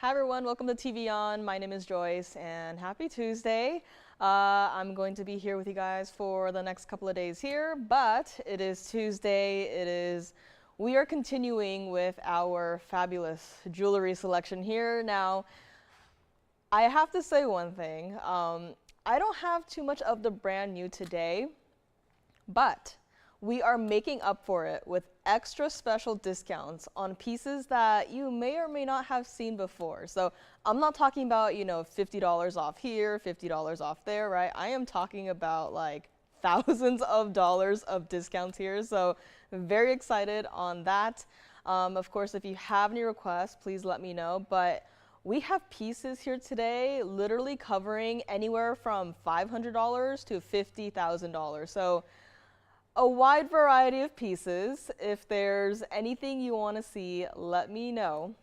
Hi everyone, welcome to TVON. My name is Joyce and happy Tuesday. I'm going to be here with you guys for the next couple of days here, but it is Tuesday. We are continuing with our fabulous jewelry selection here. Now, I have to say one thing. I don't have too much of the brand new today, but we are making up for it with extra special discounts on pieces that you may or may not have seen before. So I'm not talking about, you know, $50 off here, $50 off there, right? I am talking about like thousands of dollars of discounts here. So very excited on that. Of course, if you have any requests, please let me know. But we have pieces here today literally covering anywhere from $500 to $50,000. So a wide variety of pieces. If there's anything you want to see, let me know.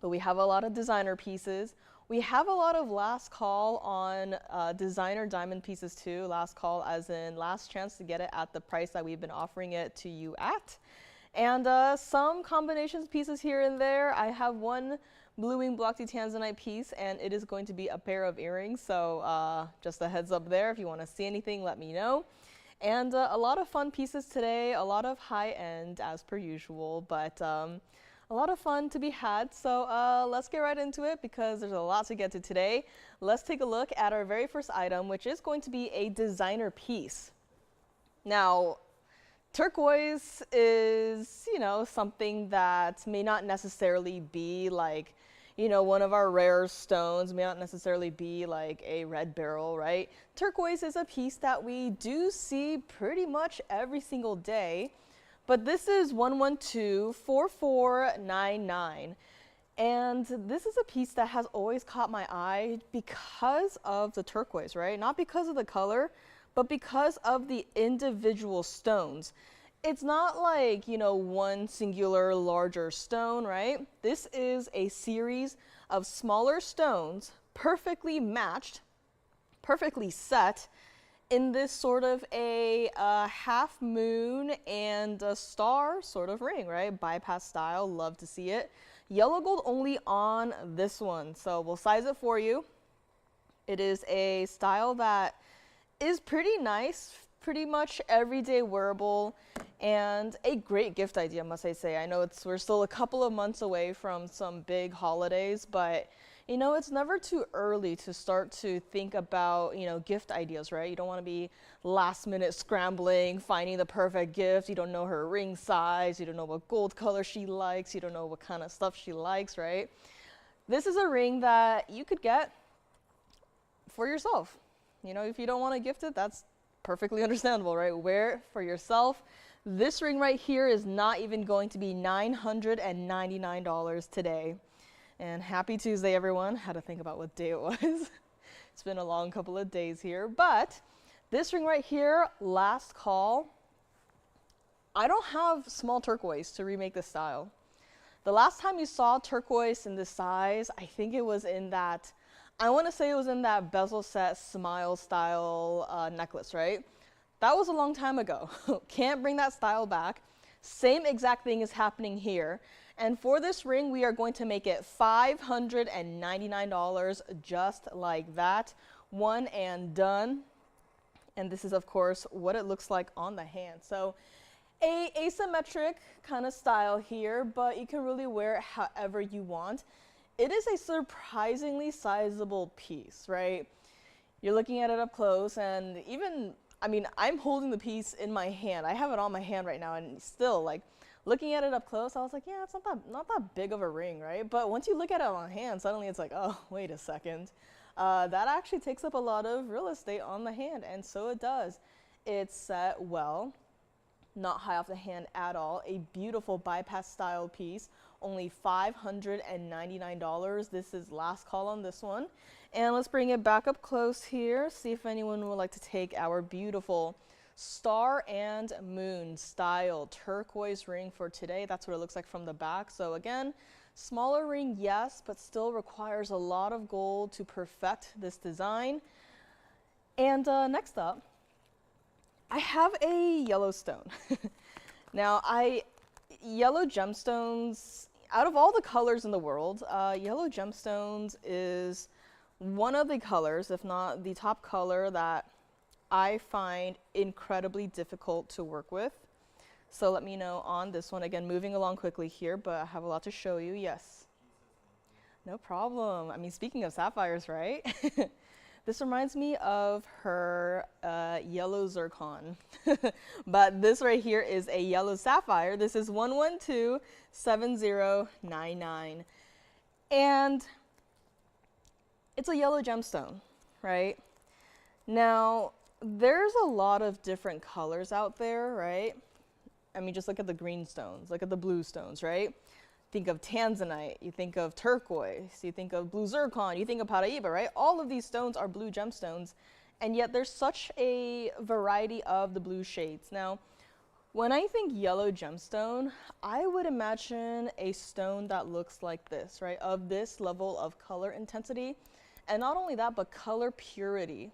But we have a lot of designer pieces. We have a lot of last call on designer diamond pieces too. Last call as in last chance to get it at the price that we've been offering it to you at. And some combinations pieces here and there. I have one blue wing block tanzanite piece, and it is going to be a pair of earrings. So just a heads up there. If you want to see anything, let me know. And a lot of fun pieces today, a lot of high end as per usual, but a lot of fun to be had. So let's get right into it because there's a lot to get to today. Let's take a look at our very first item, which is going to be a designer piece. Now, turquoise is, you know, something that may not necessarily be like, you know, one of our rare stones, may not necessarily be like a red beryl, right? Turquoise is a piece that we do see pretty much every single day, but this is 112-4499. And this is a piece that has always caught my eye because of the turquoise, right? Not because of the color, but because of the individual stones. It's not like, you know, one singular larger stone, right? This is a series of smaller stones perfectly matched, perfectly set in this sort of a half moon and a star sort of ring, right? Bypass style, love to see it. Yellow gold only on this one, so we'll size it for you. It is a style that is pretty nice, pretty much everyday wearable, and a great gift idea, must I say. I know we're still a couple of months away from some big holidays, but you know, it's never too early to start to think about, you know, gift ideas, right? You don't want to be last minute scrambling, finding the perfect gift. You don't know her ring size, you don't know what gold color she likes, you don't know what kind of stuff she likes, right? This is a ring that you could get for yourself. You know, if you don't want to gift it, that's perfectly understandable, right? Wear it for yourself. This ring right here is not even going to be $999 today. And happy Tuesday, everyone. Had to think about what day it was. It's been a long couple of days here, but this ring right here, last call. I don't have small turquoise to remake this style. The last time you saw turquoise in this size, I think it was in that, I want to say it was in that bezel set smile style necklace, right? That was a long time ago. Can't bring that style back. Same exact thing is happening here. And for this ring, we are going to make it $599 just like that. One and done. And this is, of course, what it looks like on the hand. So a asymmetric kind of style here, but you can really wear it however you want. It is a surprisingly sizable piece, right? You're looking at it up close, and even, I mean, I'm holding the piece in my hand. I have it on my hand right now, and still, like, looking at it up close, I was like, yeah, it's not that big of a ring, right? But once you look at it on hand, suddenly it's like, oh, wait a second. That actually takes up a lot of real estate on the hand, and so it does. It's set well, not high off the hand at all. A beautiful bypass style piece, only $599. This is last call on this one. And let's bring it back up close here, see if anyone would like to take our beautiful star and moon style turquoise ring for today. That's what it looks like from the back. So again, smaller ring, yes, but still requires a lot of gold to perfect this design. And next up, I have a yellow stone. Now, yellow gemstones, out of all the colors in the world, yellow gemstones is one of the colors, if not the top color, that I find incredibly difficult to work with. So let me know on this one. Again, moving along quickly here, but I have a lot to show you. Yes. No problem. I mean, speaking of sapphires, right? This reminds me of her yellow zircon. But this right here is a yellow sapphire. This is 1127099. And it's a yellow gemstone, right? Now, there's a lot of different colors out there, right? I mean, just look at the green stones, look at the blue stones, right? Think of tanzanite, you think of turquoise, you think of blue zircon, you think of Paraíba, right? All of these stones are blue gemstones, and yet there's such a variety of the blue shades. Now, when I think yellow gemstone, I would imagine a stone that looks like this, right? Of this level of color intensity, and not only that, but color purity.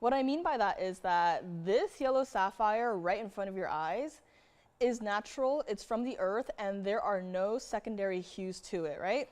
What I mean by that is that this yellow sapphire right in front of your eyes is natural, it's from the earth, and there are no secondary hues to it, right?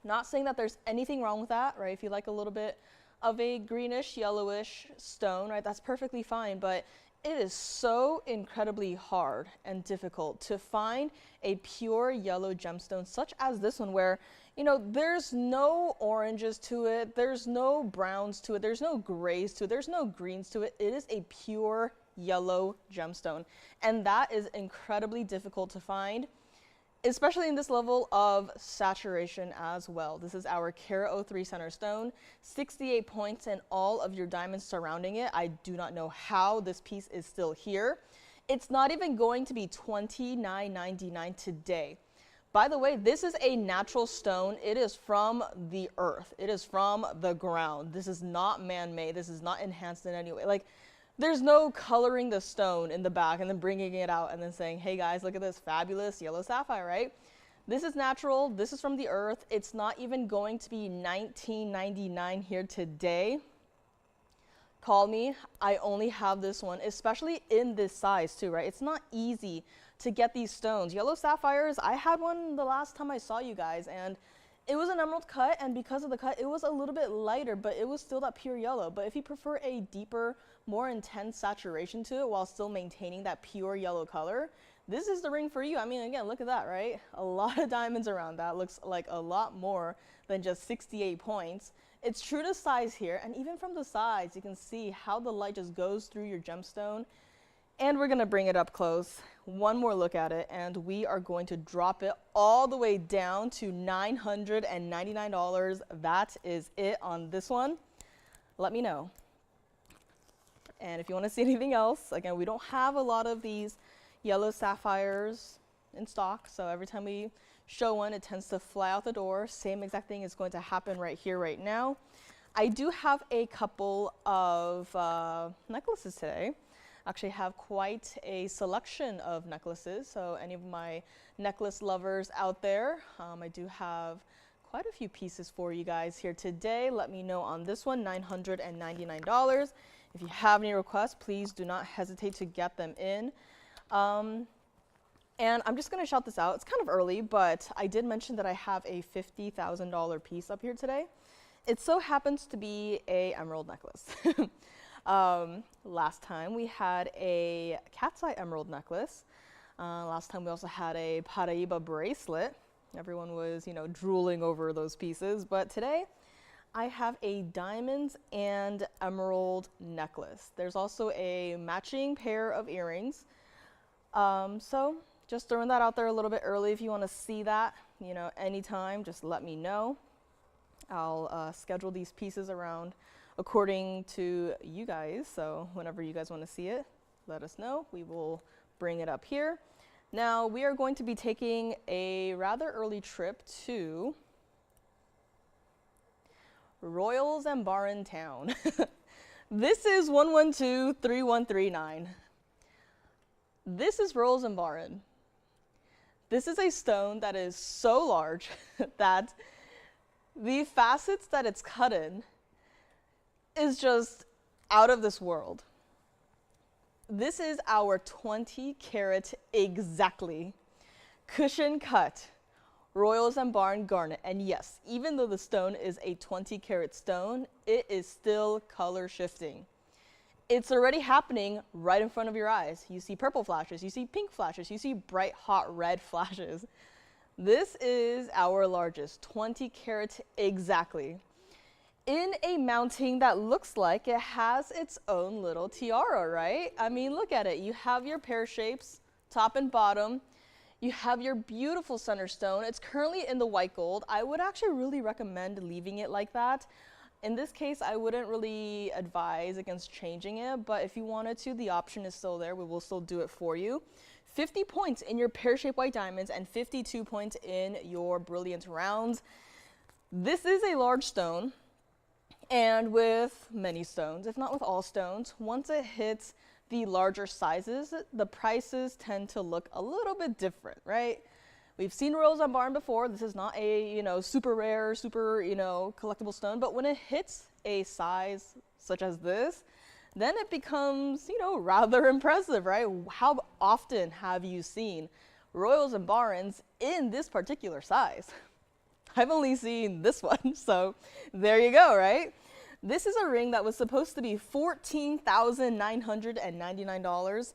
Not saying that there's anything wrong with that, right? If you like a little bit of a greenish, yellowish stone, right, that's perfectly fine, but it is so incredibly hard and difficult to find a pure yellow gemstone such as this one where, you know, there's no oranges to it, there's no browns to it, there's no grays to it, there's no greens to it. It is a pure yellow gemstone, and that is incredibly difficult to find, especially in this level of saturation as well. This is our Carat 03 center stone, 68 points and all of your diamonds surrounding it. I do not know how this piece is still here. It's not even going to be $29.99 today. By the way, this is a natural stone. It is from the earth. It is from the ground. This is not man-made. This is not enhanced in any way. Like, there's no coloring the stone in the back and then bringing it out and then saying, hey guys, look at this fabulous yellow sapphire, right? This is natural. This is from the earth. It's not even going to be $19.99 here today. Call me. I only have this one, especially in this size too, right? It's not easy to get these stones. Yellow sapphires, I had one the last time I saw you guys, and it was an emerald cut, and because of the cut, it was a little bit lighter, but it was still that pure yellow. But if you prefer a deeper, more intense saturation to it while still maintaining that pure yellow color, this is the ring for you. I mean, again, look at that, right? A lot of diamonds around that. Looks like a lot more than just 68 points. It's true to size here, and even from the sides, you can see how the light just goes through your gemstone. And we're gonna bring it up close. One more look at it, and we are going to drop it all the way down to $999. That is it on this one. Let me know. And if you want to see anything else, again, we don't have a lot of these yellow sapphires in stock, so every time we show one, it tends to fly out the door. Same exact thing is going to happen right here, right now. I do have a couple of necklaces today. Actually have quite a selection of necklaces, so any of my necklace lovers out there, I do have quite a few pieces for you guys here today. Let me know on this one, $999. If you have any requests, please do not hesitate to get them in. And I'm just gonna shout this out. It's kind of early, but I did mention that I have a $50,000 piece up here today. It so happens to be a emerald necklace. Last time we had a cat's eye emerald necklace. Last time we also had a Paraíba bracelet. Everyone was, you know, drooling over those pieces. But today I have a diamonds and emerald necklace. There's also a matching pair of earrings. So just throwing that out there a little bit early. If you want to see that, you know, anytime, just let me know. I'll schedule these pieces around according to you guys. So whenever you guys want to see it, let us know. We will bring it up here. Now we are going to be taking a rather early trip to Royal Zambaran town. This is 1123139. This is Royal Zambaran. This is a stone that is so large that the facets that it's cut in is just out of this world. This is our 20 carat exactly cushion cut Royal Zambaran garnet. And yes, even though the stone is a 20 karat stone, it is still color shifting. It's already happening right in front of your eyes. You see purple flashes, you see pink flashes, you see bright hot red flashes. This is our largest, 20 karat exactly. In a mounting that looks like it has its own little tiara, right? I mean, look at it. You have your pear shapes, top and bottom. You have your beautiful center stone. It's currently in the white gold. I would actually really recommend leaving it like that. In this case, I wouldn't really advise against changing it, but if you wanted to, the option is still there. We will still do it for you. 50 points in your pear-shaped white diamonds and 52 points in your brilliant rounds. This is a large stone, and with many stones, if not with all stones, once it hits the larger sizes, the prices tend to look a little bit different, right? We've seen Royal Zambaran before. This is not a, super rare, super, collectible stone, but when it hits a size such as this, then it becomes, rather impressive, right? How often have you seen Royal Zambarans in this particular size? I've only seen this one, so there you go, right? This is a ring that was supposed to be $14,999.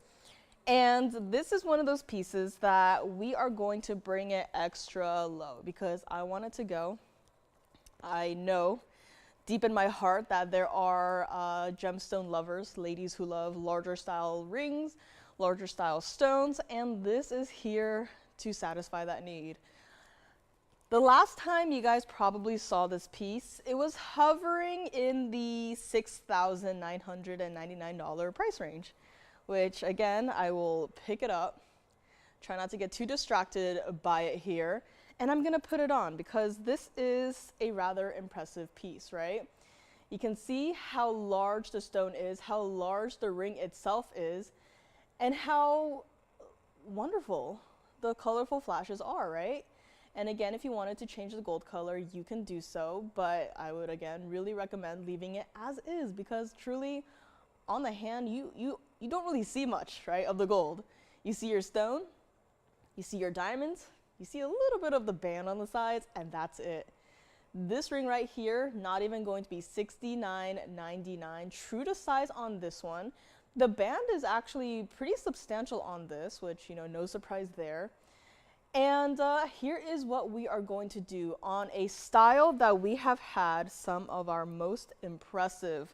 And this is one of those pieces that we are going to bring it extra low because I want it to go. I know deep in my heart that there are gemstone lovers, ladies who love larger style rings, larger style stones, and this is here to satisfy that need. The last time you guys probably saw this piece, it was hovering in the $6,999 price range, which again, I will pick it up, try not to get too distracted by it here, and I'm gonna put it on because this is a rather impressive piece, right? You can see how large the stone is, how large the ring itself is, and how wonderful the colorful flashes are, right? And again, if you wanted to change the gold color, you can do so, but I would again really recommend leaving it as is because truly on the hand, you don't really see much, right, of the gold. You see your stone, you see your diamonds, you see a little bit of the band on the sides, and that's it. This ring right here, not even going to be $69.99, true to size on this one. The band is actually pretty substantial on this, which, no surprise there. And here is what we are going to do on a style that we have had some of our most impressive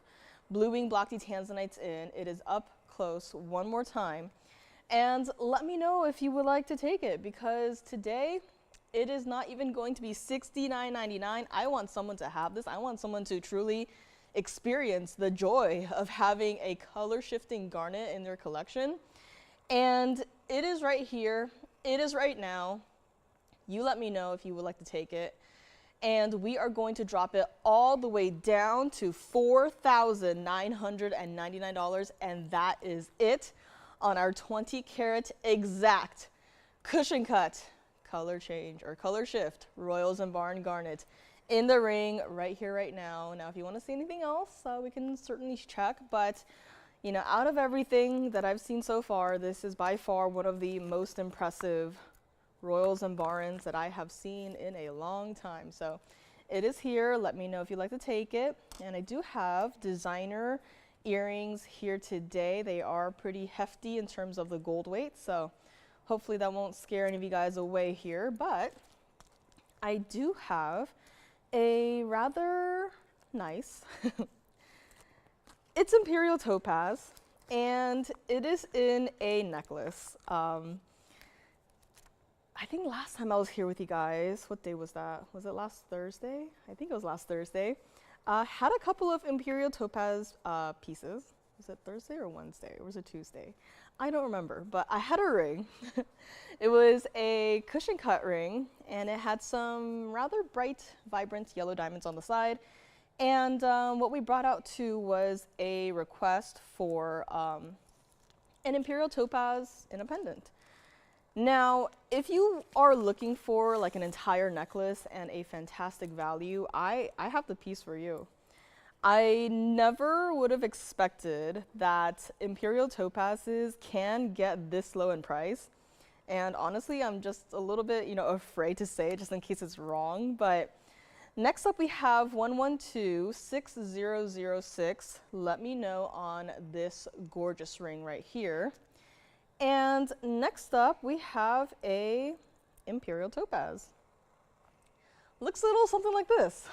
blue wing block D tanzanites in. It is up close one more time. And let me know if you would like to take it because today it is not even going to be $69.99. I want someone to have this. I want someone to truly experience the joy of having a color shifting garnet in their collection. And it is right here. It is right now. You let me know if you would like to take it. And we are going to drop it all the way down to $4,999, and that is it on our 20 karat exact cushion cut color change or color shift Royal Zambaran garnet in the ring right here, right now. Now, if you want to see anything else, we can certainly check, but out of everything that I've seen so far, this is by far one of the most impressive Royal Zambarans that I have seen in a long time. So it is here. Let me know if you'd like to take it. And I do have designer earrings here today. They are pretty hefty in terms of the gold weight. So hopefully that won't scare any of you guys away here. But I do have a rather nice it's Imperial topaz, and it is in a necklace. I think last time I was here with you guys, what day was that? Was it last Thursday? I think it was last Thursday. Had a couple of Imperial topaz pieces. Was it Thursday or Wednesday? Or was it Tuesday? I don't remember, but I had a ring. It was a cushion cut ring, and it had some rather bright, vibrant yellow diamonds on the side. And what we brought out too was a request for an Imperial topaz in a pendant. Now, if you are looking for like an entire necklace and a fantastic value, I have the piece for you. I never would have expected that Imperial topazes can get this low in price. And honestly, I'm just a little bit, afraid to say it just in case it's wrong. But next up, we have 1126006. Let me know on this gorgeous ring right here. And next up, we have a Imperial topaz. Looks a little something like this.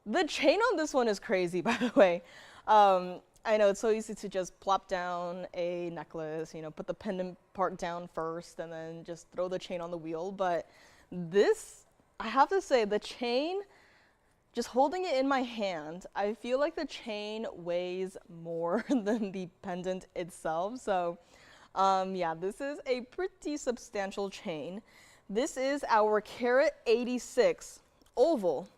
The chain on this one is crazy, by the way. I know it's so easy to just plop down a necklace, put the pendant part down first and then just throw the chain on the wheel. But this, I have to say, the chain, just holding it in my hand, I feel like the chain weighs more than the pendant itself. So yeah, this is a pretty substantial chain. This is our carat 86 oval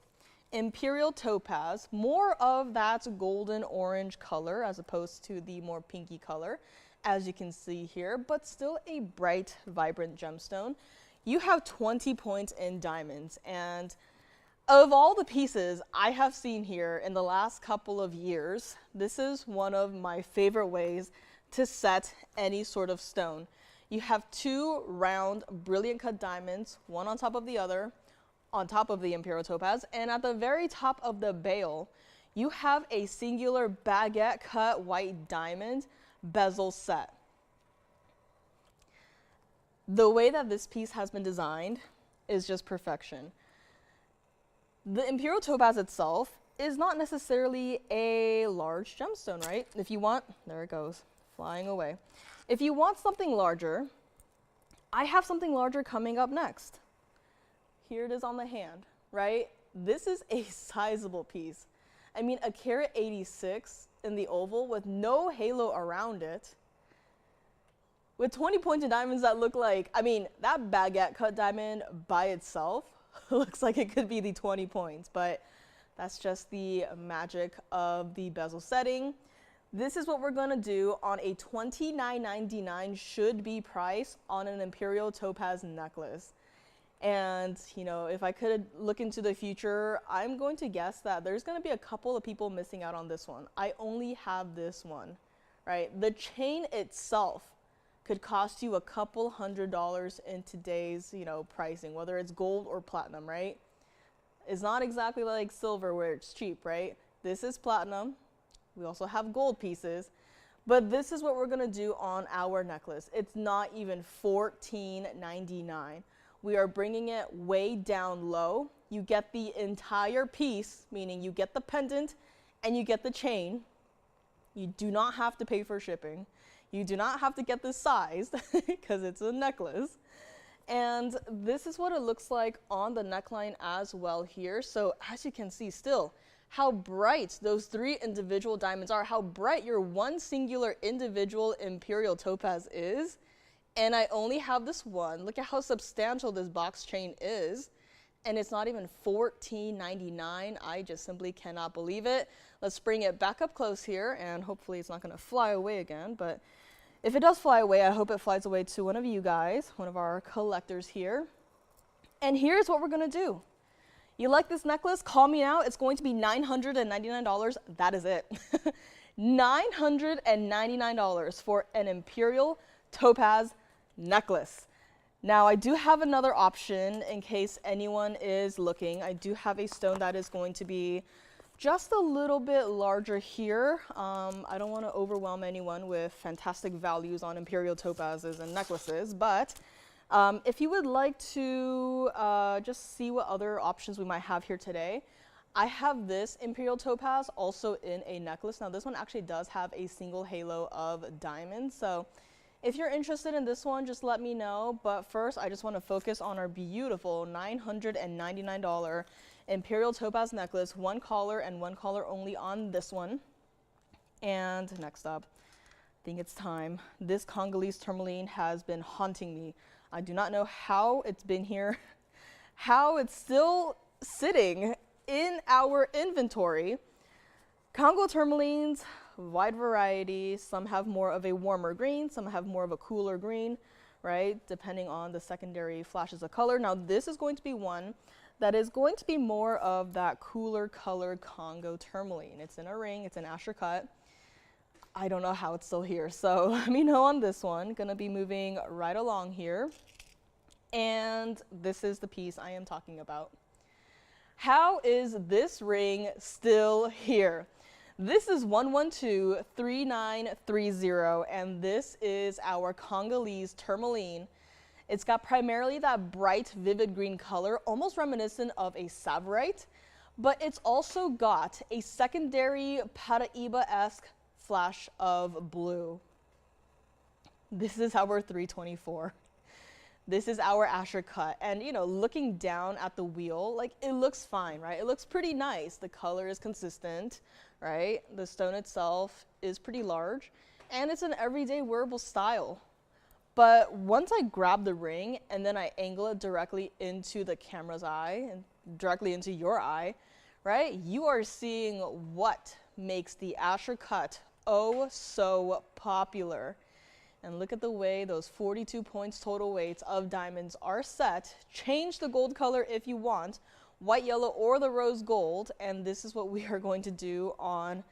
Imperial topaz, more of that golden orange color as opposed to the more pinky color, as you can see here, but still a bright, vibrant gemstone. You have 20 points in diamonds, and of all the pieces I have seen here in the last couple of years, this is one of my favorite ways to set any sort of stone. You have two round, brilliant cut diamonds, one on top of the other, on top of the Imperial topaz, and at the very top of the bail, you have a singular baguette cut white diamond bezel set. The way that this piece has been designed is just perfection. The Imperial topaz itself is not necessarily a large gemstone, right? If you want, there it goes, flying away. If you want something larger, I have something larger coming up next. Here it is on the hand, right? This is a sizable piece. I mean, a carat 86 in the oval with no halo around it, with 20 pointed diamonds that look like, I mean, that baguette cut diamond by itself looks like it could be the 20 points, but that's just the magic of the bezel setting. This is what we're gonna do on a $29.99 should be price on an Imperial topaz necklace. And, if I could look into the future, I'm going to guess that there's going to be a couple of people missing out on this one. I only have this one, right? The chain itself could cost you a couple $100s in today's, pricing, whether it's gold or platinum, right? It's not exactly like silver where it's cheap, right? This is platinum. We also have gold pieces. But this is what we're going to do on our necklace. It's not even $14.99. We are bringing it way down low. You get the entire piece, meaning you get the pendant and you get the chain. You do not have to pay for shipping. You do not have to get this sized because it's a necklace. And this is what it looks like on the neckline as well here. So as you can see still, how bright those three individual diamonds are, how bright your one singular individual Imperial topaz is. And I only have this one. Look at how substantial this box chain is. And it's not even $14.99. I just simply cannot believe it. Let's bring it back up close here, and hopefully it's not going to fly away again. But if it does fly away, I hope it flies away to one of you guys, one of our collectors here. And here's what we're going to do. You like this necklace? Call me now. It's going to be $999. That is it. $999 for an Imperial topaz necklace. Now I do have another option in case anyone is looking. I do have a stone that is going to be just a little bit larger here. I don't want to overwhelm anyone with fantastic values on Imperial topazes and necklaces, but if you would like to just see what other options we might have here today, I have this Imperial topaz also in a necklace. Now this one actually does have a single halo of diamonds, so if you're interested in this one, just let me know. But first, I just want to focus on our beautiful $999 Imperial topaz necklace, one collar and one collar only on this one. And next up, I think it's time. This Congolese tourmaline has been haunting me. I do not know how it's been here, how it's still sitting in our inventory. Congo tourmalines, wide variety. Some have more of a warmer green, some have more of a cooler green, right? Depending on the secondary flashes of color. Now this is going to be one that is going to be more of that cooler colored Congo tourmaline. It's in a ring, it's an Asher cut. I don't know how it's still here. So let me know on this one. Gonna be moving right along here. And this is the piece I am talking about. How is this ring still here? This is 1123930, and this is our Congolese tourmaline. It's got primarily that bright, vivid green color, almost reminiscent of a tsavorite, but it's also got a secondary Paraiba-esque flash of blue. This is our 324. This is our Asher cut, and looking down at the wheel, like, it looks fine, right? It looks pretty nice. The color is consistent, right? The stone itself is pretty large, and it's an everyday wearable style. But once I grab the ring and then I angle it directly into the camera's eye and directly into your eye, right? You are seeing what makes the Asher cut oh so popular. And look at the way those 42 points total weights of diamonds are set. Change the gold color if you want, white, yellow, or the rose gold. And this is what we are going to do on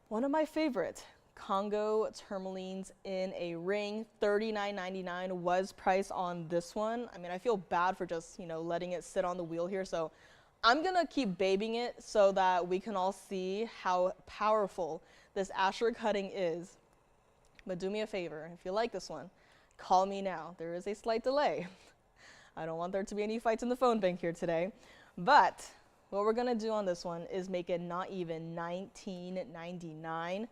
one of my favorite Congo tourmalines in a ring. $39.99 was priced on this one. I mean, I feel bad for just, letting it sit on the wheel here. So I'm gonna keep babying it so that we can all see how powerful this Asher cutting is. But do me a favor, if you like this one, call me now. There is a slight delay. I don't want there to be any fights in the phone bank here today. But what we're gonna do on this one is make it not even $19.99.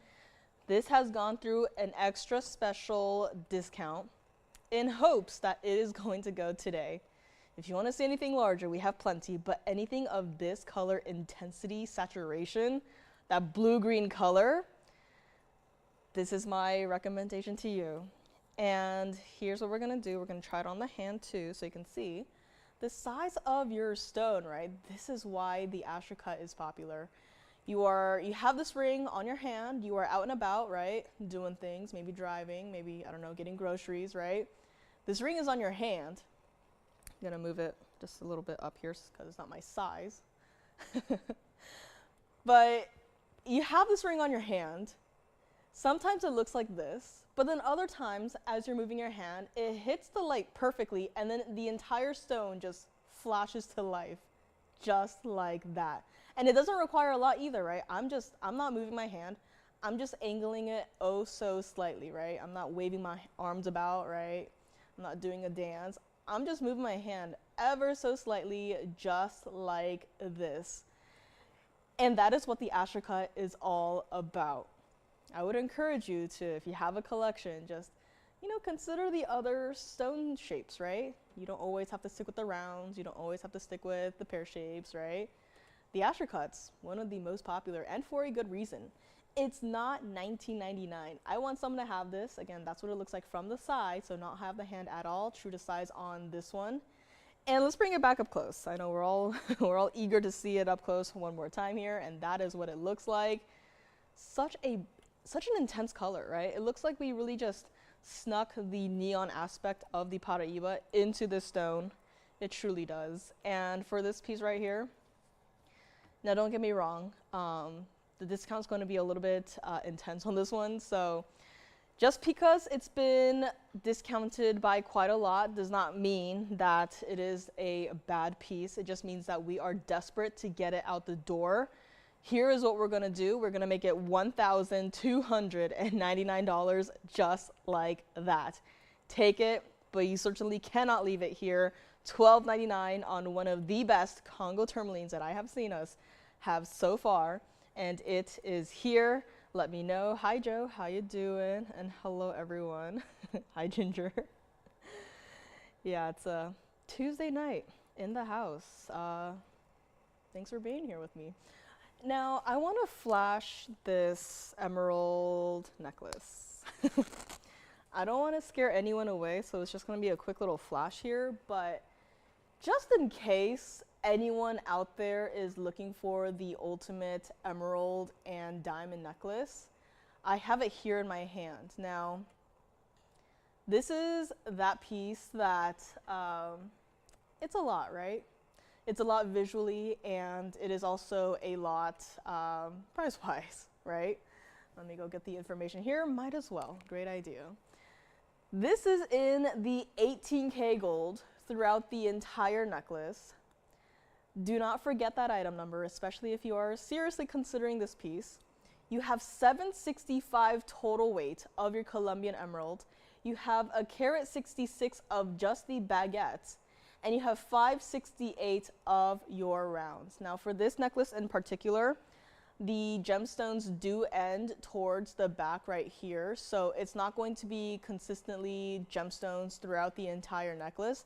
This has gone through an extra special discount in hopes that it is going to go today. If you wanna see anything larger, we have plenty, but anything of this color intensity, saturation, that blue-green color, this is my recommendation to you. And here's what we're gonna do. We're gonna try it on the hand too, so you can see the size of your stone, right? This is why the Asher cut is popular. You have this ring on your hand, you are out and about, right? Doing things, maybe driving, maybe, I don't know, getting groceries, right? This ring is on your hand. I'm gonna move it just a little bit up here because it's not my size. But you have this ring on your hand. Sometimes it looks like this, but then other times, as you're moving your hand, it hits the light perfectly, and then the entire stone just flashes to life, just like that. And it doesn't require a lot either, right? I'm not moving my hand. I'm just angling it oh so slightly, right? I'm not waving my arms about, right? I'm not doing a dance. I'm just moving my hand ever so slightly, just like this. And that is what the Asher cut is all about. I would encourage you to, if you have a collection, just, consider the other stone shapes, right? You don't always have to stick with the rounds. You don't always have to stick with the pear shapes, right? The Asher cut's one of the most popular, and for a good reason. It's not $19.99. I want someone to have this. Again, that's what it looks like from the side, so not have the hand at all, true to size on this one. And let's bring it back up close. I know we're all eager to see it up close one more time here, and that is what it looks like. Such an intense color, right? It looks like we really just snuck the neon aspect of the Paraiba into this stone. It truly does. And for this piece right here, now don't get me wrong, the discount's going to be a little bit intense on this one. So just because it's been discounted by quite a lot does not mean that it is a bad piece. It just means that we are desperate to get it out the door. Here is what we're gonna do. We're gonna make it $1,299 just like that. Take it, but you certainly cannot leave it here. $12.99 on one of the best Congo tourmalines that I have seen us have so far, and it is here. Let me know. Hi Joe, how you doing? And hello everyone. Hi Ginger. Yeah, it's a Tuesday night in the house. Thanks for being here with me. Now, I want to flash this emerald necklace. I don't want to scare anyone away, so it's just going to be a quick little flash here, but just in case anyone out there is looking for the ultimate emerald and diamond necklace, I have it here in my hand. Now, this is that piece that, it's a lot, right? It's a lot visually, and it is also a lot price-wise, right? Let me go get the information here. Might as well. Great idea. This is in the 18K gold throughout the entire necklace. Do not forget that item number, especially if you are seriously considering this piece. You have 765 total weight of your Colombian emerald. You have a carat 66 of just the baguette, and you have 568 of your rounds. Now for this necklace in particular, the gemstones do end towards the back right here, so it's not going to be consistently gemstones throughout the entire necklace.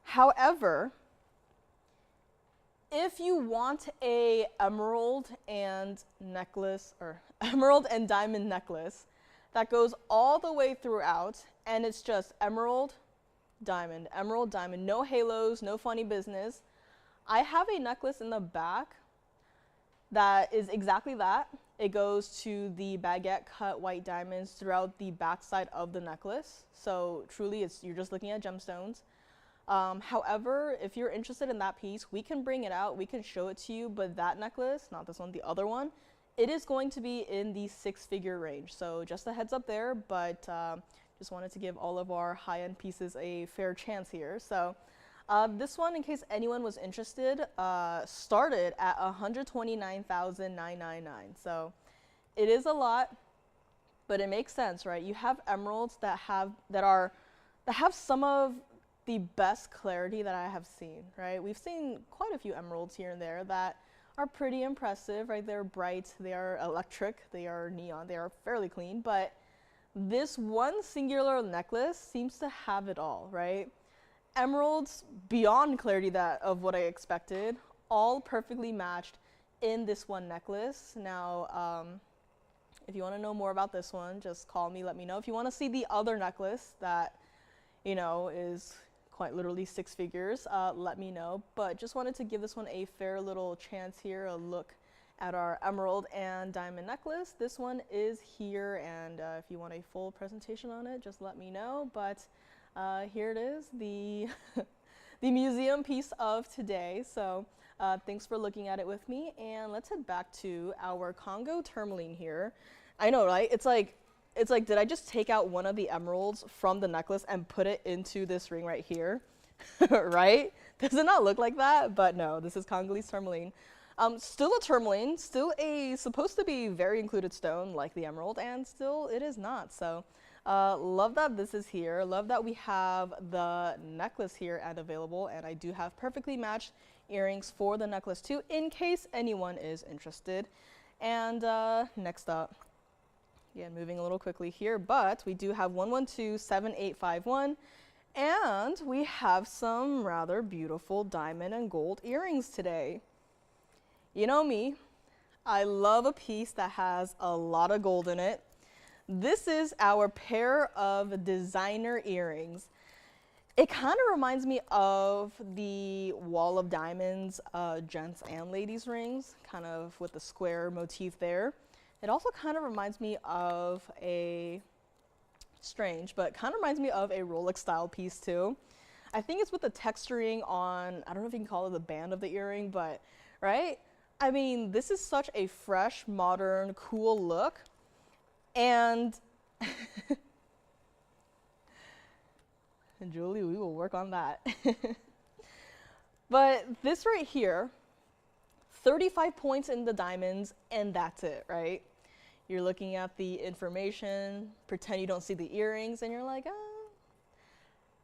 However, if you want a emerald and necklace, or emerald and diamond necklace that goes all the way throughout, and it's just emerald, diamond, no halos, no funny business, I have a necklace in the back that is exactly that. It goes to the baguette cut white diamonds throughout the backside of the necklace. So truly, you're just looking at gemstones. However, if you're interested in that piece, we can bring it out, we can show it to you, but that necklace, not this one, the other one, it is going to be in the 6-figure range. So just a heads up there, but just wanted to give all of our high-end pieces a fair chance here. So this one, in case anyone was interested, started at $129,999. So it is a lot, but it makes sense, right? You have emeralds that have some of the best clarity that I have seen, right? We've seen quite a few emeralds here and there that are pretty impressive, right? They're bright, they are electric, they are neon, they are fairly clean, but this one singular necklace seems to have it all, right? Emeralds beyond clarity of what I expected, all perfectly matched in this one necklace. Now, if you want to know more about this one, just call me, let me know. If you want to see the other necklace that, you know, is quite literally 6 figures, let me know. But just wanted to give this one a fair little chance here, a look at our emerald and diamond necklace. This one is here, and if you want a full presentation on it, just let me know. But here it is, the the museum piece of today. So thanks for looking at it with me, and let's head back to our Congo tourmaline here. I know, right? It's like, did I just take out one of the emeralds from the necklace and put it into this ring right here? Right? Does it not look like that? But no, this is Congolese tourmaline. Still a tourmaline, still a supposed to be very included stone like the emerald, and still it is not. So love that this is here. Love that we have the necklace here and available, and I do have perfectly matched earrings for the necklace too, in case anyone is interested. And next up, again, moving a little quickly here, but we do have 1127851, and we have some rather beautiful diamond and gold earrings today. You know me, I love a piece that has a lot of gold in it. This is our pair of designer earrings. It kind of reminds me of the Wall of Diamonds gents and ladies rings, kind of with the square motif there. It also kind of reminds me of a, strange, but kind of reminds me of a Rolex style piece too. I think it's with the texturing on, I don't know if you can call it the band of the earring, but, right? I mean, this is such a fresh, modern, cool look. And, and Julie, we will work on that. But this right here, 35 points in the diamonds, and that's it, right? You're looking at the information, pretend you don't see the earrings, and you're like,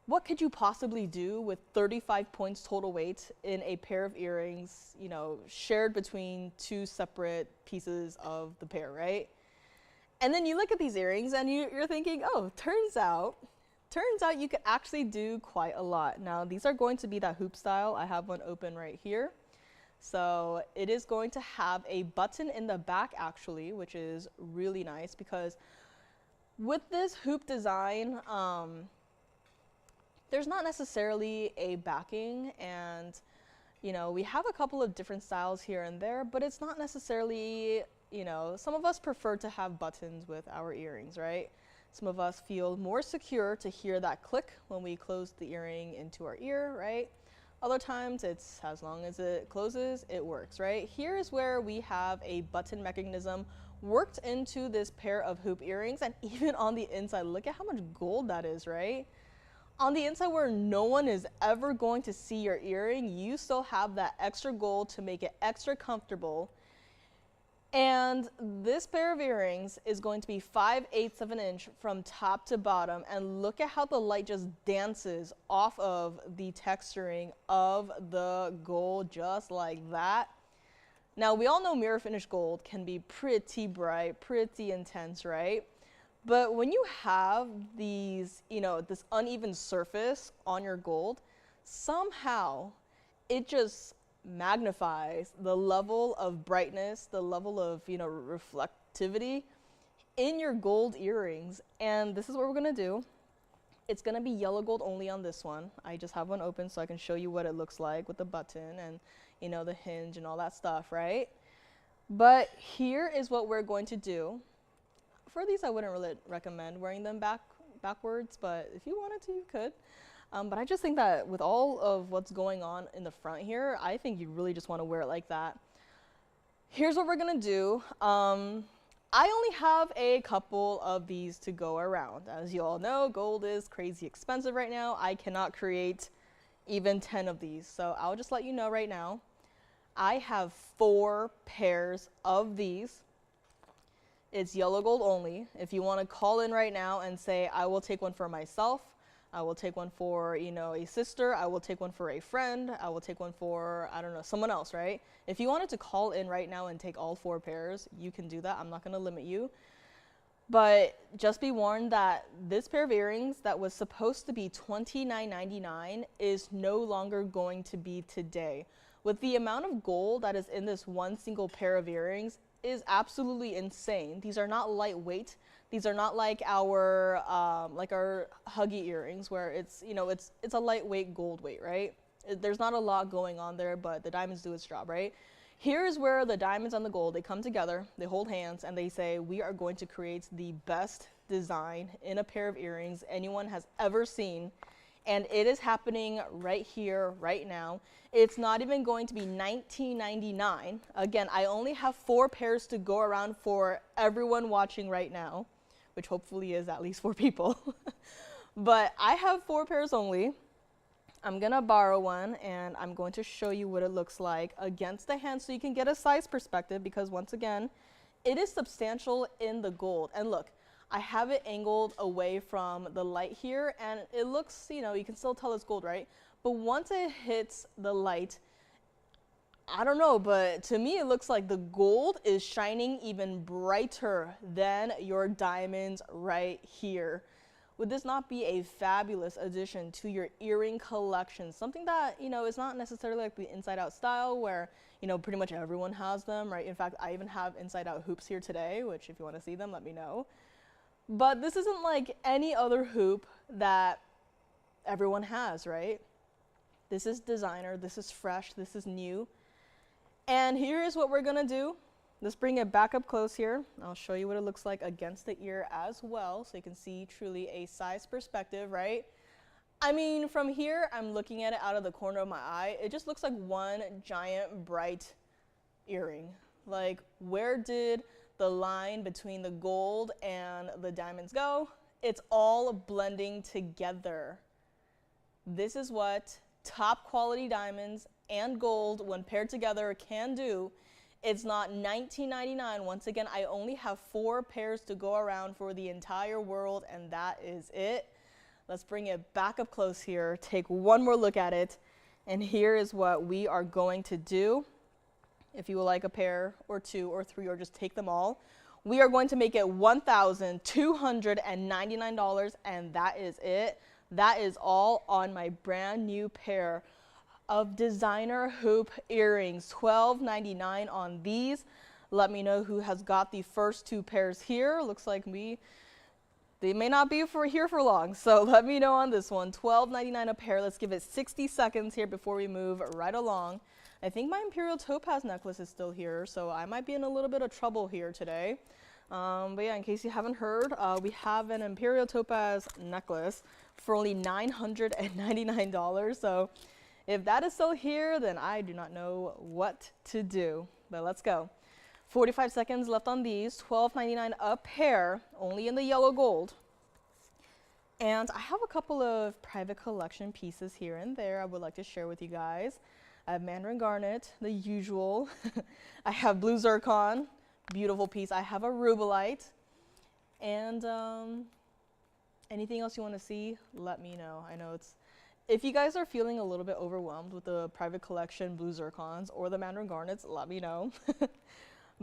what could you possibly do with 35 points total weight in a pair of earrings, you know, shared between two separate pieces of the pair, right? And then you look at these earrings and you're thinking, oh, turns out you could actually do quite a lot. Now, these are going to be that hoop style. I have one open right here. So it is going to have a button in the back actually, which is really nice because with this hoop design, there's not necessarily a backing, and you know, we have a couple of different styles here and there, but it's not necessarily, you know, some of us prefer to have buttons with our earrings, right? Some of us feel more secure to hear that click when we close the earring into our ear, right? Other times it's as long as it closes, it works, right? Here's where we have a button mechanism worked into this pair of hoop earrings. And even on the inside, look at how much gold that is, right? On the inside where no one is ever going to see your earring, you still have that extra gold to make it extra comfortable. And this pair of earrings is going to be 5/8 of an inch from top to bottom. And look at how the light just dances off of the texturing of the gold, just like that. Now, we all know mirror finish gold can be pretty bright, pretty intense, right? But when you have these, this uneven surface on your gold, somehow it just magnifies the level of brightness, the level of, reflectivity in your gold earrings. And this is what we're gonna do. It's gonna be yellow gold only on this one. I just have one open so I can show you what it looks like with the button and, the hinge and all that stuff, right? But here is what we're going to do. For these, I wouldn't really recommend wearing them backwards, but if you wanted to, you could. But I just think that with all of what's going on in the front here, I think you really just want to wear it like that. Here's what we're going to do. I only have a couple of these to go around. As you all know, gold is crazy expensive right now. I cannot create even 10 of these. So I'll just let you know right now. I have 4 pairs of these. It's yellow gold only. If you want to call in right now and say, I will take one for myself, I will take one for, a sister. I will take one for a friend. I will take one for, I don't know, someone else, right? If you wanted to call in right now and take all 4 pairs, you can do that. I'm not going to limit you. But just be warned that this pair of earrings that was supposed to be $29.99 is no longer going to be today. With the amount of gold that is in this one single pair of earrings is absolutely insane. These are not lightweight. These are not like our huggy earrings where it's a lightweight gold weight, right? There's not a lot going on there, but the diamonds do its job, right? Here's where the diamonds and the gold, they come together, they hold hands, and they say, we are going to create the best design in a pair of earrings anyone has ever seen. And it is happening right here, right now. It's not even going to be $19.99. Again, I only have 4 pairs to go around for everyone watching right now, which hopefully is at least 4 people. But I have 4 pairs only. I'm gonna borrow one and I'm going to show you what it looks like against the hand so you can get a size perspective, because once again, it is substantial in the gold. And look, I have it angled away from the light here and it looks, you can still tell it's gold, right? But once it hits the light, I don't know, but to me it looks like the gold is shining even brighter than your diamonds right here. Would this not be a fabulous addition to your earring collection? Something that, is not necessarily like the inside out style where, pretty much everyone has them, right? In fact, I even have inside out hoops here today, which if you want to see them, let me know. But this isn't like any other hoop that everyone has, right? This is designer, this is fresh, this is new. And here is what we're gonna do. Let's bring it back up close here. I'll show you what it looks like against the ear as well, so you can see truly a size perspective, right? I mean, from here, I'm looking at it out of the corner of my eye. It just looks like one giant bright earring. Like, where did the line between the gold and the diamonds go? It's all blending together. This is what top quality diamonds and gold, when paired together, can do. It's not $19.99. Once again, I only have 4 pairs to go around for the entire world, and that is it. Let's bring it back up close here, take one more look at it, and here is what we are going to do. If you would like a pair or 2 or 3 or just take them all, we are going to make it $1,299, and that is it. That is all on my brand new pair of designer hoop earrings. $12.99 on these. Let me know who has got the first 2 pairs here. Looks like they may not be here for long, so let me know on this one. $12.99 a pair. Let's give it 60 seconds here before we move right along. I think my Imperial topaz necklace is still here, so I might be in a little bit of trouble here today. But yeah, in case you haven't heard, we have an Imperial topaz necklace for only $999. So if that is still here, then I do not know what to do. But let's go. 45 seconds left on these, $12.99 a pair, only in the yellow gold. And I have a couple of private collection pieces here and there I would like to share with you guys. I have mandarin garnet, the usual. I have blue zircon, beautiful piece. I have a rubellite. And anything else you want to see, let me know. I know it's, if you guys are feeling a little bit overwhelmed with the private collection blue zircons or the mandarin garnets, let me know.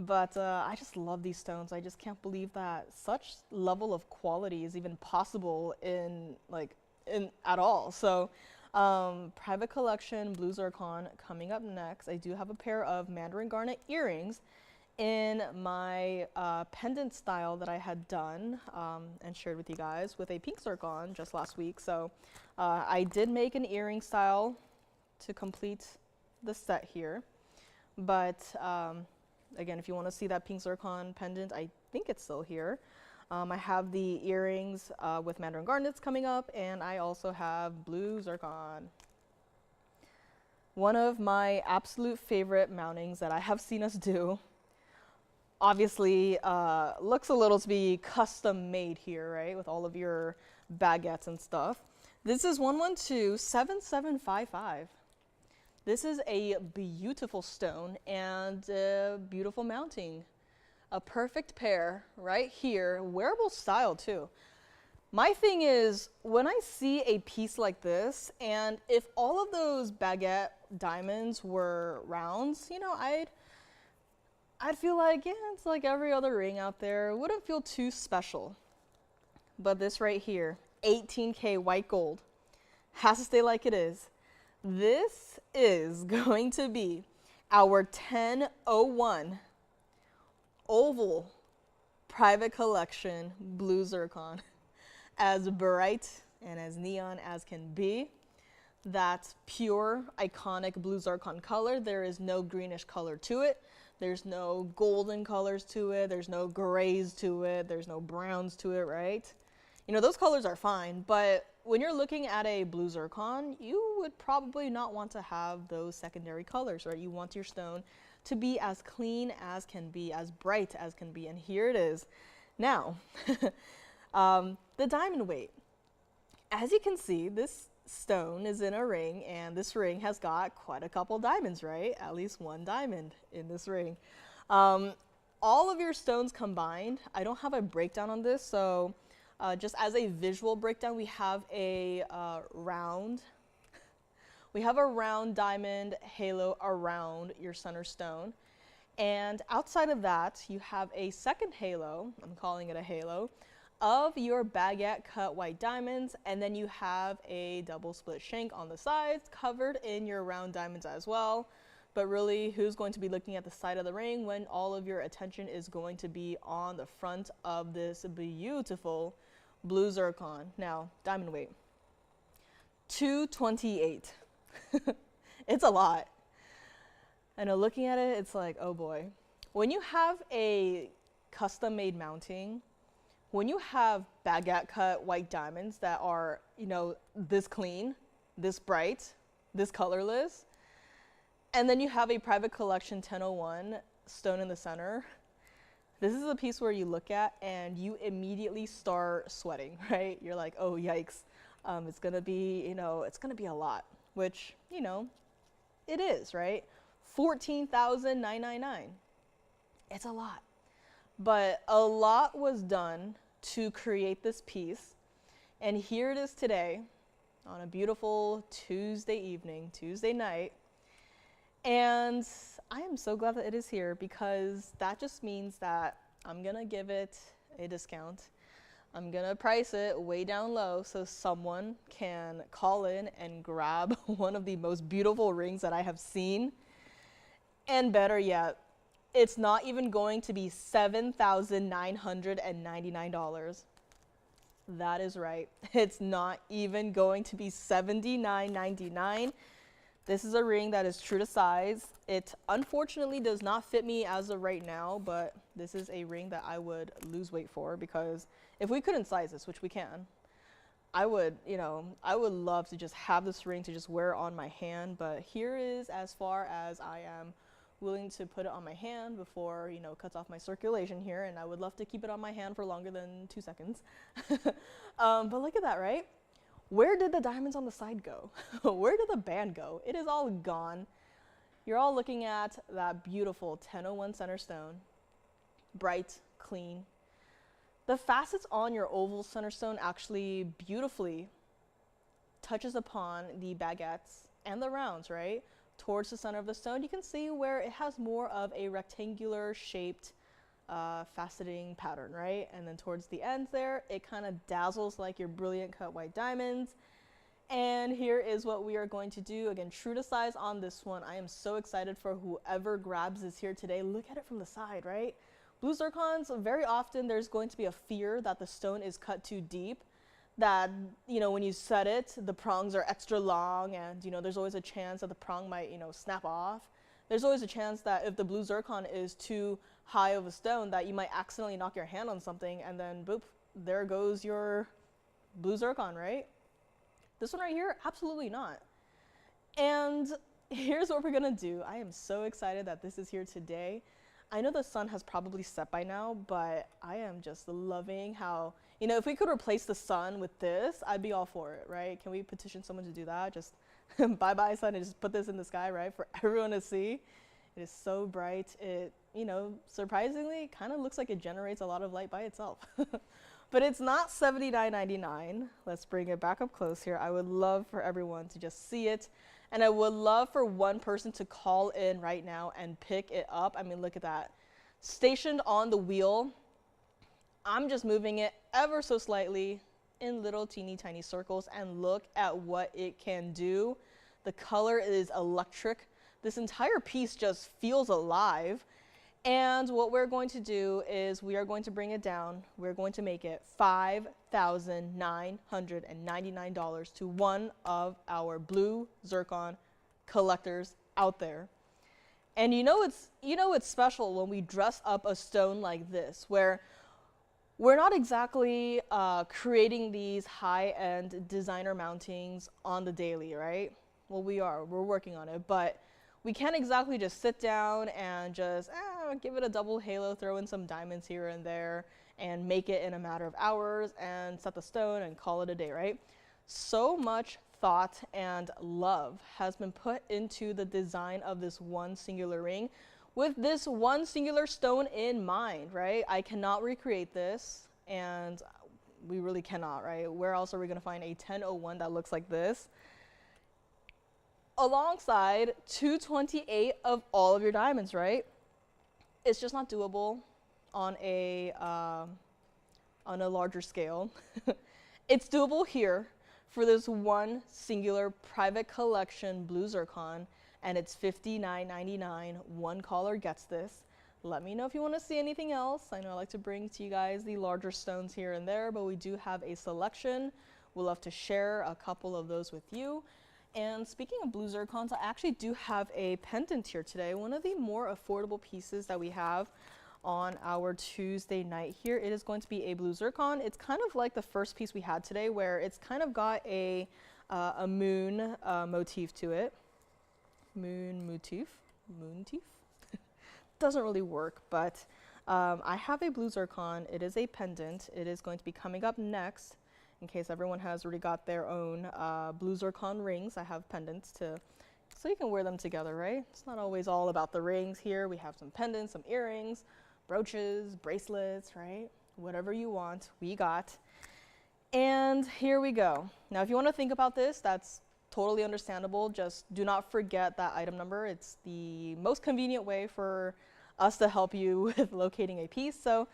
But I just love these stones. I just can't believe that such level of quality is even possible in at all. So private collection blue zircon coming up next. I do have a pair of mandarin garnet earrings in my pendant style that I had done and shared with you guys with a pink zircon just last week. So I did make an earring style to complete the set here. But again, if you want to see that pink zircon pendant, I think it's still here. I have the earrings with mandarin garnets coming up, and I also have blue zircon. One of my absolute favorite mountings that I have seen us do, obviously looks a little to be custom made here, right? With all of your baguettes and stuff. This is 112-7755. This is a beautiful stone and a beautiful mounting. A perfect pair right here, wearable style too. My thing is, when I see a piece like this, and if all of those baguette diamonds were rounds, you know, I'd feel like, yeah, it's like every other ring out there. It wouldn't feel too special. But this right here, 18K white gold, has to stay like it is. This is going to be our 1001 oval private collection blue zircon. As bright and as neon as can be. That's pure iconic blue zircon color. There is no greenish color to it. There's no golden colors to it. There's no grays to it. There's no browns to it, right? You know, those colors are fine, but when you're looking at a blue zircon, you would probably not want to have those secondary colors, right? You want your stone to be as clean as can be, as bright as can be, and here it is. Now, the diamond weight. As you can see, this stone is in a ring, and this ring has got quite a couple diamonds, right? At least one diamond in this ring. All of your stones combined, I don't have a breakdown on this, so just as a visual breakdown, we have a round diamond halo around your center stone. And outside of that, you have a second halo, I'm calling it a halo, of your baguette cut white diamonds, and then you have a double split shank on the sides covered in your round diamonds as well. But really, who's going to be looking at the side of the ring when all of your attention is going to be on the front of this beautiful blue zircon? Now, diamond weight, 228. It's a lot. I know, looking at it, it's like, oh boy. When you have a custom made mounting, when you have baguette cut white diamonds that are, you know, this clean, this bright, this colorless, and then you have a private collection 1001 stone in the center, this is a piece where you look at and you immediately start sweating, right? You're like, oh, yikes. It's gonna be, you know, it's gonna be a lot, which, you know, it is, right? $14,999. It's a lot. But a lot was done to create this piece. And here it is today on a beautiful Tuesday evening, Tuesday night. And I am so glad that it is here, because that just means that I'm gonna give it a discount. I'm gonna price it way down low so someone can call in and grab one of the most beautiful rings that I have seen. And better yet, it's not even going to be $7,999. That is right. It's not even going to be $79.99. This is a ring that is true to size. It unfortunately does not fit me as of right now, but this is a ring that I would lose weight for, because if we couldn't size this, which we can, I would, you know, I would love to just have this ring to just wear on my hand, but here is as far as I am willing to put it on my hand before, you know, it cuts off my circulation here, and I would love to keep it on my hand for longer than 2 seconds. But look at that, right? Where did the diamonds on the side go? Where did the band go? It is all gone. You're all looking at that beautiful 1001 center stone, bright, clean. The facets on your oval center stone actually beautifully touches upon the baguettes and the rounds, right? Towards the center of the stone, you can see where it has more of a rectangular shaped faceting pattern, right? And then towards the ends there, it kind of dazzles like your brilliant cut white diamonds. And here is what we are going to do. Again, true to size on this one. I am so excited for whoever grabs this here today. Look at it from the side, right? Blue zircons, very often there's going to be a fear that the stone is cut too deep, that, you know, when you set it, the prongs are extra long, and, you know, there's always a chance that the prong might, you know, snap off. There's always a chance that if the blue zircon is too high of a stone, that you might accidentally knock your hand on something, and then boop, there goes your blue zircon, right? This one right here, absolutely not. And here's what we're gonna do. I am so excited that this is here today. I know the sun has probably set by now, but I am just loving how, you know, if we could replace the sun with this, I'd be all for it, right? Can we petition someone to do that? Just bye-bye sun, and just put this in the sky, right, for everyone to see. It is so bright. It, you know, surprisingly kind of looks like it generates a lot of light by itself. But it's not $79.99. Let's bring it back up close here. I would love for everyone to just see it. And I would love for one person to call in right now and pick it up. I mean, look at that. Stationed on the wheel, I'm just moving it ever so slightly in little teeny tiny circles, and look at what it can do. The color is electric. This entire piece just feels alive. And what we're going to do is we are going to bring it down. We're going to make it $5,999 to one of our blue zircon collectors out there. And you know it's special when we dress up a stone like this, where we're not exactly creating these high-end designer mountings on the daily, right? Well, we're working on it, but we can't exactly just sit down and just give it a double halo, throw in some diamonds here and there, and make it in a matter of hours and set the stone and call it a day, right? So much thought and love has been put into the design of this one singular ring with this one singular stone in mind, right? I cannot recreate this, and we really cannot, right? Where else are we gonna find a 1001 that looks like this? Alongside 228 of all of your diamonds, right? It's just not doable on a larger scale. It's doable here for this one singular private collection blue zircon, and it's $59.99. One caller gets this. Let me know if you want to see anything else. I know I like to bring to you guys the larger stones here and there, but we do have a selection. We'd love to share a couple of those with you. And speaking of blue zircons, I actually do have a pendant here today, one of the more affordable pieces that we have on our Tuesday night here. It is going to be a blue zircon. It's kind of like the first piece we had today, where it's kind of got a moon motif to it. Moon motif? Doesn't really work, but I have a blue zircon. It is a pendant. It is going to be coming up next. In case everyone has already got their own blue zircon rings, I have pendants so you can wear them together, right? It's not always all about the rings here. We have some pendants, some earrings, brooches, bracelets, right? Whatever you want, we got. And here we go. Now, if you want to think about this, that's totally understandable. Just do not forget that item number. It's the most convenient way for us to help you with locating a piece. So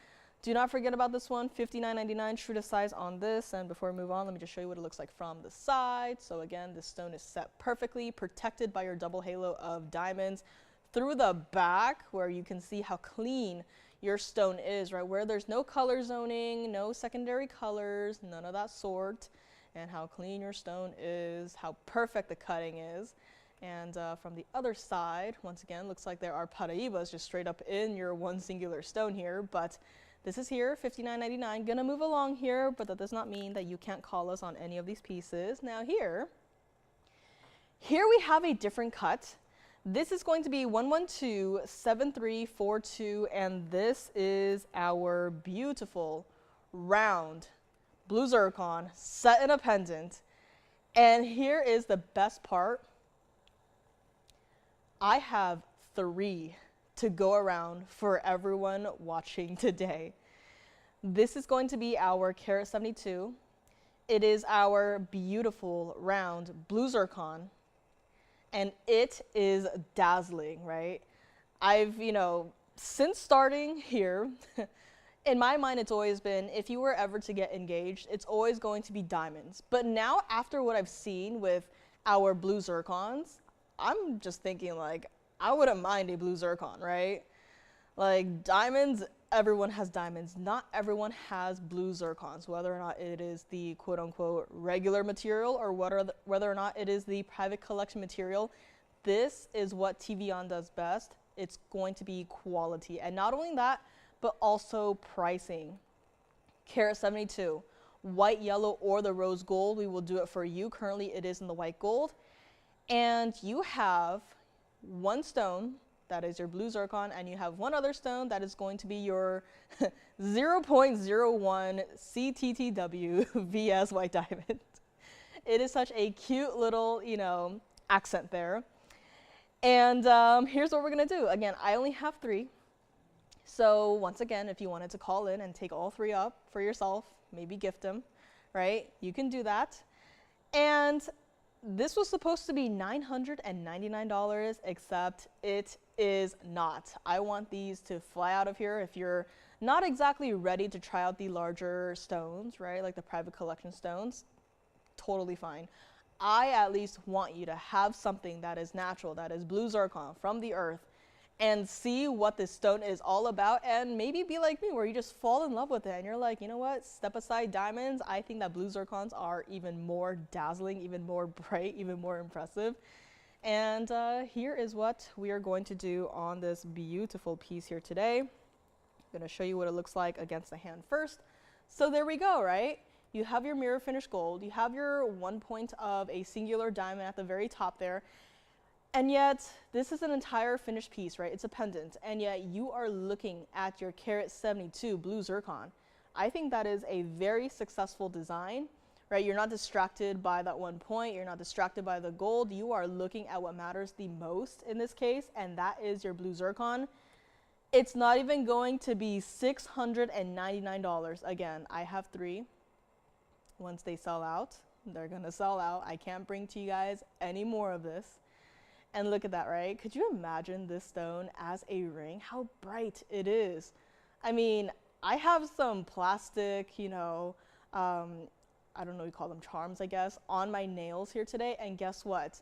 do not forget about this one, $59.99, true to size on this. And before we move on, let me just show you what it looks like from the side. So again, this stone is set perfectly, protected by your double halo of diamonds. Through the back, where you can see how clean your stone is, right? Where there's no color zoning, no secondary colors, none of that sort. And how clean your stone is, how perfect the cutting is. And from the other side, once again, looks like there are paraibas just straight up in your one singular stone here, but this is here, $59.99. Gonna move along here, but that does not mean that you can't call us on any of these pieces. Now here we have a different cut. This is going to be 1127342, and this is our beautiful round blue zircon set in a pendant. And here is the best part. I have 3 to go around for everyone watching today. This is going to be our carat 72. It is our beautiful round blue zircon, and it is dazzling, right? I've, since starting here, in my mind, it's always been, if you were ever to get engaged, it's always going to be diamonds. But now, after what I've seen with our blue zircons, I'm just thinking, like, I wouldn't mind a blue zircon, right? Like, diamonds, everyone has diamonds. Not everyone has blue zircons, whether or not it is the quote-unquote regular material or whether or not it is the private collection material. This is what TVON does best. It's going to be quality. And not only that, but also pricing. Carat 72, white, yellow, or the rose gold, we will do it for you. Currently, it is in the white gold. And you have one stone that is your blue zircon, and you have one other stone that is going to be your 0.01 CTTW VS white diamond. It is such a cute little, accent there. And here's what we're gonna do. Again, I only have 3. So once again, if you wanted to call in and take all 3 up for yourself, maybe gift them, right? You can do that. And this was supposed to be $999, except it is not. I want these to fly out of here. If you're not exactly ready to try out the larger stones, right, like the private collection stones, totally fine. I at least want you to have something that is natural, that is blue zircon from the earth, and see what this stone is all about, and maybe be like me where you just fall in love with it and you're like, you know what, step aside diamonds. I think that blue zircons are even more dazzling, even more bright, even more impressive. And here is what we are going to do on this beautiful piece here today. I'm going to show you what it looks like against the hand first. So there we go, right? You have your mirror finished gold, you have your 1 point of a singular diamond at the very top there. And yet, this is an entire finished piece, right? It's a pendant, and yet you are looking at your carat 72 blue zircon. I think that is a very successful design, right? You're not distracted by that 1 point, you're not distracted by the gold, you are looking at what matters the most in this case, and that is your blue zircon. It's not even going to be $699. Again, I have 3. Once they sell out, they're gonna sell out. I can't bring to you guys any more of this. And look at that, right? Could you imagine this stone as a ring? How bright it is. I mean, I have some plastic, I don't know, you call them charms, I guess, on my nails here today. And guess what?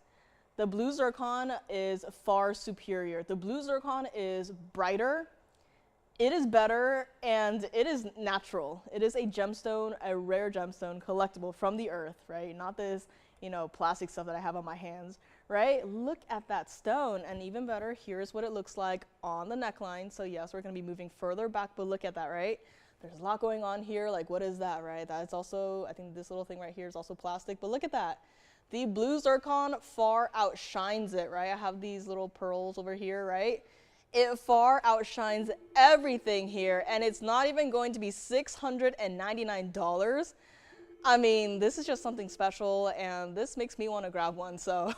The blue zircon is far superior. The blue zircon is brighter, it is better, and it is natural. It is a gemstone, a rare gemstone, collectible from the earth, right? Not this, plastic stuff that I have on my hands. Right? Look at that stone, and even better, here's what it looks like on the neckline. So yes, we're going to be moving further back, but look at that, right? There's a lot going on here. Like, what is that, right? That's also, I think this little thing right here is also plastic, but look at that. The blue zircon far outshines it, right? I have these little pearls over here, right? It far outshines everything here, and it's not even going to be $699. I mean, this is just something special, and this makes me want to grab one. So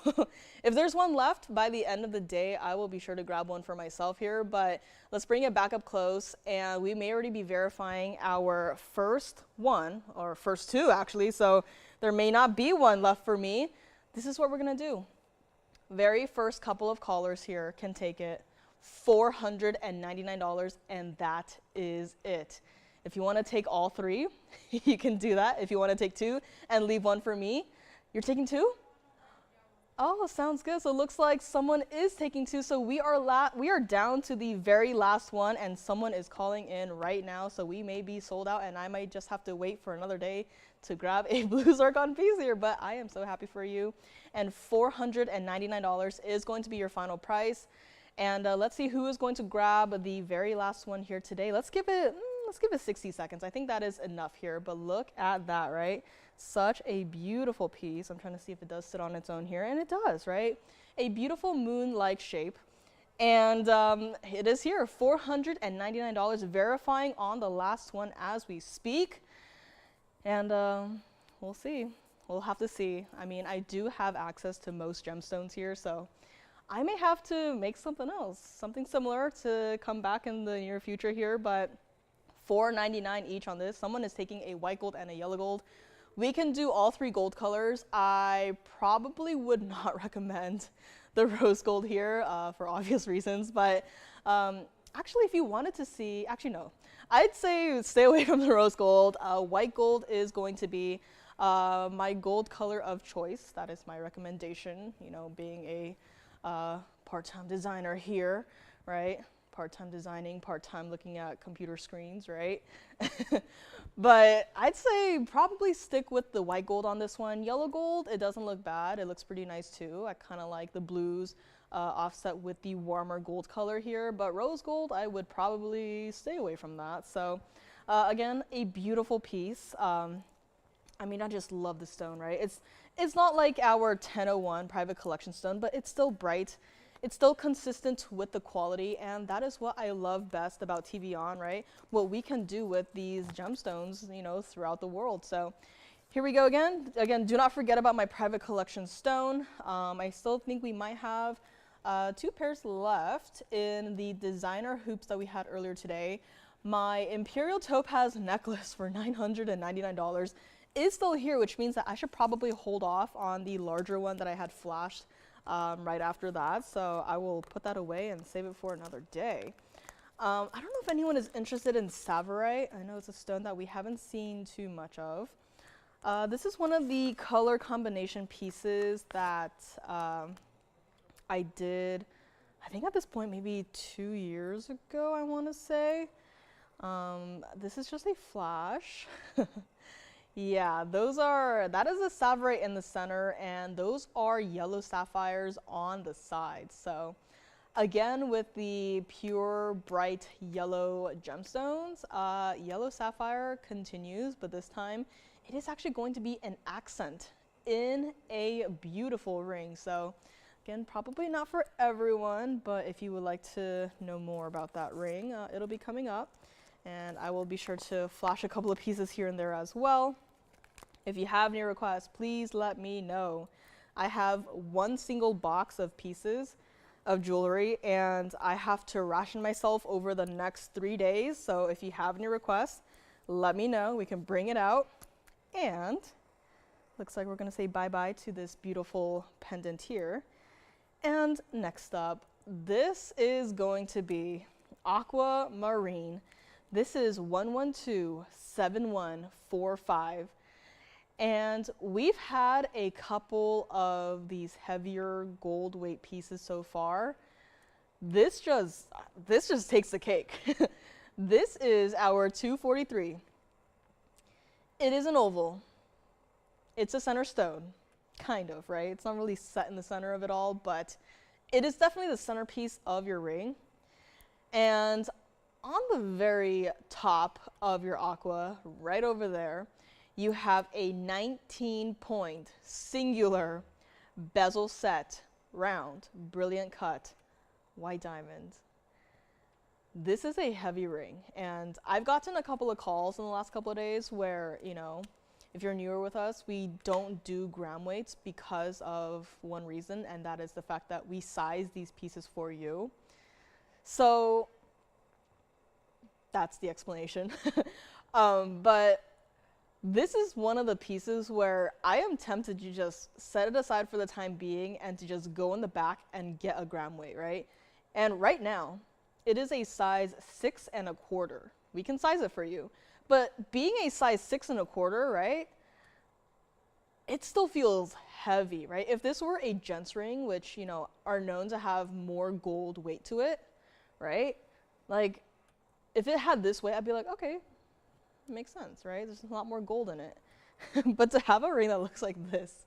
if there's one left by the end of the day, I will be sure to grab one for myself here. But let's bring it back up close, and we may already be verifying our first one, or first 2 actually, so there may not be one left for me. This is what we're going to do. Very first couple of callers here can take it. $499, and that is it. If you want to take all 3, you can do that. If you want to take 2 and leave 1 for me, you're taking 2? Oh, sounds good. So it looks like someone is taking 2. So we are down to the very last one, and someone is calling in right now. So we may be sold out, and I might just have to wait for another day to grab a blue zircon piece here. But I am so happy for you. And $499 is going to be your final price. And let's see who is going to grab the very last one here today. Let's give it let's give it 60 seconds. I think that is enough here, but look at that, right? Such a beautiful piece. I'm trying to see if it does sit on its own here, and it does, right? A beautiful moon-like shape. And it is here, $499, verifying on the last one as we speak. And we'll see. We'll have to see. I mean, I do have access to most gemstones here, so I may have to make something else, something similar to come back in the near future here, but $499 each on this. Someone is taking a white gold and a yellow gold. We can do all three gold colors. I probably would not recommend the rose gold here for obvious reasons, but actually if you wanted to see, actually no, I'd say stay away from the rose gold. White gold is going to be my gold color of choice. That is my recommendation, you know, being a part-time designer here, right? Part-time designing, part-time looking at computer screens, right? But I'd say probably stick with the white gold on this one. Yellow gold, it doesn't look bad. It looks pretty nice too. I kind of like the blues offset with the warmer gold color here, but rose gold, I would probably stay away from that. So again, a beautiful piece. I mean, I just love the stone, right? It's not like our 1001 private collection stone, but it's still bright. It's still consistent with the quality, and that is what I love best about TVON, right? What we can do with these gemstones, you know, throughout the world. So here we go again. Again, do not forget about my private collection stone. I still think we might have 2 pairs left in the designer hoops that we had earlier today. My Imperial topaz necklace for $999 is still here, which means that I should probably hold off on the larger one that I had flashed right after that. So I will put that away and save it for another day. I don't know if anyone is interested in Zambaran. I know it's a stone that we haven't seen too much of. This is one of the color combination pieces that I did, I think at this point, maybe 2 years ago, I want to say. This is just a flash. Yeah, that is a Zambaran in the center, and those are yellow sapphires on the sides. So again, with the pure bright yellow gemstones, yellow sapphire continues, but this time it is actually going to be an accent in a beautiful ring. So again, probably not for everyone, but if you would like to know more about that ring, it'll be coming up. And I will be sure to flash a couple of pieces here and there as well. If you have any requests, please let me know. I have one single box of pieces of jewelry, and I have to ration myself over the next 3 days. So if you have any requests, let me know. We can bring it out. And looks like we're going to say bye-bye to this beautiful pendant here. And next up, this is going to be Aquamarine. This is 1127145, and we've had a couple of these heavier gold weight pieces so far. This just takes the cake. This is our 243. It is an oval. It's a center stone, kind of, right? It's not really set in the center of it all, but it is definitely the centerpiece of your ring. And on the very top of your aqua, right over there, you have a 19-point singular bezel set, round, brilliant cut, white diamond. This is a heavy ring, and I've gotten a couple of calls in the last couple of days where, you know, if you're newer with us, we don't do gram weights because of one reason, and that is the fact that we size these pieces for you. So that's the explanation. But this is one of the pieces where I am tempted to just set it aside for the time being and to just go in the back and get a gram weight, right? And right now, it is a size 6 1/4. We can size it for you. But being a size 6 1/4, right, it still feels heavy, right? If this were a gents ring, which, you know, are known to have more gold weight to it, right? Like, if it had this weight, I'd be like, okay, makes sense, right? There's a lot more gold in it. But to have a ring that looks like this,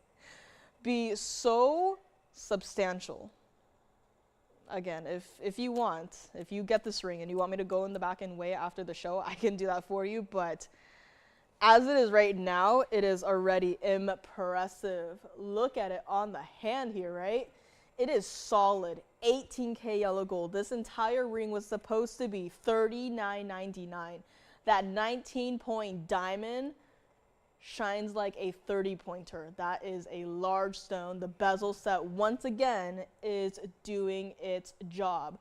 be so substantial, again, if you want, if you get this ring and you want me to go in the back and weigh it after the show, I can do that for you. But as it is right now, it is already impressive. Look at it on the hand here, right? It is solid 18K yellow gold. This entire ring was supposed to be $39.99. That 19-point diamond shines like a 30-pointer. That is a large stone. The bezel set, once again, is doing its job.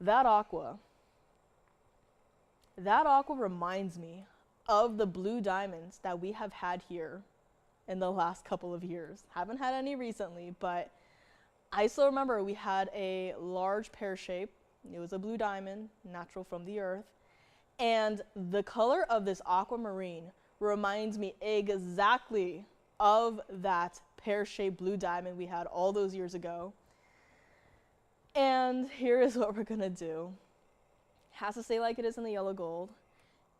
That aqua reminds me of the blue diamonds that we have had here in the last couple of years. Haven't had any recently, but I still remember we had a large pear shape. It was a blue diamond, natural from the earth. And the color of this aquamarine reminds me exactly of that pear-shaped blue diamond we had all those years ago. And here is what we're gonna do. Has to stay like it is in the yellow gold.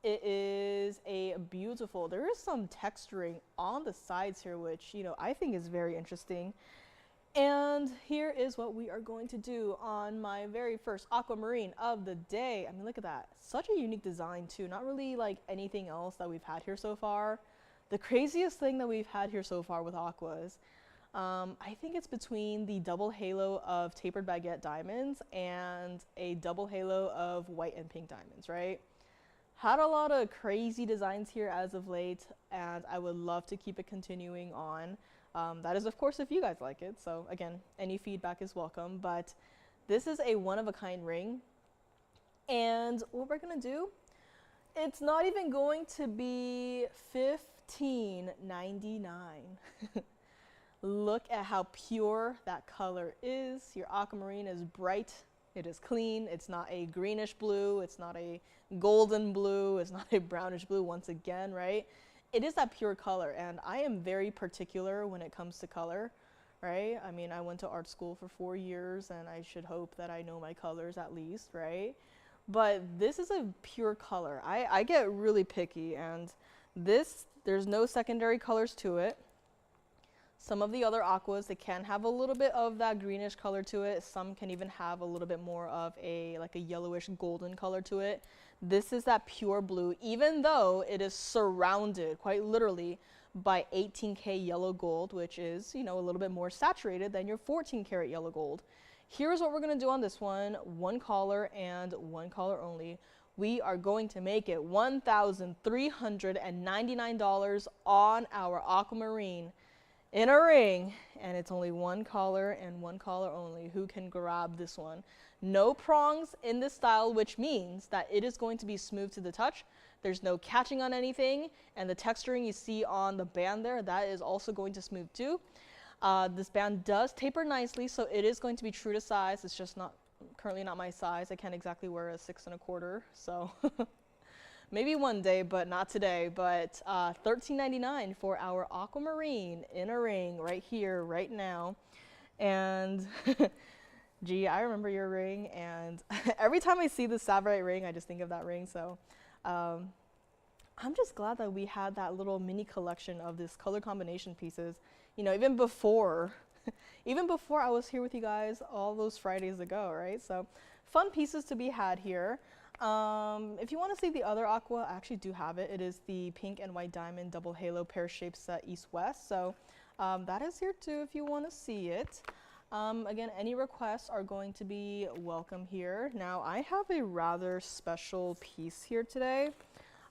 It is a beautiful, there is some texturing on the sides here, which, you know, I think is very interesting. And here is what we are going to do on my very first aquamarine of the day. I mean, look at that. Such a unique design too. Not really like anything else that we've had here so far. The craziest thing that we've had here so far with aquas, I think it's between the double halo of tapered baguette diamonds and a double halo of white and pink diamonds, right? Had a lot of crazy designs here as of late, and I would love to keep it continuing on. That is, of course, if you guys like it. So again, any feedback is welcome, but this is a one-of-a-kind ring. And what we're gonna do, it's not even going to be $15.99. Look at how pure that color is. Your aquamarine is bright, it is clean, it's not a greenish blue, it's not a golden blue, it's not a brownish blue once again, right? It is that pure color, and I am very particular when it comes to color, right? I mean, I went to art school for 4 years, and I should hope that I know my colors at least, right? But this is a pure color. I get really picky, and there's no secondary colors to it. Some of the other aquas, they can have a little bit of that greenish color to it. Some can even have a little bit more of like a yellowish golden color to it. This is that pure blue, even though it is surrounded quite literally by 18K yellow gold, which is, you know, a little bit more saturated than your 14 karat yellow gold. Here's what we're gonna do on this one color and one color only. We are going to make it $1,399 on our aquamarine in a ring, and it's only one color and one color only. Who can grab this one? No prongs in this style, which means that it is going to be smooth to the touch. There's no catching on anything, and the texturing you see on the band there, that is also going to smooth too. This band does taper nicely, so it is going to be true to size. It's just currently not my size. I can't exactly wear a 6 1/4, so maybe one day, but not today. But $13.99 for our aquamarine in a ring right here, right now. And gee, I remember your ring, and every time I see the Zambaran ring, I just think of that ring. So I'm just glad that we had that little mini collection of this color combination pieces. You know, even before I was here with you guys all those Fridays ago, right? So fun pieces to be had here. If you want to see the other aqua, I actually do have it. It is the pink and white diamond double halo pear-shaped set east-west. So that is here too if you want to see it. Again, any requests are going to be welcome here. Now, I have a rather special piece here today.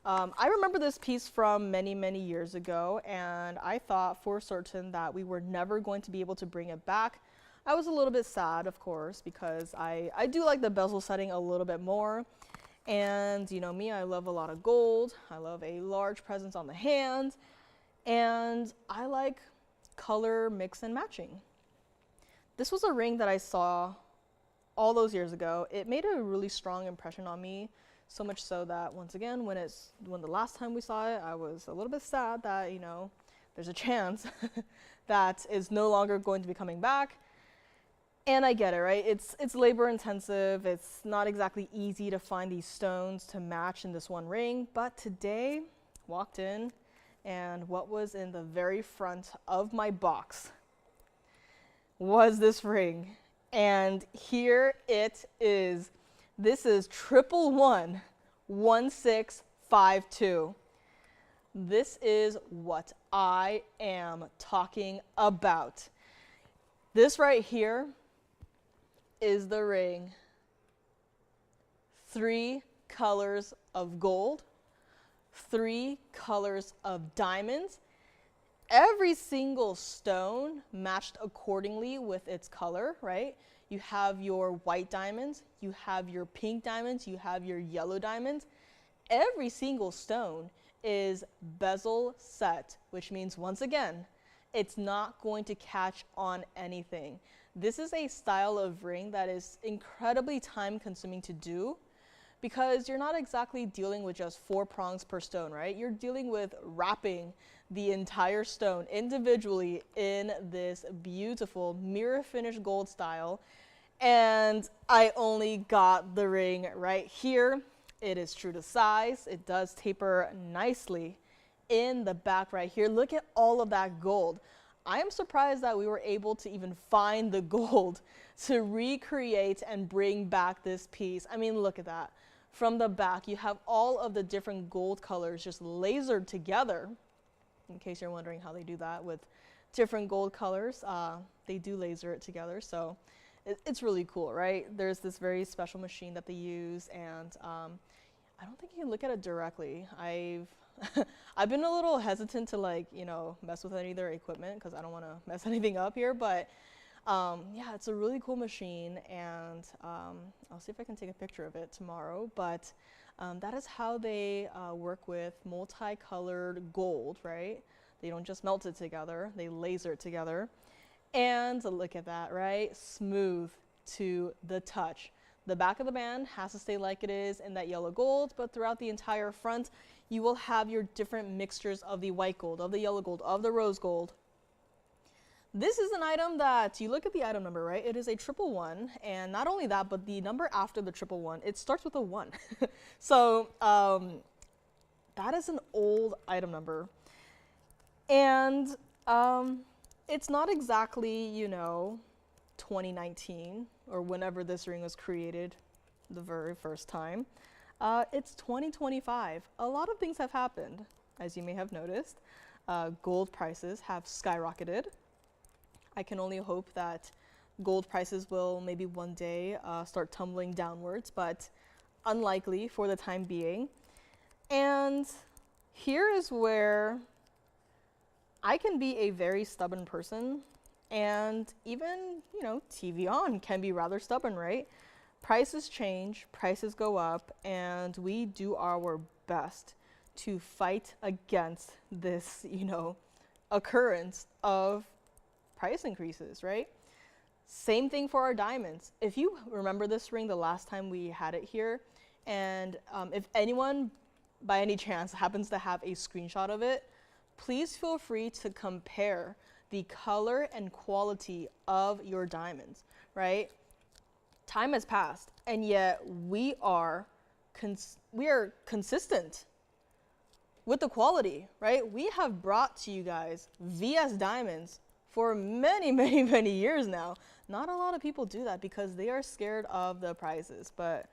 I remember this piece from many, many years ago, and I thought for certain that we were never going to be able to bring it back. I was a little bit sad, of course, because I do like the bezel setting a little bit more. And you know me, I love a lot of gold. I love a large presence on the hand. And I like color mix and matching. This was a ring that I saw all those years ago. It made a really strong impression on me, so much so that once again, when the last time we saw it, I was a little bit sad that, you know, there's a chance that it's no longer going to be coming back. And I get it, right? It's labor intensive. It's not exactly easy to find these stones to match in this one ring. But today, walked in, and what was in the very front of my box was this ring. And here it is. This is 1111652. This is what I am talking about. This right here is the ring. 3 colors of gold, 3 colors of diamonds. Every single stone matched accordingly with its color, right? You have your white diamonds, you have your pink diamonds, you have your yellow diamonds. Every single stone is bezel set, which means, once again, it's not going to catch on anything. This is a style of ring that is incredibly time consuming to do, because you're not exactly dealing with just 4 prongs per stone, right? You're dealing with wrapping the entire stone individually in this beautiful mirror finish gold style. And I only got the ring right here. It is true to size. It does taper nicely in the back right here. Look at all of that gold. I am surprised that we were able to even find the gold to recreate and bring back this piece. I mean, look at that. From the back, you have all of the different gold colors just lasered together. In case you're wondering how they do that with different gold colors, they do laser it together. So it's really cool, right? There's this very special machine that they use, and I don't think you can look at it directly. I've been a little hesitant to, like, you know, mess with any of their equipment because I don't want to mess anything up here, but yeah, it's a really cool machine, and I'll see if I can take a picture of it tomorrow. But that is how they work with multicolored gold, right? They don't just melt it together, they laser it together. And look at that, right? Smooth to the touch. The back of the band has to stay like it is in that yellow gold, but throughout the entire front, you will have your different mixtures of the white gold, of the yellow gold, of the rose gold. This is an item that, you look at the item number, right? It is a 111, and not only that, but the number after the 111, it starts with a 1. So that is an old item number. And it's not exactly, you know, 2019 or whenever this ring was created the very first time. It's 2025. A lot of things have happened, as you may have noticed. Gold prices have skyrocketed. I can only hope that gold prices will maybe one day start tumbling downwards, but unlikely for the time being. And here is where I can be a very stubborn person, and even, you know, TVON can be rather stubborn, right? Prices change, prices go up, and we do our best to fight against this, you know, occurrence of price increases, right? Same thing for our diamonds. If you remember this ring the last time we had it here, and if anyone by any chance happens to have a screenshot of it, please feel free to compare the color and quality of your diamonds, right? Time has passed, and yet we are consistent with the quality, right? We have brought to you guys VS diamonds for many, many, many years now. Not a lot of people do that because they are scared of the prices, but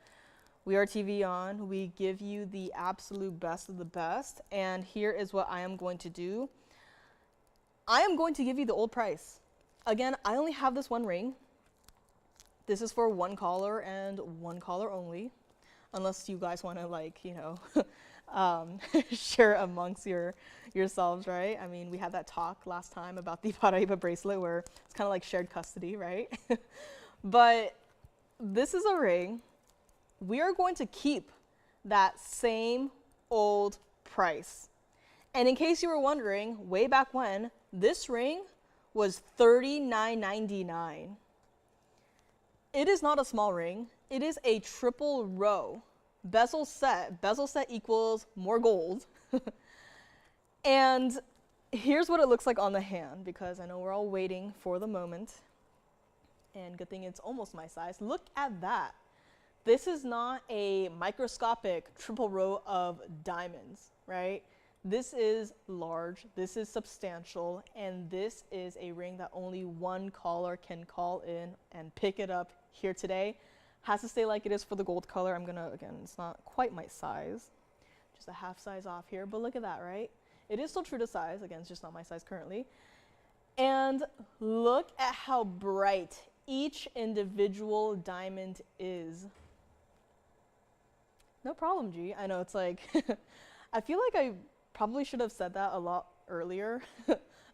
we are TVON. We give you the absolute best of the best, and here is what I am going to do. I am going to give you the old price. Again, I only have this one ring. This is for one caller and one caller only, unless you guys want to, like, you know, share amongst yourselves, right? I mean, we had that talk last time about the Paraiba bracelet where it's kind of like shared custody, right? But this is a ring. We are going to keep that same old price. And in case you were wondering, way back when, this ring was $39.99. It is not a small ring. It is a triple row bezel set. Bezel set equals more gold. And here's what it looks like on the hand, because I know we're all waiting for the moment. And good thing it's almost my size. Look at that. This is not a microscopic triple row of diamonds, right? This is large, this is substantial, and this is a ring that only one caller can call in and pick it up here today. Has to stay like it is for the gold color. I'm gonna, again, it's not quite my size, just a half size off here, but look at that, right? It is still true to size. Again, it's just not my size currently. And look at how bright each individual diamond is. No problem, G. I know it's like, I feel like I probably should have said that a lot earlier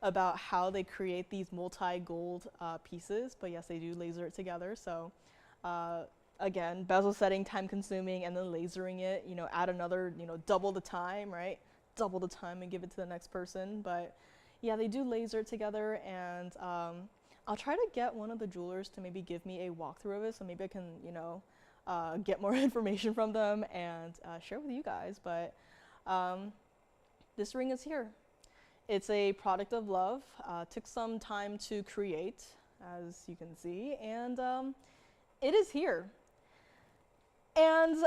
about how they create these multi-gold pieces, but yes, they do laser it together. So again, bezel setting, time consuming, and then lasering it, you know, add another, you know, double the time, right? Double the time and give it to the next person. But yeah, they do laser it together, and I'll try to get one of the jewelers to maybe give me a walkthrough of it, so maybe I can, you know, get more information from them and share with you guys. But this ring is here. It's a product of love. Took some time to create, as you can see, and it is here. And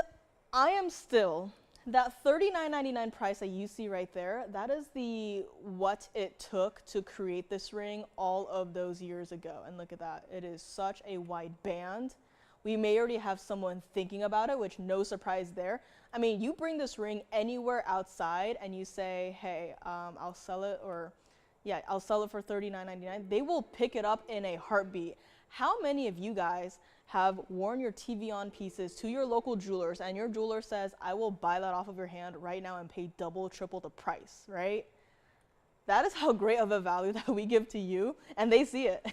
I am still, that $39.99 price that you see right there, that is the what it took to create this ring all of those years ago. And look at that, it is such a wide band. We may already have someone thinking about it, which no surprise there. I mean, you bring this ring anywhere outside and you say, hey, I'll sell it, or yeah, I'll sell it for $39.99. They will pick it up in a heartbeat. How many of you guys have worn your TVON pieces to your local jewelers and your jeweler says, I will buy that off of your hand right now and pay double, triple the price, right? That is how great of a value that we give to you, and they see it.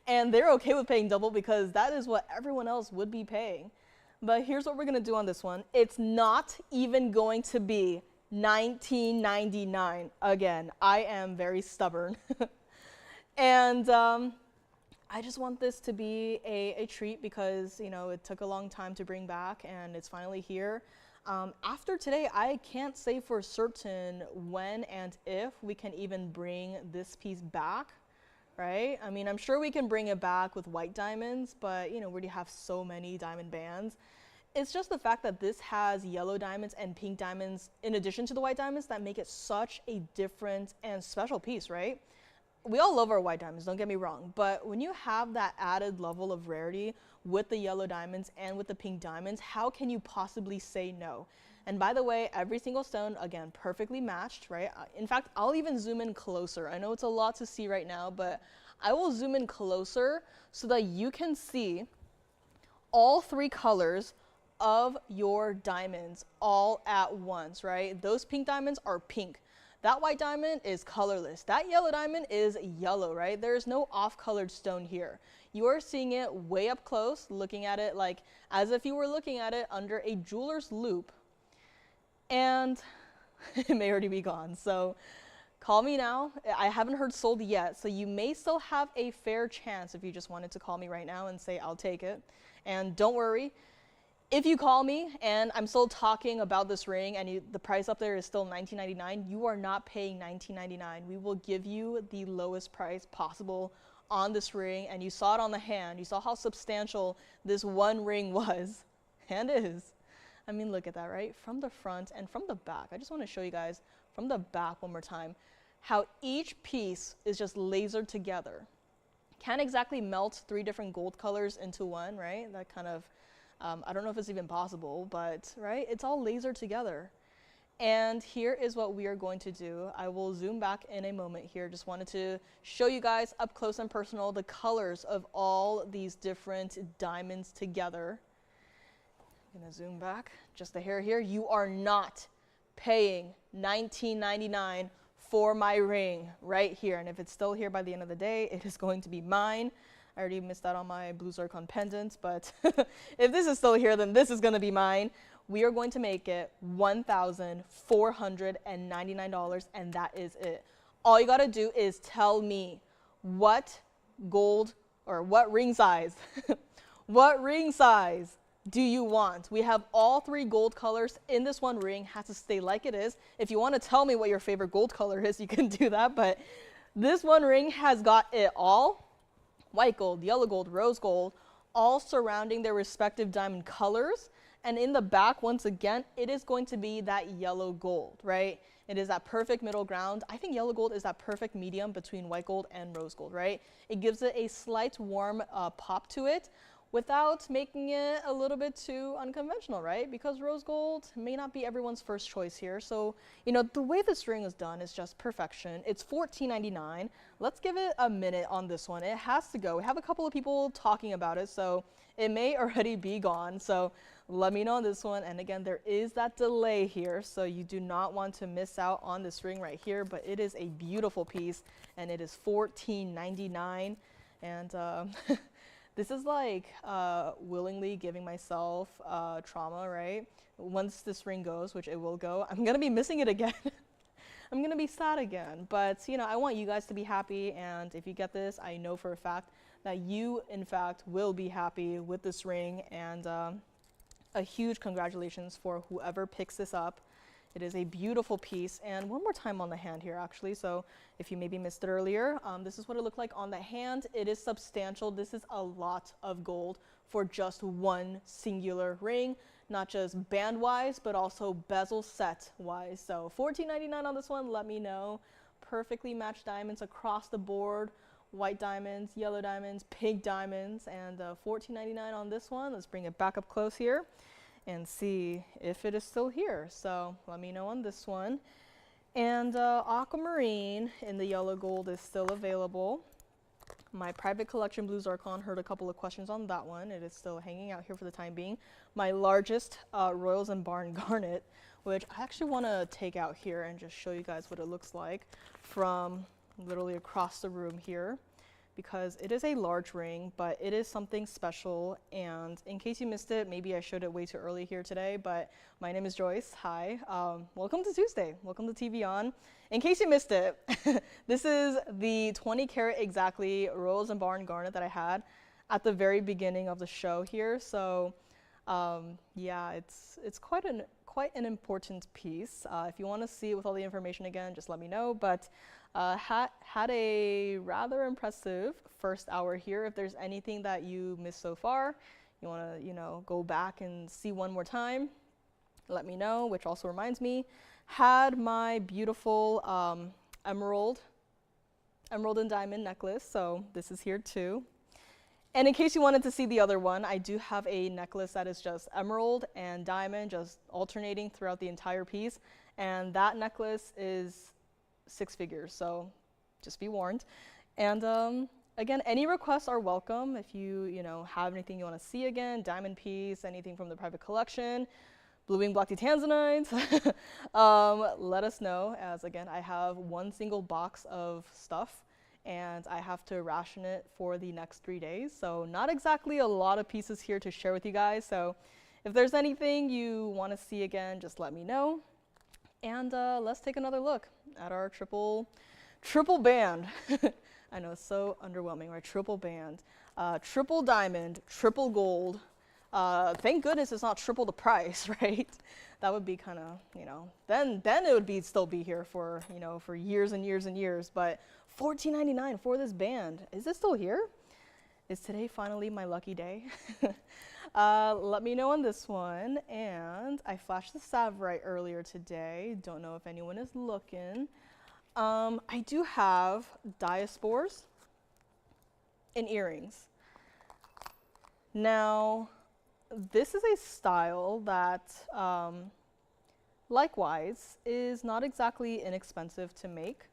And they're okay with paying double because that is what everyone else would be paying. But here's what we're gonna do on this one. It's not even going to be $19.99. Again, I am very stubborn. And I just want this to be a treat because, you know, it took a long time to bring back and it's finally here. After today, I can't say for certain when and if we can even bring this piece back. Right? I mean, I'm sure we can bring it back with white diamonds, but you know, we already have so many diamond bands. It's just the fact that this has yellow diamonds and pink diamonds in addition to the white diamonds that make it such a different and special piece, right? We all love our white diamonds, don't get me wrong, but when you have that added level of rarity with the yellow diamonds and with the pink diamonds, how can you possibly say no? And by the way, every single stone, again, perfectly matched, right? In fact, I'll even zoom in closer. I know it's a lot to see right now, but I will zoom in closer so that you can see all three colors of your diamonds all at once, right? Those pink diamonds are pink. That white diamond is colorless. That yellow diamond is yellow, right? There's no off-colored stone here. You are seeing it way up close, looking at it like as if you were looking at it under a jeweler's loupe. And it may already be gone. So call me now. I haven't heard sold yet, so you may still have a fair chance if you just wanted to call me right now and say, I'll take it. And don't worry, if you call me and I'm still talking about this ring and the price up there is still $19.99, you are not paying $19.99. We will give you the lowest price possible on this ring. And you saw it on the hand. You saw how substantial this one ring was and is. I mean, look at that, right? From the front and from the back. I just want to show you guys from the back one more time how each piece is just lasered together. Can't exactly melt three different gold colors into one, right? That kind of, I don't know if it's even possible, but right? It's all lasered together. And here is what we are going to do. I will zoom back in a moment here. Just wanted to show you guys up close and personal the colors of all these different diamonds together. I'm gonna zoom back just a hair here. You are not paying $19.99 for my ring right here. And if it's still here by the end of the day, it is going to be mine. I already missed out on my blue zircon pendant, but if this is still here, then this is gonna be mine. We are going to make it $1,499, and that is it. All you gotta do is tell me what gold or what ring size, what ring size do you want? We have all three gold colors in this one ring. Has to stay like it is. If you want to tell me what your favorite gold color is, you can do that, but this one ring has got it all. White gold, yellow gold, rose gold, all surrounding their respective diamond colors. And in the back, once again, it is going to be that yellow gold, right? It is that perfect middle ground. I think yellow gold is that perfect medium between white gold and rose gold, right? It gives it a slight warm pop to it without making it a little bit too unconventional, right? Because rose gold may not be everyone's first choice here. So, you know, the way this ring is done is just perfection. It's $14.99. Let's give it a minute on this one. It has to go. We have a couple of people talking about it, so it may already be gone. So let me know on this one. And again, there is that delay here, so you do not want to miss out on this ring right here, but it is a beautiful piece and it is $14.99. And this is like willingly giving myself trauma, right? Once this ring goes, which it will go, I'm gonna be missing it again. I'm gonna be sad again. But you know, I want you guys to be happy, and if you get this, I know for a fact that you, in fact, will be happy with this ring. And a huge congratulations for whoever picks this up. It is a beautiful piece, and one more time on the hand here actually, so if you maybe missed it earlier, this is what it looked like on the hand. It is substantial. This is a lot of gold for just one singular ring, not just band wise, but also bezel set wise. So $14.99 on this one, let me know. Perfectly matched diamonds across the board, white diamonds, yellow diamonds, pink diamonds, and $14.99 on this one. Let's bring it back up close here and see if it is still here. So let me know on this one. And Aquamarine in the yellow gold is still available. My private collection blue zircon, heard a couple of questions on that one. It is still hanging out here for the time being. My largest Royal Zambaran garnet, which I actually want to take out here and just show you guys what it looks like from literally across the room here, because it is a large ring, but it is something special. And in case you missed it, maybe I showed it way too early here today, but my name is Joyce. Hi, welcome to Tuesday. Welcome to TVON. In case you missed it, this is the 20 karat exactly Royal Zambaran garnet that I had at the very beginning of the show here. So yeah, it's quite an important piece. If you want to see it with all the information again, just let me know. But had a rather impressive first hour here. If there's anything that you missed so far, you want to, you know, go back and see one more time, let me know. Which also reminds me, had my beautiful emerald and diamond necklace. So this is here too. And in case you wanted to see the other one, I do have a necklace that is just emerald and diamond, just alternating throughout the entire piece. And that necklace is 6 figures, so just be warned. And again, any requests are welcome. If you know, have anything you want to see again, diamond piece, anything from the private collection, blue wing block tanzanite, let us know, as again, I have one single box of stuff and I have to ration it for the next 3 days. So not exactly a lot of pieces here to share with you guys. So if there's anything you want to see again, just let me know. And let's take another look at our triple band. I know, it's so underwhelming, right? Triple band, triple diamond, triple gold. Thank goodness it's not triple the price, right? That would be kind of, you know, then it would still be here for, you know, for years and years and years. But $14.99 for this band. Is it still here? Is today finally my lucky day? Let me know on this one. And I flashed the Savrite earlier today. Don't know if anyone is looking. I do have diaspores and earrings. Now, this is a style that likewise is not exactly inexpensive to make.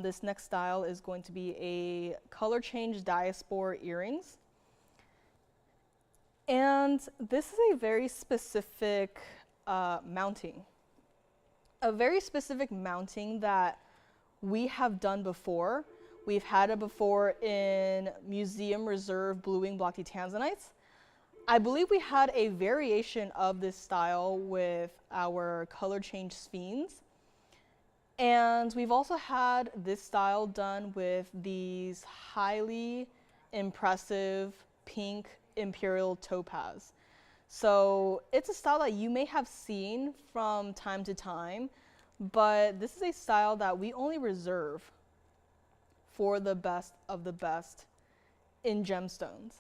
This next style is going to be a color change diaspore earrings. And this is a very specific mounting. A very specific mounting that we have done before. We've had it before in Museum Reserve blue wing block tanzanites. I believe we had a variation of this style with our color change sphenes. And we've also had this style done with these highly impressive pink Imperial topaz. So it's a style that you may have seen from time to time, but this is a style that we only reserve for the best of the best in gemstones.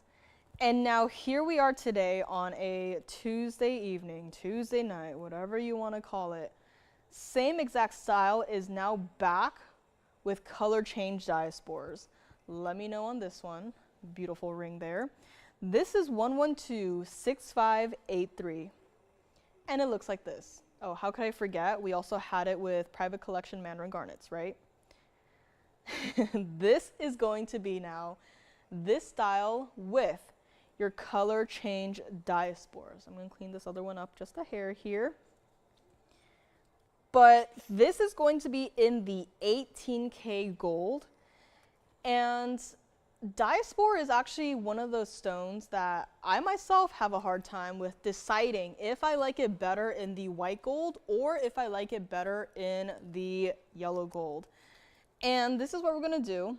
And now here we are today on a Tuesday evening, Tuesday night, whatever you want to call it, Same exact style is now back with color change diaspores. Let me know on this one. Beautiful ring there. This is 1126583. And it looks like this. Oh, how could I forget? We also had it with private collection mandarin garnets, right? This is going to be now this style with your color change diaspores. I'm going to clean this other one up just a hair here. But this is going to be in the 18K gold. And diaspore is actually one of those stones that I myself have a hard time with deciding if I like it better in the white gold or if I like it better in the yellow gold. And this is what we're going to do.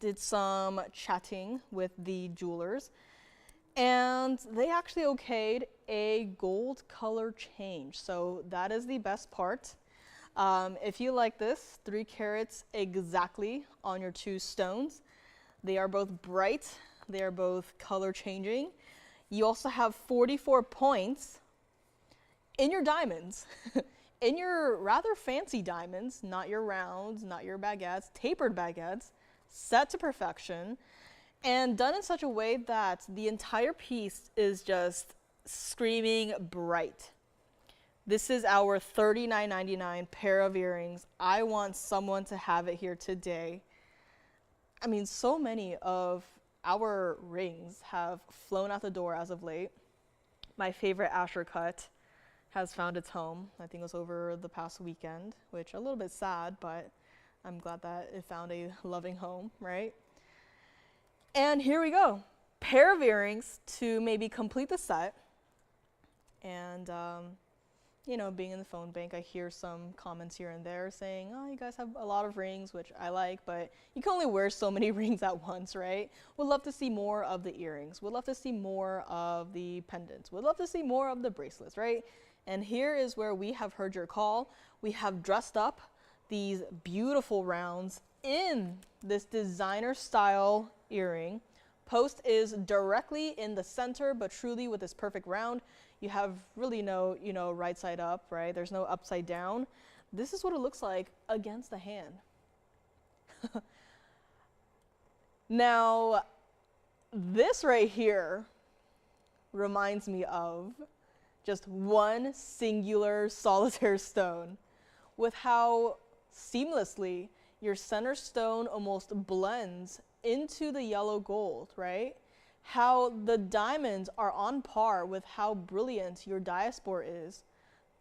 Did some chatting with the jewelers, and they actually okayed a gold color change. So that is the best part. If you like this, 3 carats exactly on your 2 stones. They are both bright. They are both color changing. You also have 44 points in your diamonds. In your rather fancy diamonds, not your rounds, not your baguettes, tapered baguettes, set to perfection, and done in such a way that the entire piece is just screaming bright. This is our $39.99 pair of earrings. I want someone to have it here today. I mean, so many of our rings have flown out the door as of late. My favorite Asher cut has found its home. I think it was over the past weekend, which a little bit sad, but I'm glad that it found a loving home, right? And here we go. Pair of earrings to maybe complete the set. And, you know, being in the phone bank, I hear some comments here and there saying, oh, you guys have a lot of rings, which I like, but you can only wear so many rings at once, right? Would love to see more of the earrings. Would love to see more of the pendants. Would love to see more of the bracelets, right? And here is where we have heard your call. We have dressed up these beautiful rounds in this designer style earring. Post is directly in the center, but truly with this perfect round. You have really no, you know, right side up, right? There's no upside down. This is what it looks like against the hand. Now, this right here reminds me of just one singular solitaire stone, with how seamlessly your center stone almost blends into the yellow gold, right? How the diamonds are on par with how brilliant your diaspore is.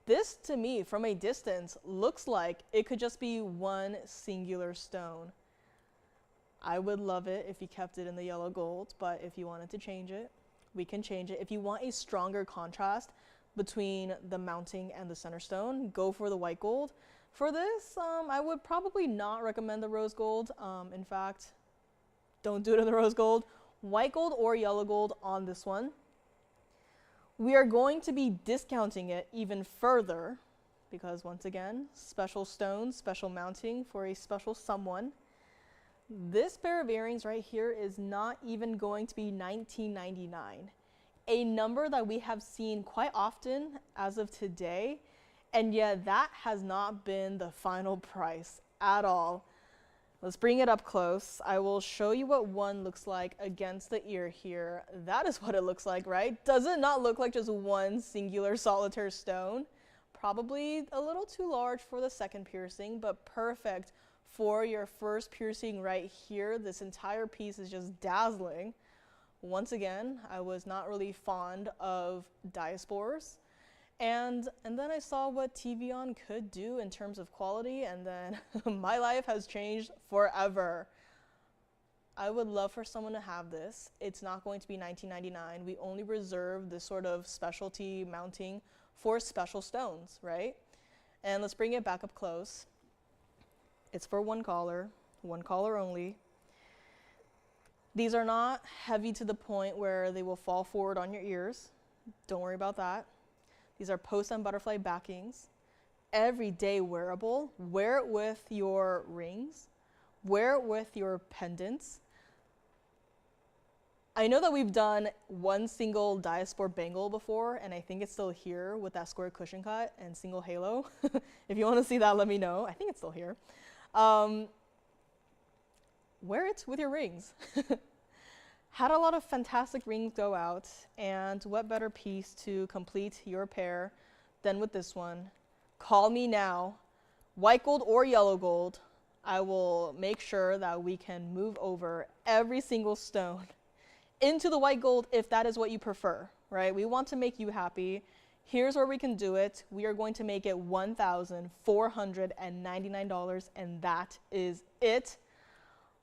This, to me, from a distance, looks like it could just be one singular stone. I would love it if you kept it in the yellow gold, but if you wanted to change it, we can change it. If you want a stronger contrast between the mounting and the center stone, go for the white gold. For this, I would probably not recommend the rose gold. In fact, don't do it in the rose gold. White gold or yellow gold on this one. We are going to be discounting it even further because, once again, special stones, special mounting for a special someone. This pair of earrings right here is not even going to be $19.99. A number that we have seen quite often as of today, and yet that has not been the final price at all. Let's bring it up close. I will show you what one looks like against the ear here. That is what it looks like, right? Does it not look like just one singular solitaire stone? Probably a little too large for the second piercing, but perfect for your first piercing right here. This entire piece is just dazzling. Once again, I was not really fond of diaspores. And then I saw what TVON could do in terms of quality, and then my life has changed forever. I would love for someone to have this. It's not going to be $19.99. We only reserve this sort of specialty mounting for special stones, right? And let's bring it back up close. It's for one collar only. These are not heavy to the point where they will fall forward on your ears. Don't worry about that. These are post and butterfly backings. Everyday wearable. Wear it with your rings. Wear it with your pendants. I know that we've done one single diaspore bangle before, and I think it's still here with that square cushion cut and single halo. If you want to see that, let me know. I think it's still here. Wear it with your rings. Had a lot of fantastic rings go out, and what better piece to complete your pair than with this one. Call me now, white gold or yellow gold. I will make sure that we can move over every single stone into the white gold if that is what you prefer, right? We want to make you happy. Here's where we can do it. We are going to make it $1,499, and that is it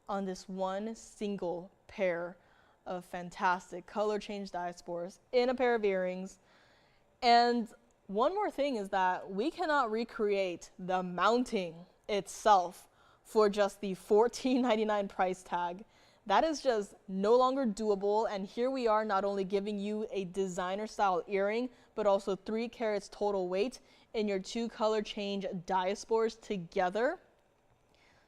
on this one single pair of fantastic color change diaspores in a pair of earrings. And one more thing is that we cannot recreate the mounting itself for just the $14.99 price tag. That is just no longer doable, and here we are not only giving you a designer style earring, but also 3 carats total weight in your 2 color change diaspores together.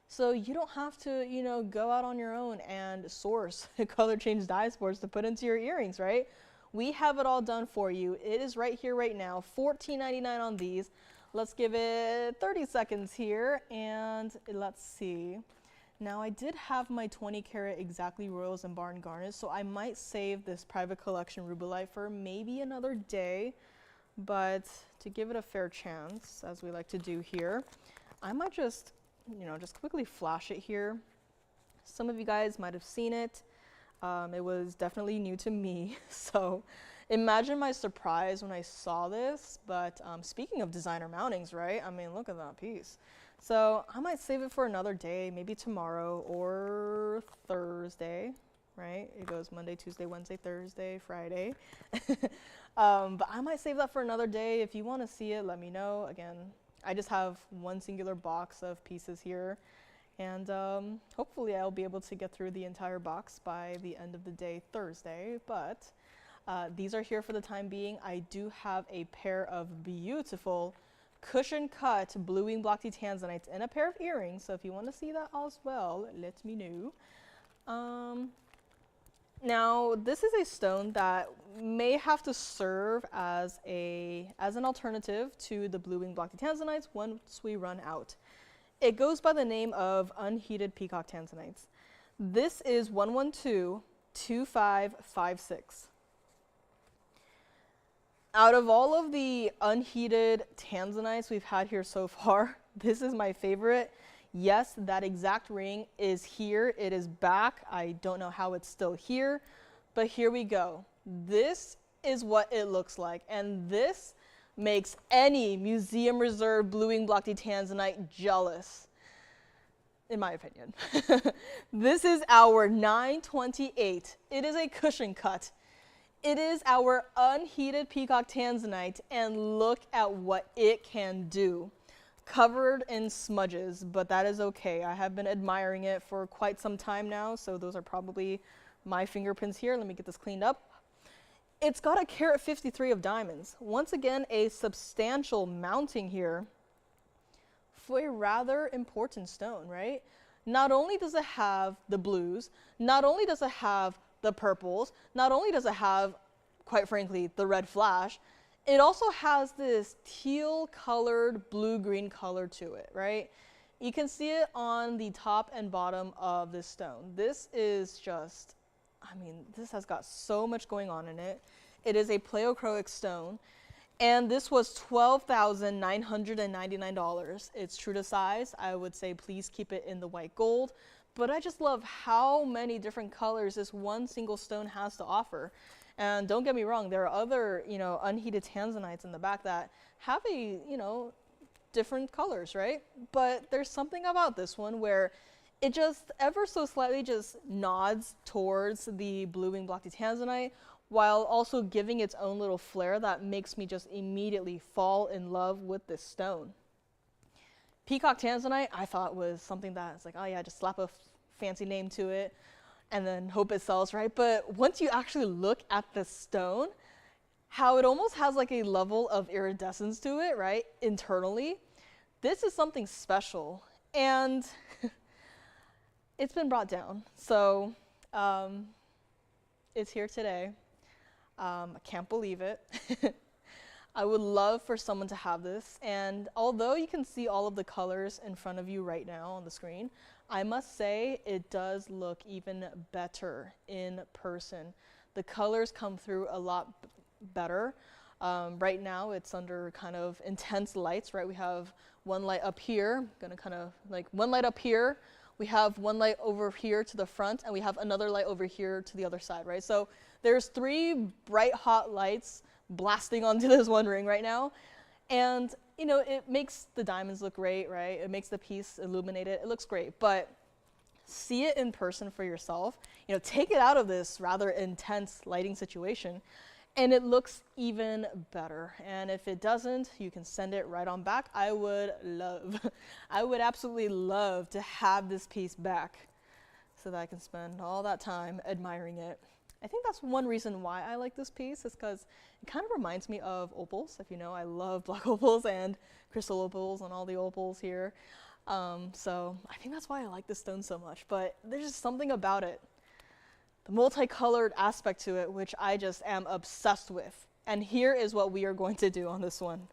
So you don't have to, you know, go out on your own and source color change diaspores to put into your earrings, right? We have it all done for you. It is right here, right now, $14.99 on these. Let's give it 30 seconds here, and let's see. Now, I did have my 20 karat exactly royal Zambaran garnet, so I might save this private collection rubellite for maybe another day, but to give it a fair chance, as we like to do here, I might just, you know, just quickly flash it here. Some of you guys might have seen it. It was definitely new to me, so imagine my surprise when I saw this. But speaking of designer mountings, right? I mean, look at that piece. So I might save it for another day, maybe tomorrow or Thursday, right? It goes Monday, Tuesday, Wednesday, Thursday, Friday. But I might save that for another day. If you want to see it, let me know. Again, I just have one singular box of pieces here. And hopefully I'll be able to get through the entire box by the end of the day Thursday. But these are here for the time being. I do have a pair of beautiful cushion cut blue wing block tea tanzanites and a pair of earrings. So if you want to see that as well, let me know. Now, this is a stone that may have to serve as an alternative to the blue wing block tea tanzanites once we run out. It goes by the name of Unheated Peacock Tanzanites. This is 112-2556. Out of all of the unheated tanzanites we've had here so far, this is my favorite. Yes, that exact ring is here. It is back. I don't know how it's still here, but here we go. This is what it looks like, and this makes any museum reserve blue wing block tea tanzanite jealous, in my opinion. This is our 928. It is a cushion cut. It is our unheated peacock tanzanite, and look at what it can do. Covered in smudges, but that is okay. I have been admiring it for quite some time now, so those are probably my fingerprints here. Let me get this cleaned up. It's got a carat 53 of diamonds. Once again, a substantial mounting here for a rather important stone, right? Not only does it have the blues, not only does it have the purples, not only does it have, quite frankly, the red flash, it also has this teal colored, blue-green color to it, right? You can see it on the top and bottom of this stone. This is just, I mean, this has got so much going on in it. It is a pleochroic stone, and this was $12,999. It's true to size. I would say please keep it in the white gold, but I just love how many different colors this one single stone has to offer. And don't get me wrong, there are other, you know, unheated tanzanites in the back that have a, you know, different colors, right? But there's something about this one where it just ever so slightly just nods towards the blue wing block tea tanzanite, while also giving its own little flair that makes me just immediately fall in love with this stone. Peacock tanzanite, I thought was something that's like, oh yeah, just slap a fancy name to it and then hope it sells, right? But once you actually look at the stone, how it almost has like a level of iridescence to it, right? Internally, this is something special, and it's been brought down. So is here today. I can't believe it. I would love for someone to have this, and although you can see all of the colors in front of you right now on the screen, I must say it does look even better in person. The colors come through a lot better. Right now it's under kind of intense lights, right? We have one light up here, gonna kind of like one light up here, we have one light over here to the front, and we have another light over here to the other side, right? So there's 3 bright hot lights blasting onto this one ring right now. And, you know, it makes the diamonds look great, right? It makes the piece illuminated. It looks great, but see it in person for yourself. You know, take it out of this rather intense lighting situation, and it looks even better. And if it doesn't, you can send it right on back. I would absolutely love to have this piece back so that I can spend all that time admiring it. I think that's one reason why I like this piece, is because it kind of reminds me of opals. If you know, I love black opals and crystal opals and all the opals here. So I think that's why I like this stone so much, but there's just something about it. The multicolored aspect to it, which I just am obsessed with. And here is what we are going to do on this one.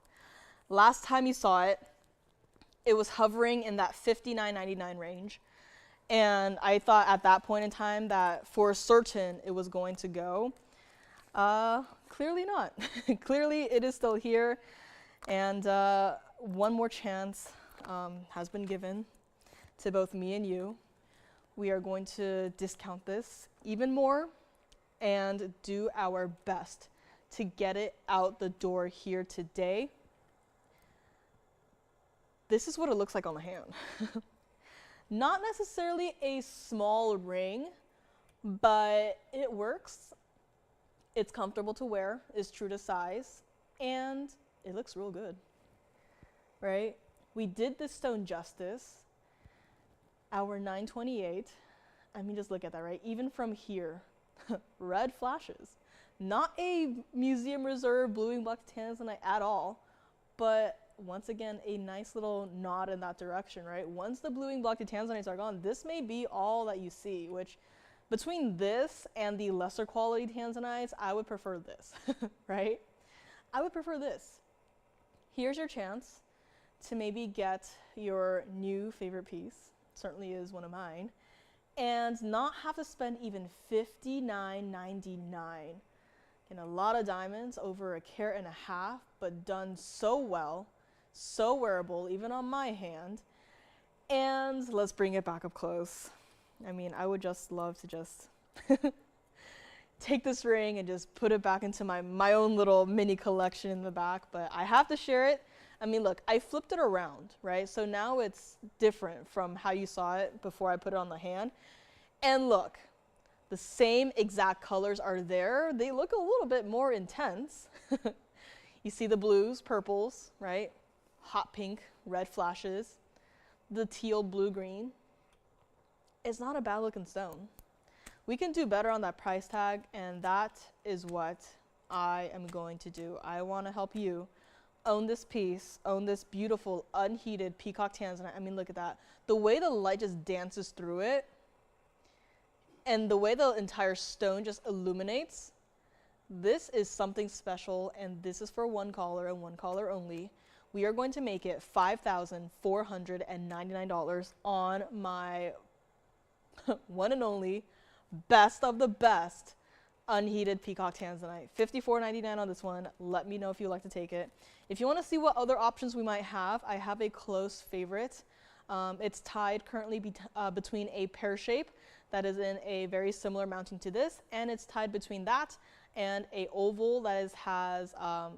Last time you saw it, it was hovering in that $59.99 range. And I thought at that point in time that for certain it was going to go. Clearly not. Clearly it is still here. And one more chance has been given to both me and you. We are going to discount this even more and do our best to get it out the door here today. This is what it looks like on the hand. Not necessarily a small ring, but it works. It's comfortable to wear, it's true to size, and it looks real good, right? We did this stone justice. Our 928, I mean, just look at that, right? Even from here, red flashes. Not a museum reserve bluing black tanzanite at all, but once again, a nice little nod in that direction, right? Once the bluing block tanzanites are gone, this may be all that you see, which between this and the lesser quality tanzanites, I would prefer this, right? I would prefer this. Here's your chance to maybe get your new favorite piece, certainly is one of mine, and not have to spend even $59.99. And a lot of diamonds, over 1.5 carats, but done so well, so wearable, even on my hand. And let's bring it back up close. I mean, I would just love to just take this ring and just put it back into my own little mini collection in the back, but I have to share it. I mean, look, I flipped it around, right? So now it's different from how you saw it before I put it on the hand. And look, the same exact colors are there. They look a little bit more intense. You see the blues, purples, right? Hot pink, red flashes, the teal, blue, green. It's not a bad looking stone. We can do better on that price tag, and that is what I am going to do. I want to help you own this piece, own this beautiful unheated peacock tanzanite. I mean, look at that. The way the light just dances through it, and the way the entire stone just illuminates, this is something special, and this is for one caller and one caller only. We are going to make it $5,499 on my one and only best of the best unheated peacock tanzanite. $54.99 on this one. Let me know if you'd like to take it. If you want to see what other options we might have, I have a close favorite. It's tied currently between a pear shape that is in a very similar mounting to this, and it's tied between that and a oval that has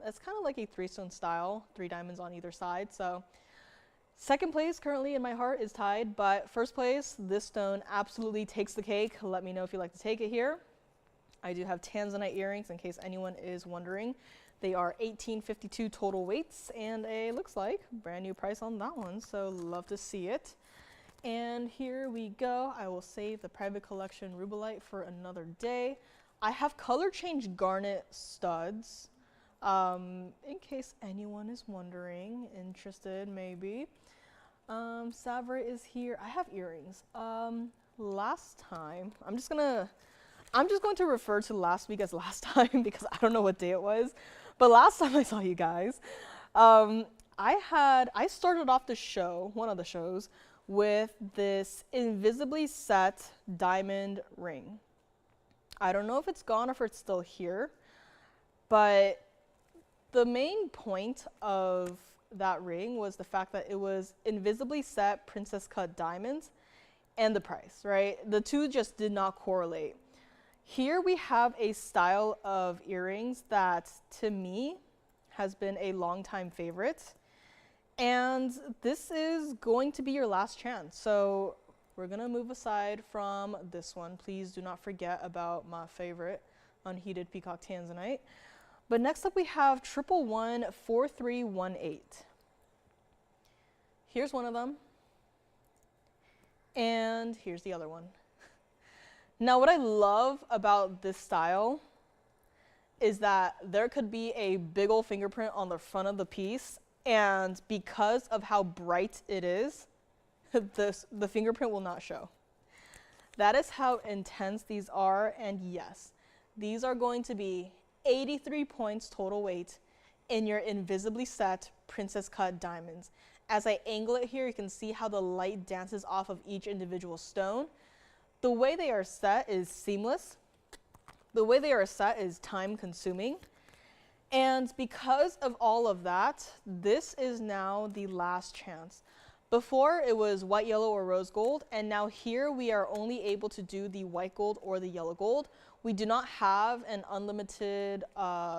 it's kind of like a 3-stone style, 3 diamonds on either side. So second place currently in my heart is tied, but first place, this stone absolutely takes the cake. Let me know if you'd like to take it here. I do have tanzanite earrings in case anyone is wondering. They are $18.52 total weights, and it looks like brand new price on that one, so love to see it. And here we go. I will save the private collection rubellite for another day. I have color change garnet studs, in case anyone is wondering, interested maybe. Savre is here. I have earrings. Last time, I'm I'm just going to refer to last week as last time because I don't know what day it was. But last time I saw you guys, I started off the show, one of the shows, with this invisibly set diamond ring. I don't know if it's gone or if it's still here, but the main point of that ring was the fact that it was invisibly set princess cut diamonds and the price, right? The two just did not correlate. Here we have a style of earrings that, to me, has been a longtime favorite. And this is going to be your last chance. So we're gonna move aside from this one. Please do not forget about my favorite, Unheated Peacock Tanzanite. But next up we have 1114318. Here's one of them. And here's the other one. Now what I love about this style is that there could be a big old fingerprint on the front of the piece, and because of how bright it is, the fingerprint will not show. That is how intense these are, and yes, these are going to be 83 points total weight in your invisibly set princess cut diamonds. As I angle it here, you can see how the light dances off of each individual stone. The way they are set is seamless. The way they are set is time consuming. And because of all of that, this is now the last chance. Before it was white, yellow, or rose gold, and now here we are only able to do the white gold or the yellow gold. We do not have an unlimited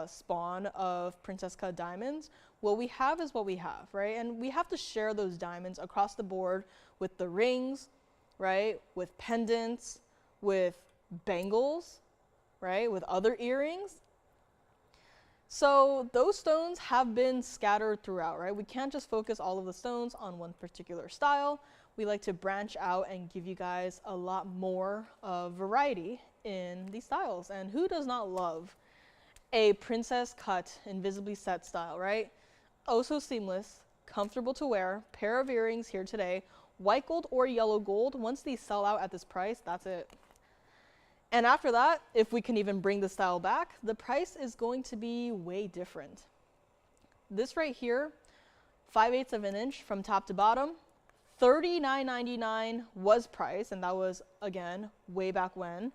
spawn of princess cut diamonds. What we have is what we have, right? And we have to share those diamonds across the board with the rings, right? With pendants, with bangles, right? With other earrings. So those stones have been scattered throughout, right? We can't just focus all of the stones on one particular style. We like to branch out and give you guys a lot more variety in these styles. And who does not love a princess cut, invisibly set style, right? Oh so seamless, comfortable to wear, pair of earrings here today, white gold or yellow gold. Once these sell out at this price, that's it. And after that, if we can even bring the style back, the price is going to be way different. This right here, 5/8 of an inch from top to bottom, $39.99 was price, and that was, again, way back when.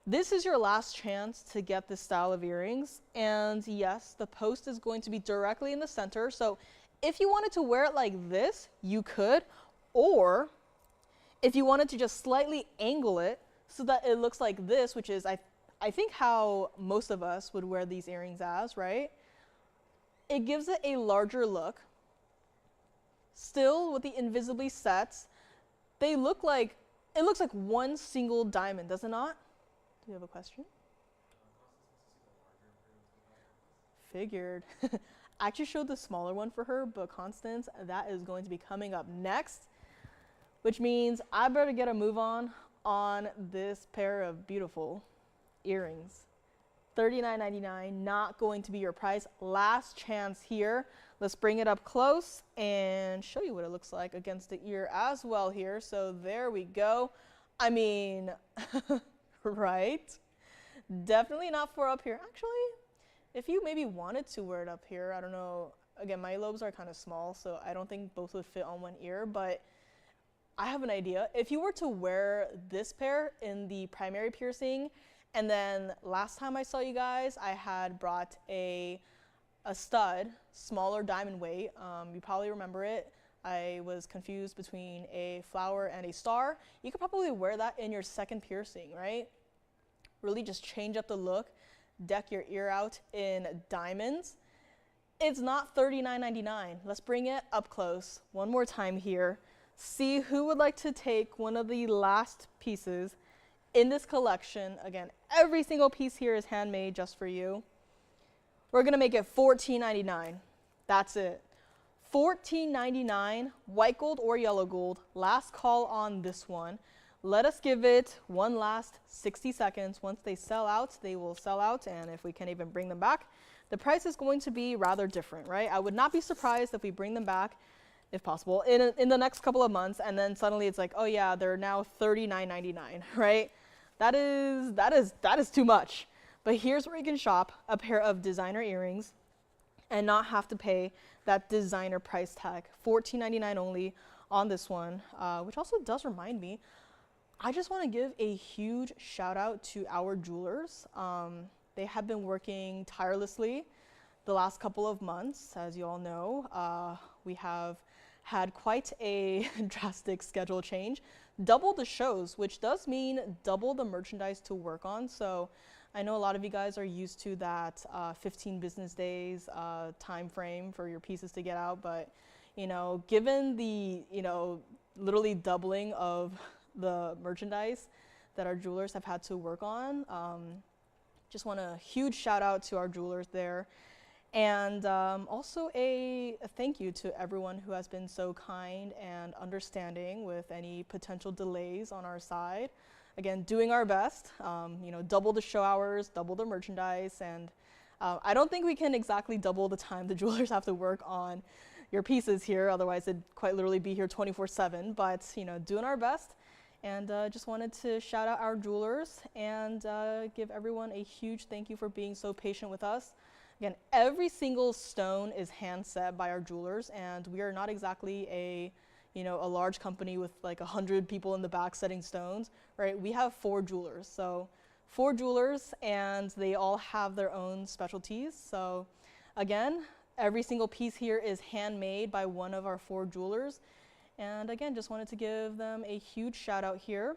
This is your last chance to get this style of earrings, and yes, the post is going to be directly in the center, so if you wanted to wear it like this, you could, or if you wanted to just slightly angle it so that it looks like this, which is, I think, how most of us would wear these earrings as, right? It gives it a larger look. Still, with the invisibly sets, they look like, it looks like one single diamond, does it not? Do you have a question? Figured. I actually showed the smaller one for her, but Constance, that is going to be coming up next, which means I better get a move on this pair of beautiful earrings. $39.99, not going to be your price. Last chance here. Let's bring it up close and show you what it looks like against the ear as well here. So there we go. I mean, right? Definitely not for up here. Actually, if you maybe wanted to wear it up here, I don't know. Again, my lobes are kind of small, so I don't think both would fit on one ear, but I have an idea. If you were to wear this pair in the primary piercing, and then last time I saw you guys, I had brought a stud, smaller diamond weight. You probably remember it. I was confused between a flower and a star. You could probably wear that in your second piercing, right? Really just change up the look, deck your ear out in diamonds. It's not $39.99. Let's bring it up close one more time here. See who would like to take one of the last pieces in this collection. Again, every single piece here is handmade just for you. We're gonna make it $14.99. That's it. $14.99, white gold or yellow gold. Last call on this one. Let us give it one last 60 seconds. Once they sell out, they will sell out, and if we can even bring them back, the price is going to be rather different, right? I would not be surprised if we bring them back, if possible, in the next couple of months, and then suddenly it's like, oh yeah, they're now $39.99, right? That is too much. But here's where you can shop a pair of designer earrings and not have to pay that designer price tag, $14.99 only on this one, which also does remind me, I just want to give a huge shout out to our jewelers. They have been working tirelessly the last couple of months. As you all know, we have had quite a drastic schedule change, double the shows, which does mean double the merchandise to work on. So I know a lot of you guys are used to that 15 business days time frame for your pieces to get out, but you know, given the literally doubling of the merchandise that our jewelers have had to work on, just want a huge shout out to our jewelers there. And also a thank you to everyone who has been so kind and understanding with any potential delays on our side. Again, doing our best, double the show hours, double the merchandise, and I don't think we can exactly double the time the jewelers have to work on your pieces here, otherwise it'd quite literally be here 24/7, but doing our best. And just wanted to shout out our jewelers and give everyone a huge thank you for being so patient with us. Again, every single stone is hand set by our jewelers, and we are not exactly a large company with like 100 people in the back setting stones, right? We have 4 jewelers, so 4 jewelers, and they all have their own specialties. So again, every single piece here is handmade by one of our 4 jewelers. And again, just wanted to give them a huge shout out here.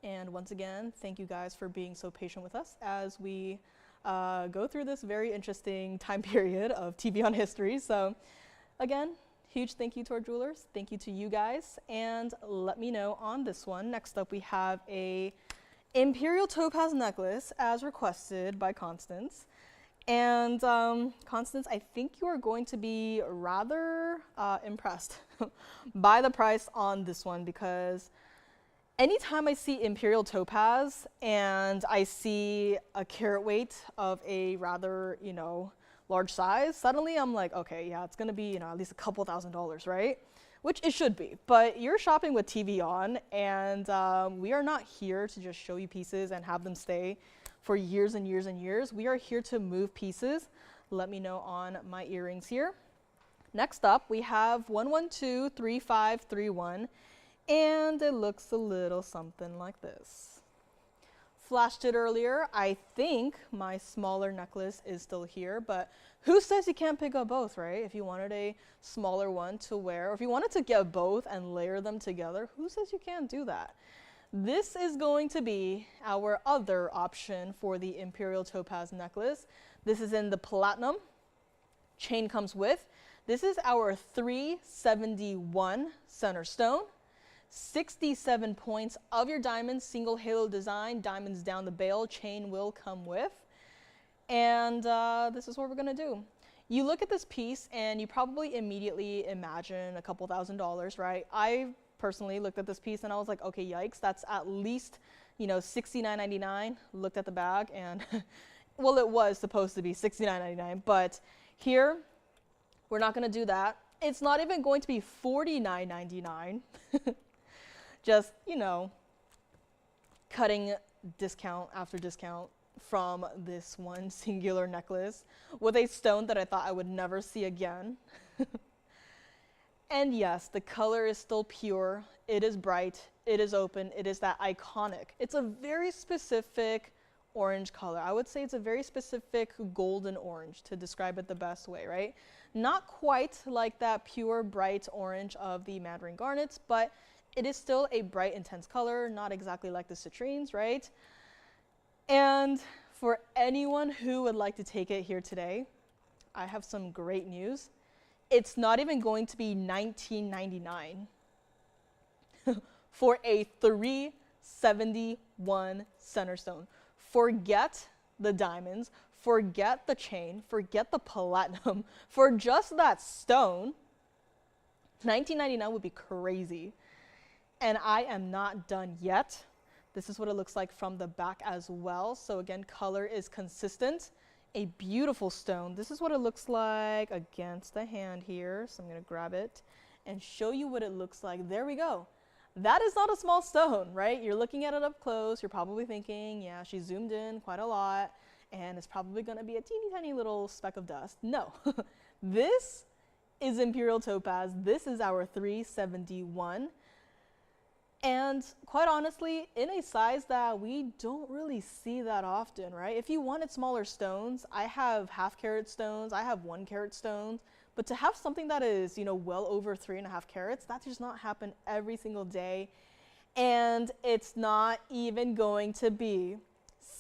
And once again, thank you guys for being so patient with us as we go through this very interesting time period of TVON history. So again, huge thank you to our jewelers. Thank you to you guys. And let me know on this one. Next up, we have a Imperial topaz necklace as requested by Constance. And Constance, I think you are going to be rather impressed by the price on this one, because anytime I see Imperial topaz and I see a carat weight of a rather, large size, suddenly I'm like, okay, yeah, it's gonna be, at least a couple $1,000s, right? Which it should be, but you're shopping with TVON, and we are not here to just show you pieces and have them stay for years and years and years. We are here to move pieces. Let me know on my earrings here. Next up, we have 1123531, and it looks a little something like this. Flashed it earlier. I think my smaller necklace is still here, but who says you can't pick up both, right? If you wanted a smaller one to wear, or if you wanted to get both and layer them together, who says you can't do that? This is going to be our other option for the Imperial topaz necklace. This is in the platinum. Chain comes with. This is our 371 center stone. 67 points of your diamonds, single halo design, diamonds down the bail, chain will come with. And this is what we're gonna do. You look at this piece and you probably immediately imagine a couple $1,000s, right? I personally looked at this piece and I was like, okay, yikes, that's at least, $69.99. Looked at the bag and, well, it was supposed to be $69.99, but here, we're not gonna do that. It's not even going to be $49.99. Just, cutting discount after discount from this one singular necklace with a stone that I thought I would never see again. And yes, the color is still pure. It is bright. It is open. It is that iconic. It's a very specific orange color. I would say it's a very specific golden orange to describe it the best way, right? Not quite like that pure bright orange of the mandarin garnets, but it is still a bright, intense color, not exactly like the citrines, right? And for anyone who would like to take it here today, I have some great news. It's not even going to be $19.99 for a 371 center stone. Forget the diamonds, forget the chain, forget the platinum. For just that stone, $19.99 would be crazy. And I am not done yet. This is what it looks like from the back as well. So again, color is consistent. A beautiful stone. This is what it looks like against the hand here. So I'm gonna grab it and show you what it looks like. There we go. That is not a small stone, right? You're looking at it up close. You're probably thinking, yeah, she zoomed in quite a lot and it's probably going to be a teeny tiny little speck of dust. No, this is Imperial Topaz. This is our 371. And quite honestly, in a size that we don't really see that often, right? If you wanted smaller stones, I have 1/2 carat stones, I have 1 carat stones, but to have something that is, you know, well over 3.5 carats, that does not happen every single day. And it's not even going to be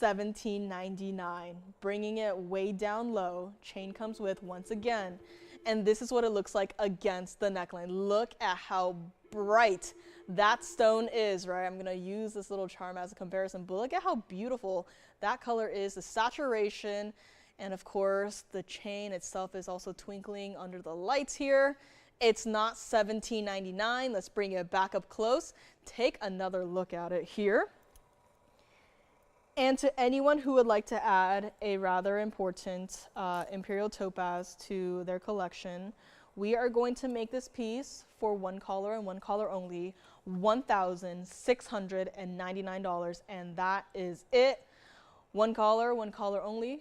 $17.99, bringing it way down low. Chain comes with, once again, and this is what it looks like against the neckline. Look at how bright that stone is, right? I'm gonna use this little charm as a comparison, but look at how beautiful that color is, the saturation, and of course the chain itself is also twinkling under the lights here. It's not $17.99. Let's bring it back up close. Take another look at it here. And to anyone who would like to add a rather important Imperial Topaz to their collection, we are going to make this piece for one color and one color only, $1,699, and that is it. One color only.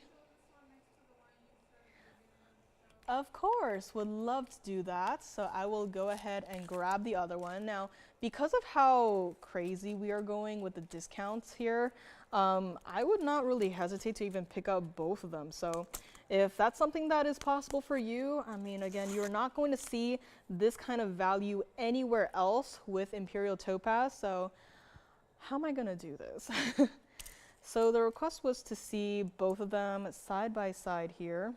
Of course, would love to do that. So I will go ahead and grab the other one. Now, because of how crazy we are going with the discounts here, I would not really hesitate to even pick up both of them. So if that's something that is possible for you, I mean, again, you're not going to see this kind of value anywhere else with Imperial Topaz. So how am I going to do this? So the request was to see both of them side by side here.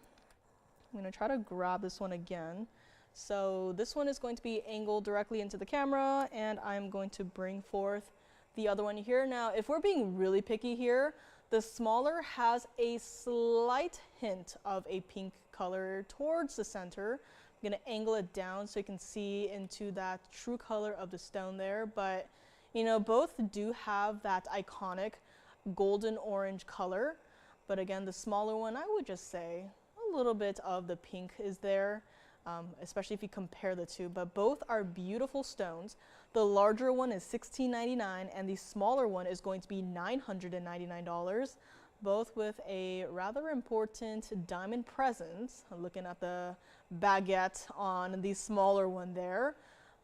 I'm going to try to grab this one again. So this one is going to be angled directly into the camera, and I'm going to bring forth the other one here. Now, if we're being really picky here, the smaller has a slight hint of a pink color towards the center. I'm going to angle it down so you can see into that true color of the stone there. But, you know, both do have that iconic golden orange color. But again, the smaller one, I would just say a little bit of the pink is there, especially if you compare the two. But both are beautiful stones. The larger one is $16.99 and the smaller one is going to be $999, both with a rather important diamond presence. I'm looking at the baguette on the smaller one there.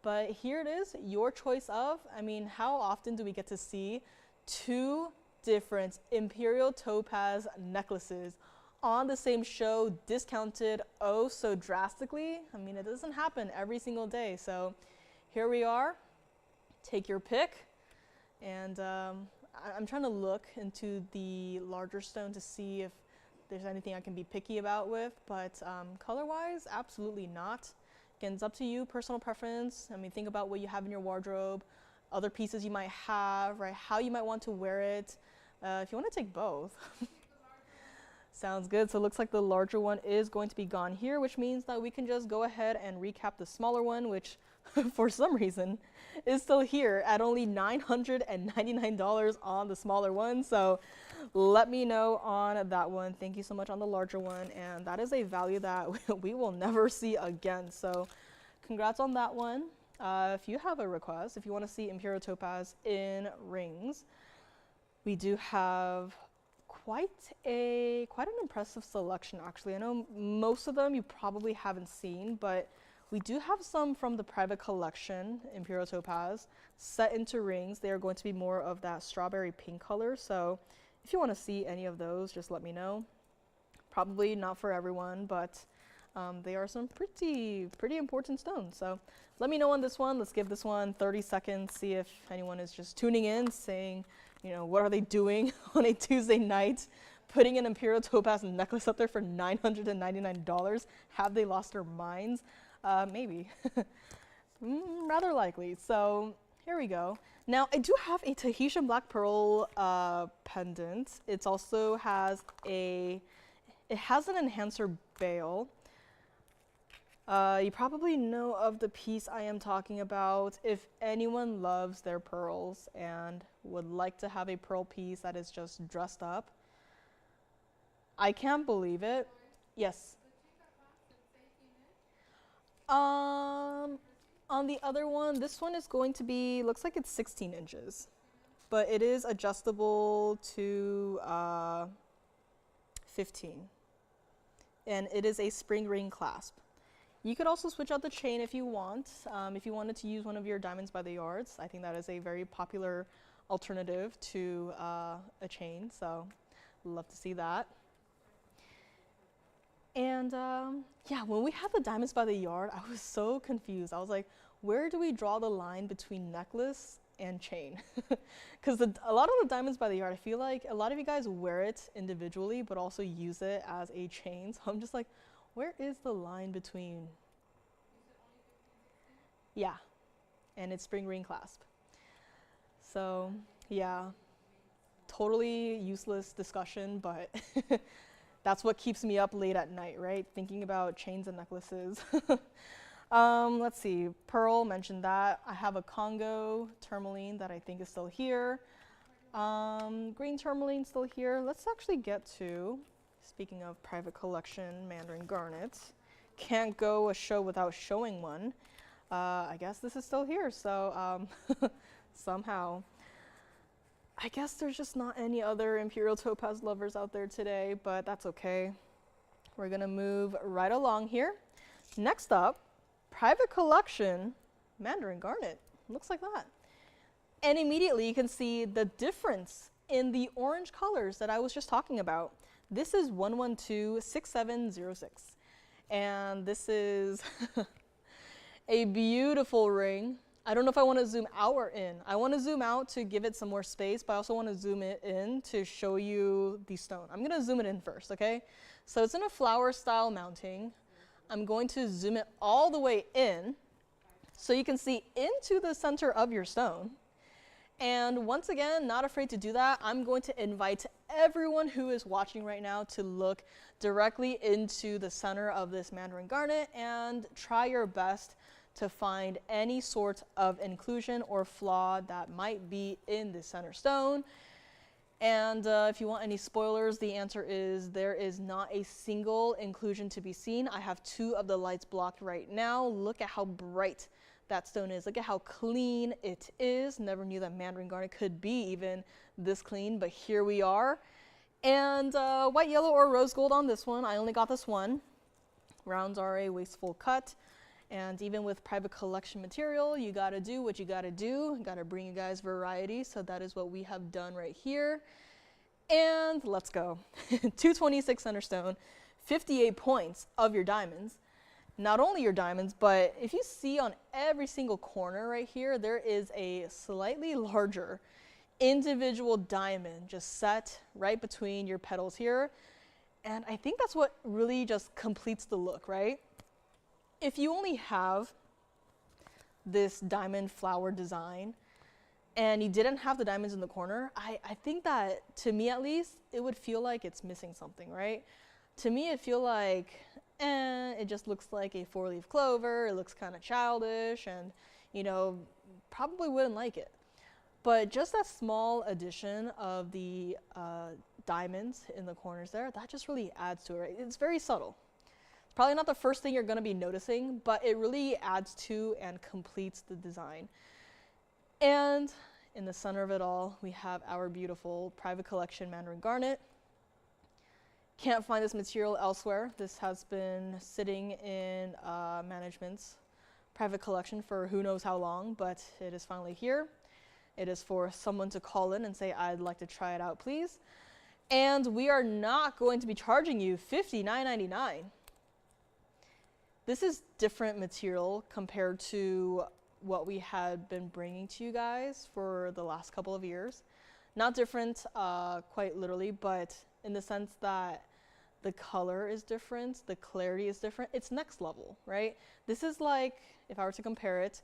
But here it is, your choice of, I mean, how often do we get to see two different Imperial Topaz necklaces on the same show, discounted oh so drastically? I mean, it doesn't happen every single day. So here we are. Take your pick. And I'm trying to look into the larger stone to see if there's anything I can be picky about with, but color-wise, absolutely not. Again, it's up to you, personal preference. I mean, think about what you have in your wardrobe, other pieces you might have, right? How you might want to wear it. If you want to take both. Sounds good. So it looks like the larger one is going to be gone here, which means that we can just go ahead and recap the smaller one, which for some reason is still here at only $999 on the smaller one. So let me know on that one. Thank you so much on the larger one. And that is a value that we will never see again. So congrats on that one. If you have a request, if you want to see Imperial Topaz in rings, we do have quite an impressive selection, actually. I know most of them you probably haven't seen, but we do have some from the private collection, Imperial Topaz, set into rings. They are going to be more of that strawberry pink color. So if you want to see any of those, just let me know. Probably not for everyone, but they are some pretty important stones. So let me know on this one. Let's give this one 30 seconds, see if anyone is just tuning in, saying, you know, what are they doing on a Tuesday night, putting an Imperial Topaz necklace up there for $999? Have they lost their minds? Maybe. Rather likely. So here we go. Now, I do have a Tahitian black pearl pendant. It also has an enhancer bail. You probably know of the piece I am talking about. If anyone loves their pearls and would like to have a pearl piece that is just dressed up, I can't believe it. Yes. On the other one, this one is going to be, looks like it's 16 inches, but it is adjustable to 15. And it is a spring ring clasp. You could also switch out the chain if you want. If you wanted to use one of your diamonds by the yards, I think that is a very popular alternative to a chain, so love to see that. And yeah, when we had the diamonds by the yard, I was so confused. I was like, where do we draw the line between necklace and chain? Because a lot of the diamonds by the yard, I feel like a lot of you guys wear it individually, but also use it as a chain. So I'm just like, where is the line between? Yeah, and it's spring ring clasp. So yeah, totally useless discussion, but that's what keeps me up late at night, right? Thinking about chains and necklaces. Let's see, Pearl mentioned that. I have a Congo tourmaline that I think is still here. Green tourmaline still here. Let's actually get to, speaking of private collection, mandarin garnet. Can't go a show without showing one. I guess this is still here, so somehow. I guess there's just not any other Imperial topaz lovers out there today, but that's okay. We're gonna move right along here. Next up, private collection, mandarin garnet. Looks like that. And immediately you can see the difference in the orange colors that I was just talking about. This is 1126706. And this is a beautiful ring. I don't know if I want to zoom out or in. I want to zoom out to give it some more space, but I also want to zoom it in to show you the stone. I'm going to zoom it in first, okay? So it's in a flower style mounting. I'm going to zoom it all the way in so you can see into the center of your stone. And once again, not afraid to do that. I'm going to invite everyone who is watching right now to look directly into the center of this mandarin garnet and try your best to find any sort of inclusion or flaw that might be in the center stone. And if you want any spoilers, the answer is there is not a single inclusion to be seen. I have 2 of the lights blocked right now. Look at how bright that stone is. Look at how clean it is. Never knew that mandarin garnet could be even this clean, but here we are. And white, yellow, or rose gold on this one. I only got this one. Rounds are a wasteful cut. And even with private collection material, you gotta do what you gotta do. You gotta bring you guys variety. So that is what we have done right here. And let's go. 226 center stone, 58 points of your diamonds. Not only your diamonds, but if you see on every single corner right here, there is a slightly larger individual diamond just set right between your petals here. And I think that's what really just completes the look, right? If you only have this diamond flower design and you didn't have the diamonds in the corner, I think that, to me at least, it would feel like it's missing something, right? To me, it feel like, it just looks like a 4-leaf clover. It looks kind of childish and, you know, probably wouldn't like it. But just that small addition of the diamonds in the corners there, that just really adds to it, right? It's very subtle. It's probably not the first thing you're going to be noticing, but it really adds to and completes the design. And in the center of it all, we have our beautiful private collection mandarin garnet. Can't find this material elsewhere. This has been sitting in management's private collection for who knows how long, but it is finally here. It is for someone to call in and say, I'd like to try it out, please. And we are not going to be charging you $59.99. This is different material compared to what we had been bringing to you guys for the last couple of years. Not different, quite literally, but in the sense that the color is different, the clarity is different. It's next level, right? This is like, if I were to compare it,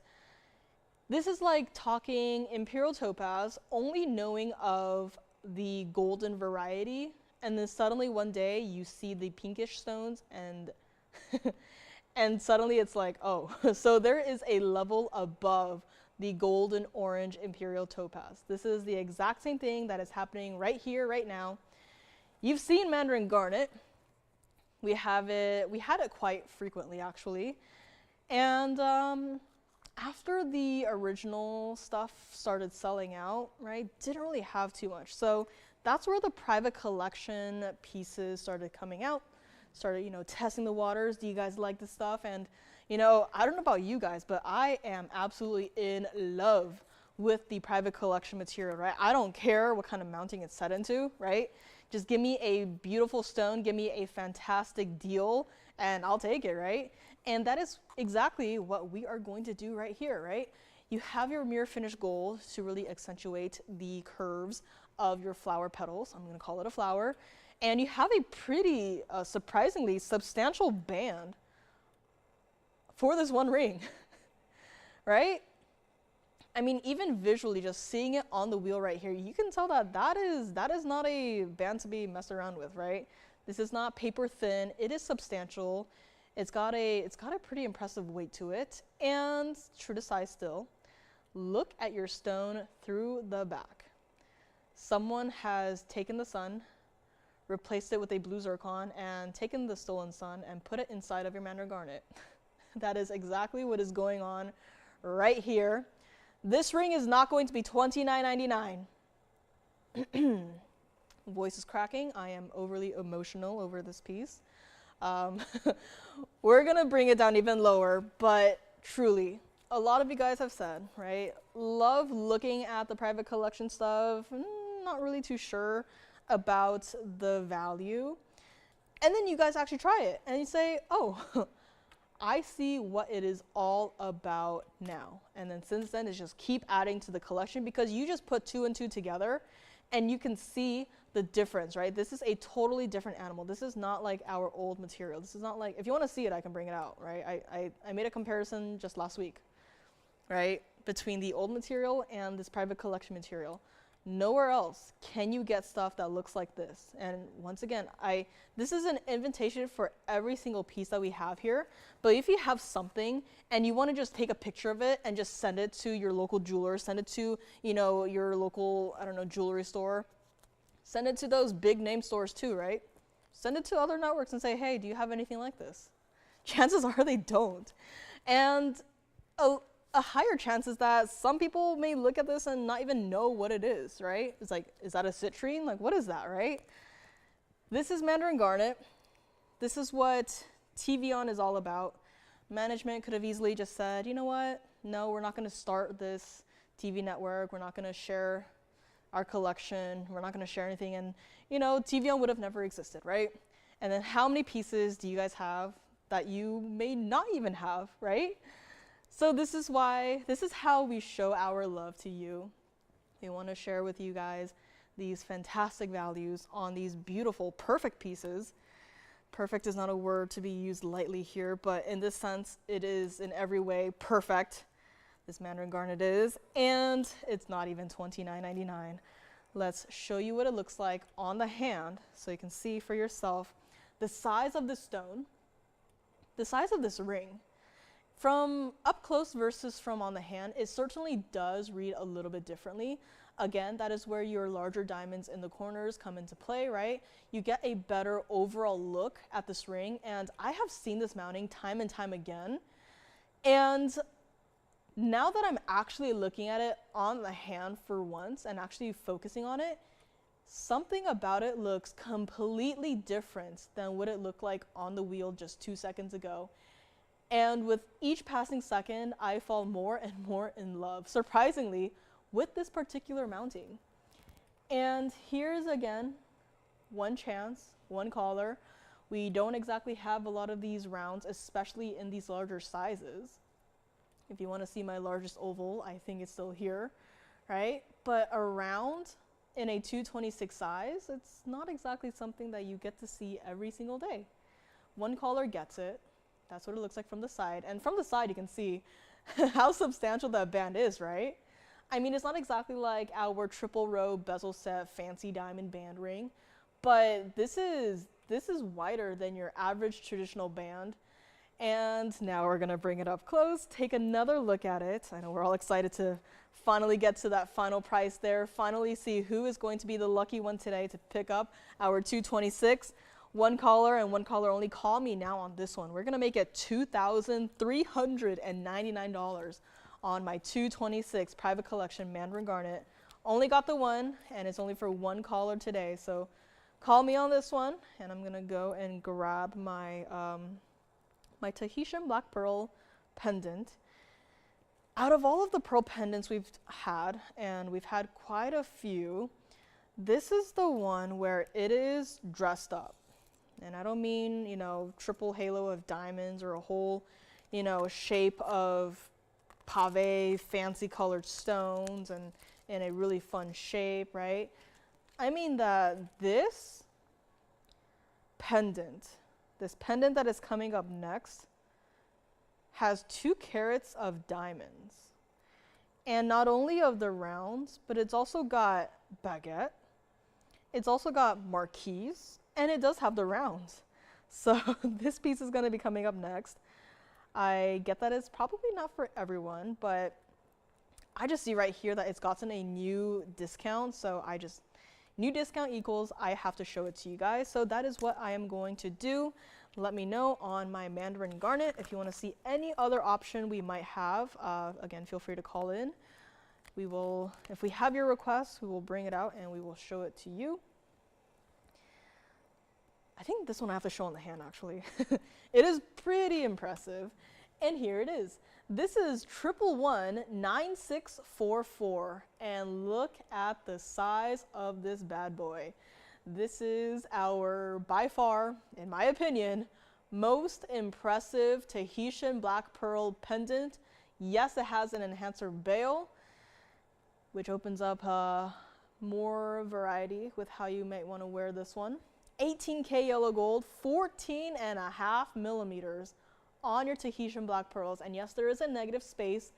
this is like talking Imperial topaz, only knowing of the golden variety, and then suddenly one day you see the pinkish stones and and suddenly it's like, oh, so there is a level above the golden orange Imperial topaz. This is the exact same thing that is happening right here, right now. You've seen mandarin garnet. We had it quite frequently, actually. And after the original stuff started selling out, right, didn't really have too much. So that's where the private collection pieces started coming out, started, you know, testing the waters. Do you guys like this stuff? And, you know, I don't know about you guys, but I am absolutely in love with the private collection material, right? I don't care what kind of mounting it's set into, right? Just give me a beautiful stone, give me a fantastic deal, and I'll take it, right? And that is exactly what we are going to do right here, right? You have your mirror finish gold to really accentuate the curves of your flower petals. I'm gonna call it a flower. And you have a pretty, surprisingly substantial band for this one ring, right? I mean, even visually, just seeing it on the wheel right here, you can tell that that is not a band to be messed around with, right? This is not paper thin. It is substantial. It's got a pretty impressive weight to it, and true to size still. Look at your stone through the back. Someone has taken the sun, replaced it with a blue zircon, and taken the stolen sun and put it inside of your mandarin garnet. That is exactly what is going on right here. This ring is not going to be $29.99. Voice is cracking. I am overly emotional over this piece. We're gonna bring it down even lower, but truly, a lot of you guys have said, right? Love looking at the private collection stuff, not really too sure about the value. And then you guys actually try it and you say, oh, I see what it is all about now. And then since then, it's just keep adding to the collection because you just put two and two together and you can see the difference, right? This is a totally different animal. This is not like our old material. This is not like, if you want to see it, I can bring it out, right? I made a comparison just last week, right? Between the old material and this private collection material. Nowhere else can you get stuff that looks like this. And once again, this is an invitation for every single piece that we have here. But if you have something and you want to just take a picture of it and just send it to your local jeweler, send it to, you know, your local, I don't know, jewelry store, send it to those big name stores too, right? Send it to other networks and say, hey, do you have anything like this? Chances are they don't. And a higher chance is that some people may look at this and not even know what it is, right? It's like, is that a citrine? Like, what is that, right? This is mandarin garnet. This is what TVON is all about. Management could have easily just said, you know what? No, we're not going to start this TV network. We're not going to share our collection. We're not going to share anything. And, you know, TVON would have never existed, right? And then how many pieces do you guys have that you may not even have, right? So this is how we show our love to you. We want to share with you guys these fantastic values on these beautiful, perfect pieces. Perfect is not a word to be used lightly here, but in this sense, it is in every way perfect. This mandarin garnet is, and it's not even $29.99. Let's show you what it looks like on the hand so you can see for yourself the size of the stone, the size of this ring. From up close versus from on the hand, it certainly does read a little bit differently. Again, that is where your larger diamonds in the corners come into play, right? You get a better overall look at this ring, and I have seen this mounting time and time again. And now that I'm actually looking at it on the hand for once and actually focusing on it, something about it looks completely different than what it looked like on the wheel just 2 seconds ago. And with each passing second, I fall more and more in love, surprisingly, with this particular mounting. And here's again, one chance, one caller. We don't exactly have a lot of these rounds, especially in these larger sizes. If you want to see my largest oval, I think it's still here, right? But a round in a 226 size, it's not exactly something that you get to see every single day. One caller gets it. That's what it looks like from the side. And from the side, you can see how substantial that band is, right? I mean, it's not exactly like our triple row bezel set fancy diamond band ring, but this is wider than your average traditional band. And now we're gonna bring it up close, take another look at it. I know we're all excited to finally get to that final price there, finally see who is going to be the lucky one today to pick up our 226. One caller and one caller only. Call me now on this one. We're gonna make it $2,399 on my 226 private collection mandarin garnet. Only got the one, and it's only for one caller today. So call me on this one, and I'm gonna go and grab my my Tahitian black pearl pendant. Out of all of the pearl pendants we've had, and we've had quite a few, this is the one where it is dressed up. And I don't mean, you know, triple halo of diamonds or a whole, you know, shape of pave, fancy colored stones and in a really fun shape, right? I mean that this pendant that is coming up next has 2 carats of diamonds. And not only of the rounds, but it's also got baguette, it's also got marquise, and it does have the rounds. So this piece is gonna be coming up next. I get that it's probably not for everyone, but I just see right here that it's gotten a new discount. So new discount equals I have to show it to you guys. So that is what I am going to do. Let me know on my mandarin garnet if you want to see any other option we might have. Again, feel free to call in. We will, if we have your request, we will bring it out and we will show it to you. I think this one I have to show on the hand actually. It is pretty impressive. And here it is. This is 1119644. And look at the size of this bad boy. This is our, by far, in my opinion, most impressive Tahitian black pearl pendant. Yes, it has an enhancer bail, which opens up more variety with how you might want to wear this one. 18K yellow gold, 14.5 millimeters on your Tahitian black pearls. And yes, there is a negative space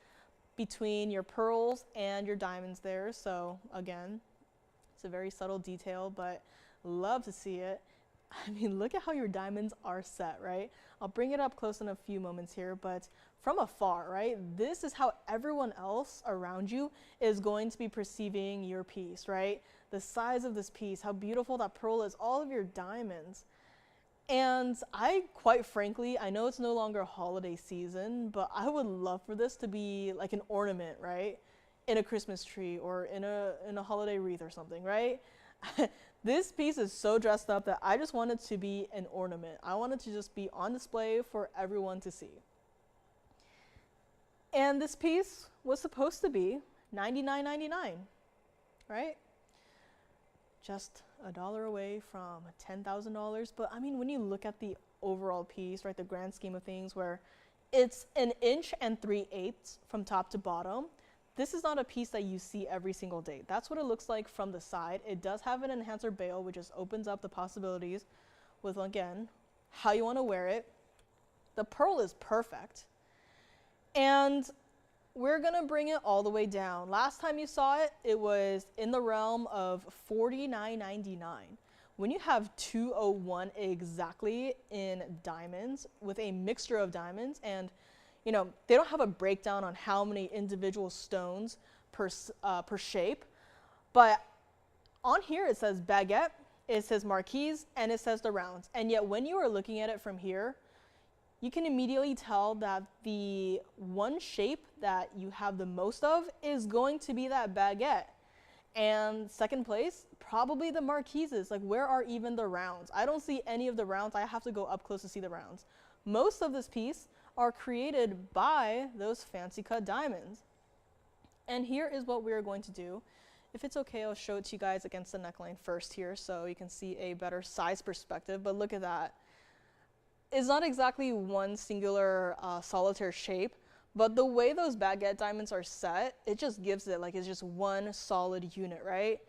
between your pearls and your diamonds there. So again, it's a very subtle detail, but love to see it. I mean, look at how your diamonds are set, right? I'll bring it up close in a few moments here, but from afar, right? This is how everyone else around you is going to be perceiving your piece, right? The size of this piece, how beautiful that pearl is, all of your diamonds. And I, quite frankly, I know it's no longer holiday season, but I would love for this to be like an ornament, right? In a Christmas tree or in a holiday wreath or something, right? This piece is so dressed up that I just want it to be an ornament. I want it to just be on display for everyone to see. And this piece was supposed to be $99.99, right? Just $1 away from $10,000. But I mean, when you look at the overall piece, right, the grand scheme of things where it's 1 3/8 inches from top to bottom, this is not a piece that you see every single day. That's what it looks like from the side. It does have an enhancer bail, which just opens up the possibilities with, again, how you want to wear it. The pearl is perfect. And we're gonna bring it all the way down. Last time you saw it, it was in the realm of $49.99. When you have 201 exactly in diamonds with a mixture of diamonds, and you know, they don't have a breakdown on how many individual stones per shape, but on here it says baguette, it says marquise, and it says the rounds. And yet when you are looking at it from here, you can immediately tell that the one shape that you have the most of is going to be that baguette. And second place, probably the marquises. Like, where are even the rounds? I don't see any of the rounds. I have to go up close to see the rounds. Most of this piece are created by those fancy cut diamonds. And here is what we're going to do. If it's okay, I'll show it to you guys against the neckline first here so you can see a better size perspective. But look at that. It's not exactly one singular solitaire shape, but the way those baguette diamonds are set, it just gives it like it's just one solid unit, right?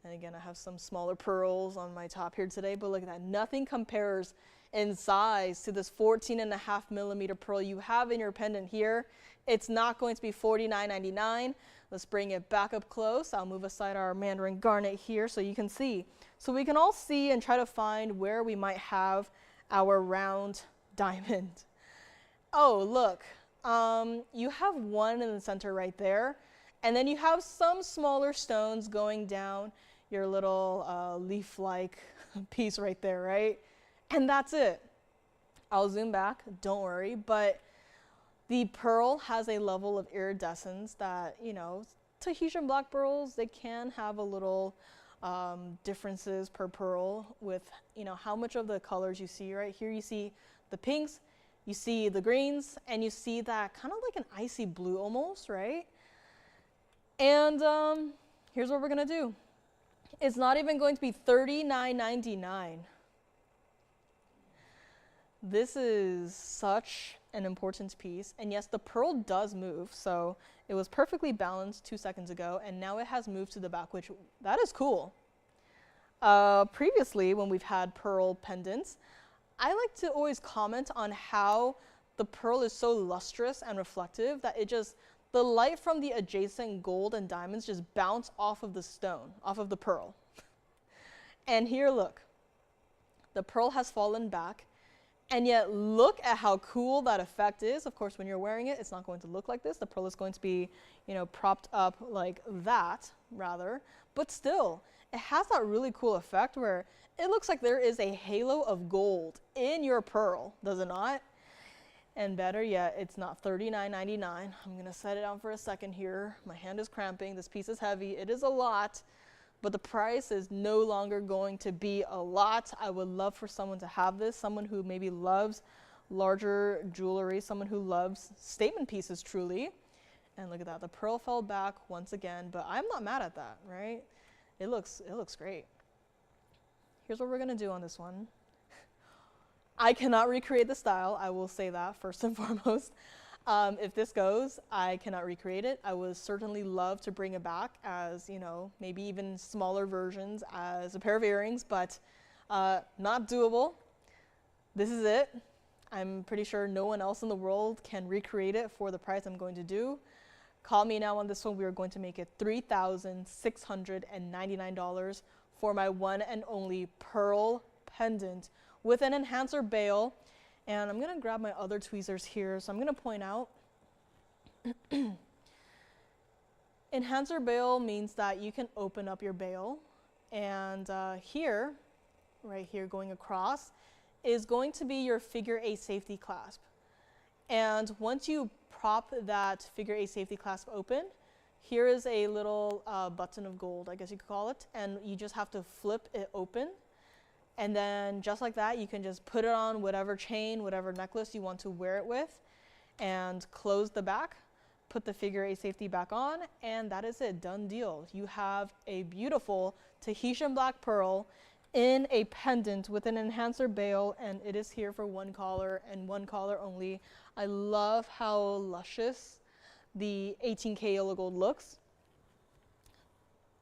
And again, I have some smaller pearls on my top here today, but look at that. Nothing compares in size to this 14.5 millimeter pearl you have in your pendant here. It's not going to be $49.99. Let's bring it back up close. I'll move aside our mandarin garnet here so you can see. So we can all see and try to find where we might have our round diamond. Oh, look, you have one in the center right there, and then you have some smaller stones going down your little leaf-like piece right there, right? And that's it. I'll zoom back, don't worry, but The pearl has a level of iridescence that, you know, Tahitian black pearls, they can have a little differences per pearl with, you know, how much of the colors you see. Right here you see the pinks, you see the greens, and you see that kind of like an icy blue almost, right? And here's what we're gonna do. It's not even going to be $39.99. This is such an important piece, and yes, the pearl does move, so it was perfectly balanced 2 seconds ago, and now it has moved to the back, which that is cool. Previously, when we've had pearl pendants, I like to always comment on how the pearl is so lustrous and reflective that it just, the light from the adjacent gold and diamonds just bounce off of the stone, off of the pearl. And here, look, the pearl has fallen back, and yet look at how cool that effect is. Of course, when you're wearing it, it's not going to look like this. The pearl is going to be, you know, propped up like that, rather. But still, it has that really cool effect where it looks like there is a halo of gold in your pearl, does it not? And better yet, it's not $39.99. I'm gonna set it down for a second here. My hand is cramping, this piece is heavy, it is a lot, but the price is no longer going to be a lot. I would love for someone to have this, someone who maybe loves larger jewelry, someone who loves statement pieces truly. And look at that, the pearl fell back once again, but I'm not mad at that, right? It looks great. Here's what we're gonna do on this one. I cannot recreate the style, I will say that first and foremost. If this goes, I cannot recreate it. I would certainly love to bring it back as, you know, maybe even smaller versions as a pair of earrings, but not doable. This is it. I'm pretty sure no one else in the world can recreate it for the price I'm going to do. Call me now on this one. We are going to make it $3,699 for my one and only pearl pendant with an enhancer bail. And I'm gonna grab my other tweezers here. So I'm gonna point out, enhancer bail means that you can open up your bail. And here, right here going across, is going to be your figure 8 safety clasp. And once you prop that figure 8 safety clasp open, here is a little button of gold, I guess you could call it. And you just have to flip it open. And then just like that, you can just put it on whatever chain, whatever necklace you want to wear it with, and close the back, put the figure 8 safety back on, and that is it, done deal. You have a beautiful Tahitian black pearl in a pendant with an enhancer bail, and it is here for one collar and one collar only. I love how luscious the 18K yellow gold looks.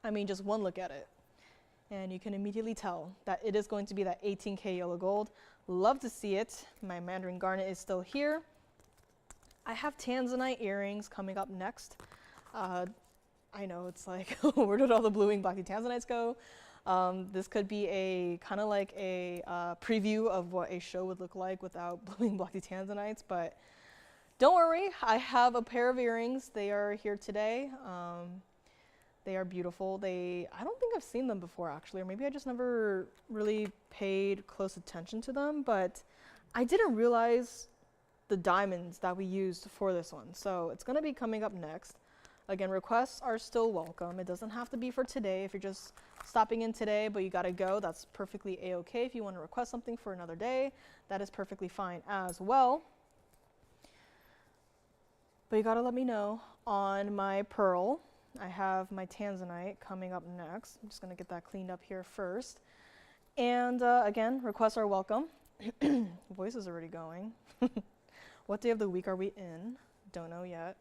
I mean, just one look at it, and you can immediately tell that it is going to be that 18K yellow gold. Love to see it. My mandarin garnet is still here. I have tanzanite earrings coming up next. I know, it's like, where did all the blue wing blacky tanzanites go? This could be a kind of like a preview of what a show would look like without blue wing blacky tanzanites, but don't worry, I have a pair of earrings. They are here today. They are beautiful. I don't think I've seen them before actually, or maybe I just never really paid close attention to them, but I didn't realize the diamonds that we used for this one. So it's gonna be coming up next. Again, requests are still welcome. It doesn't have to be for today. If you're just stopping in today, but you gotta go, that's perfectly a-okay. If you wanna request something for another day, that is perfectly fine as well. But you gotta let me know on my pearl. I have my tanzanite coming up next. I'm just gonna get that cleaned up here first. And again, requests are welcome. Voice is already going. What day of the week are we in? Don't know yet.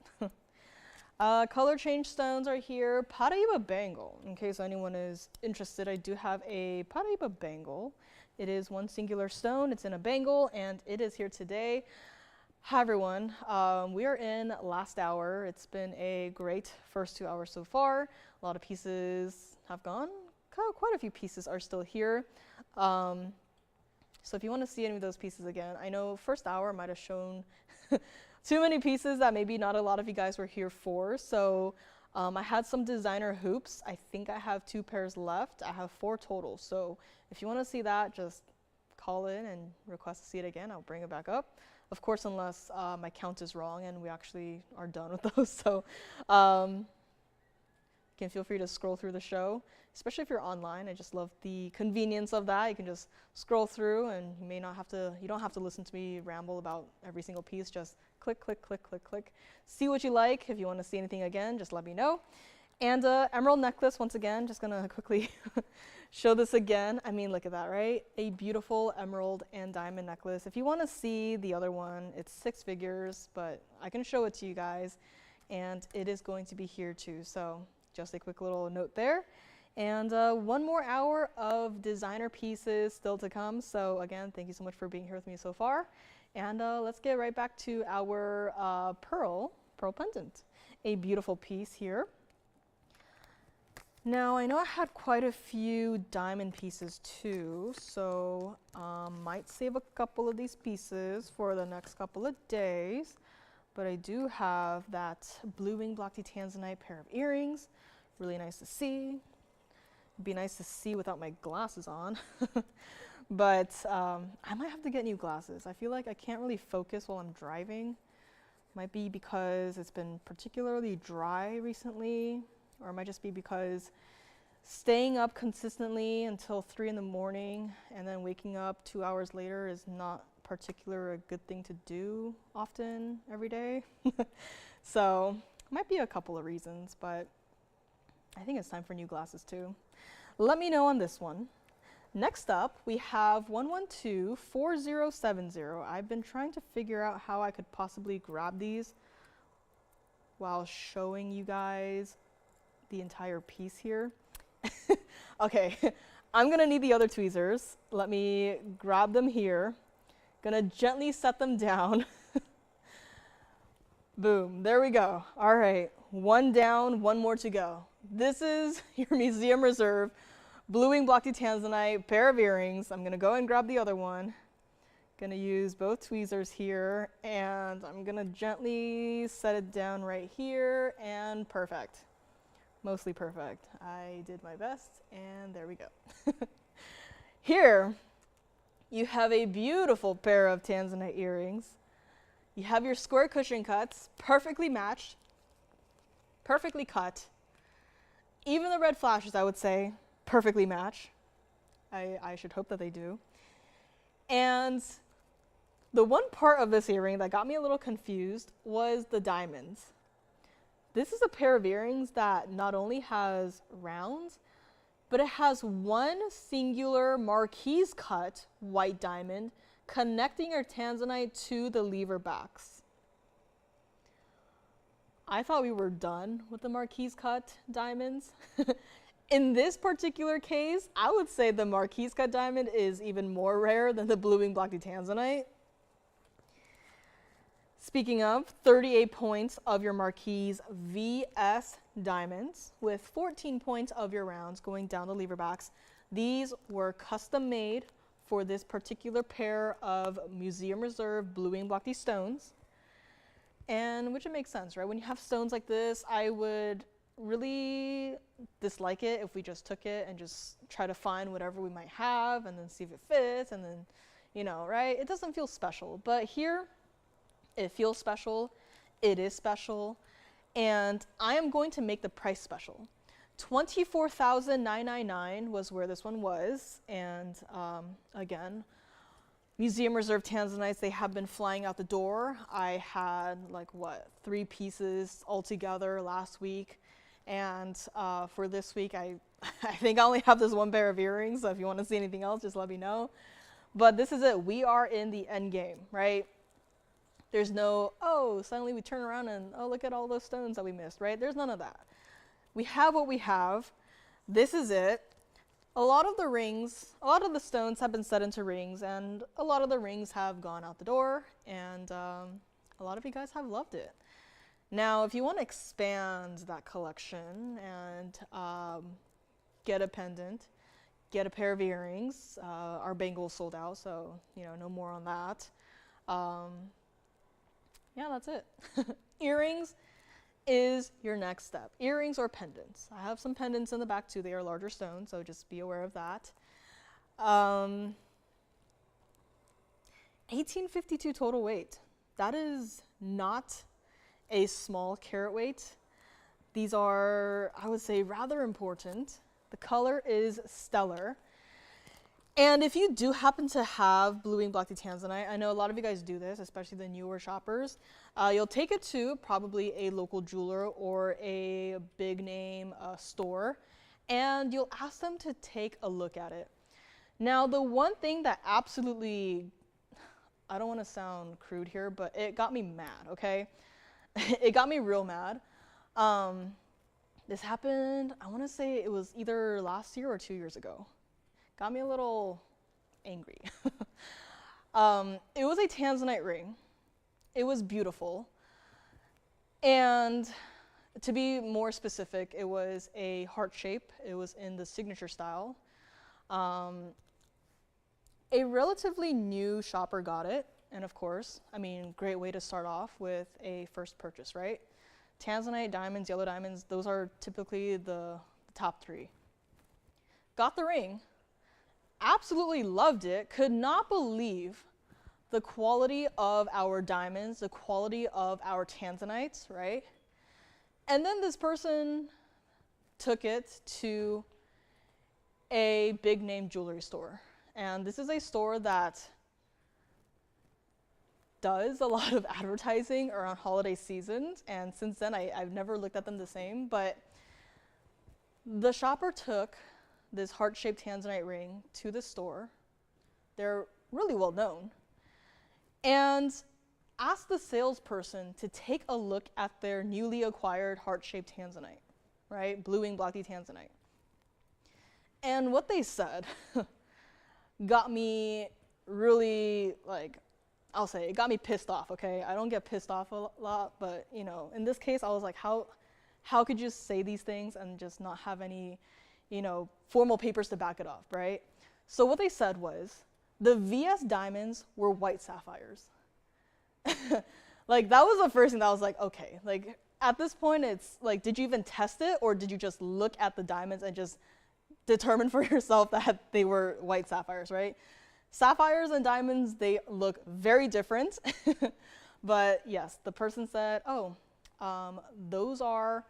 Color change stones are here. Paraiba bangle. In case anyone is interested, I do have a Paraiba bangle. It is one singular stone. It's in a bangle, and it is here today. Hi everyone, we are in last hour. It's been a great first 2 hours so far. A lot of pieces have gone. Quite a few pieces are still here. So if you want to see any of those pieces again, I know first hour might have shown too many pieces that maybe not a lot of you guys were here for. So I had some designer hoops. I think I have 2 pairs left. I have 4 total. So if you want to see that, just call in and request to see it again, I'll bring it back up. Of course, unless my count is wrong and we actually are done with those. So you can feel free to scroll through the show, especially if you're online. I just love the convenience of that. You can just scroll through and you don't have to listen to me ramble about every single piece. Just click, click, click, click, click. See what you like. If you want to see anything again, just let me know. And emerald necklace, once again, just gonna quickly show this again. I mean, look at that, right? A beautiful emerald and diamond necklace. If you want to see the other one, it's 6 figures, but I can show it to you guys, and it is going to be here too. So just a quick little note there. And 1 more hour of designer pieces still to come. So again, thank you so much for being here with me so far. And let's get right back to our pearl pendant. A beautiful piece here. Now, I know I had quite a few diamond pieces too, so might save a couple of these pieces for the next couple of days. But I do have that blue wing block tanzanite pair of earrings. Really nice to see. It'd be nice to see without my glasses on. But I might have to get new glasses. I feel like I can't really focus while I'm driving. Might be because it's been particularly dry recently. Or it might just be because staying up consistently until 3 in the morning and then waking up 2 hours later is not particularly a good thing to do often every day. So might be a couple of reasons, but I think it's time for new glasses too. Let me know on this one. Next up, we have 1124070. I've been trying to figure out how I could possibly grab these while showing you guys the entire piece here. Okay, I'm gonna need the other tweezers. Let me grab them here. Gonna gently set them down. Boom, there we go. All right, 1 down, 1 more to go. This is your Museum Reserve blue wing block tanzanite pair of earrings. I'm gonna go and grab the other one. Gonna use both tweezers here, and I'm gonna gently set it down right here, and perfect. Mostly perfect. I did my best, and there we go. Here, you have a beautiful pair of tanzanite earrings. You have your square cushion cuts, perfectly matched, perfectly cut. Even the red flashes, I would say, perfectly match. I should hope that they do. And the one part of this earring that got me a little confused was the diamonds. This is a pair of earrings that not only has rounds, but it has one singular marquise cut white diamond connecting your tanzanite to the lever backs. I thought we were done with the marquise cut diamonds. In this particular case, I would say the marquise cut diamond is even more rare than the blue wing block tanzanite. Speaking of, 38 points of your marquise VS diamonds with 14 points of your rounds going down the lever backs. These were custom made for this particular pair of Museum Reserve blue wing block stones. And which it makes sense, right? When you have stones like this, I would really dislike it if we just took it and just try to find whatever we might have and then see if it fits and then, you know, right? It doesn't feel special, but here, it feels special, it is special, and I am going to make the price special. $24,999 was where this one was, and again, Museum Reserve Tanzanites, they have been flying out the door. I had like, what, 3 pieces altogether last week, and for this week, I think I only have this 1 pair of earrings, so if you want to see anything else, just let me know. But this is it, we are in the end game, right? There's no, oh, suddenly we turn around and, oh, look at all those stones that we missed, right? There's none of that. We have what we have. This is it. A lot of the rings, a lot of the stones have been set into rings, and a lot of the rings have gone out the door, and a lot of you guys have loved it. Now, if you want to expand that collection and get a pendant, get a pair of earrings, our bangles sold out, so, you know, no more on that. Yeah, that's it. Earrings is your next step. Earrings or pendants. I have some pendants in the back too. They are larger stones, so just be aware of that. 1852 total weight. That is not a small carat weight. These are, I would say, rather important. The color is stellar. And if you do happen to have blue wing black tanzanite, I know a lot of you guys do this, especially the newer shoppers, you'll take it to probably a local jeweler or a big name store, and you'll ask them to take a look at it. Now, the one thing that absolutely, I don't want to sound crude here, but it got me mad, okay? It got me real mad. This happened, I want to say it was either last year or 2 years ago. Got me a little angry. It was a tanzanite ring. It was beautiful. And to be more specific, it was a heart shape. It was in the signature style. A relatively new shopper got it. And of course, I mean, great way to start off with a first purchase, right? Tanzanite, diamonds, yellow diamonds, those are typically the top three. Got the ring. Absolutely loved it, could not believe the quality of our diamonds, the quality of our tanzanites, right? And then this person took it to a big name jewelry store. And this is a store that does a lot of advertising around holiday seasons. And since then, I've never looked at them the same, but the shopper took this heart-shaped tanzanite ring to the store. They're really well known. And asked the salesperson to take a look at their newly acquired heart-shaped tanzanite, right? Blue wing black tanzanite. And what they said got me really, like, I'll say, it got me pissed off, okay? I don't get pissed off a lot, but, you know, in this case, I was like, how could you say these things and just not have any, you know, formal papers to back it up, right? So what they said was, the VS diamonds were white sapphires. Like, that was the first thing that I was like, okay. Like, at this point, it's like, did you even test it, or did you just look at the diamonds and just determine for yourself that they were white sapphires, right? Sapphires and diamonds, they look very different. But yes, the person said, oh, those are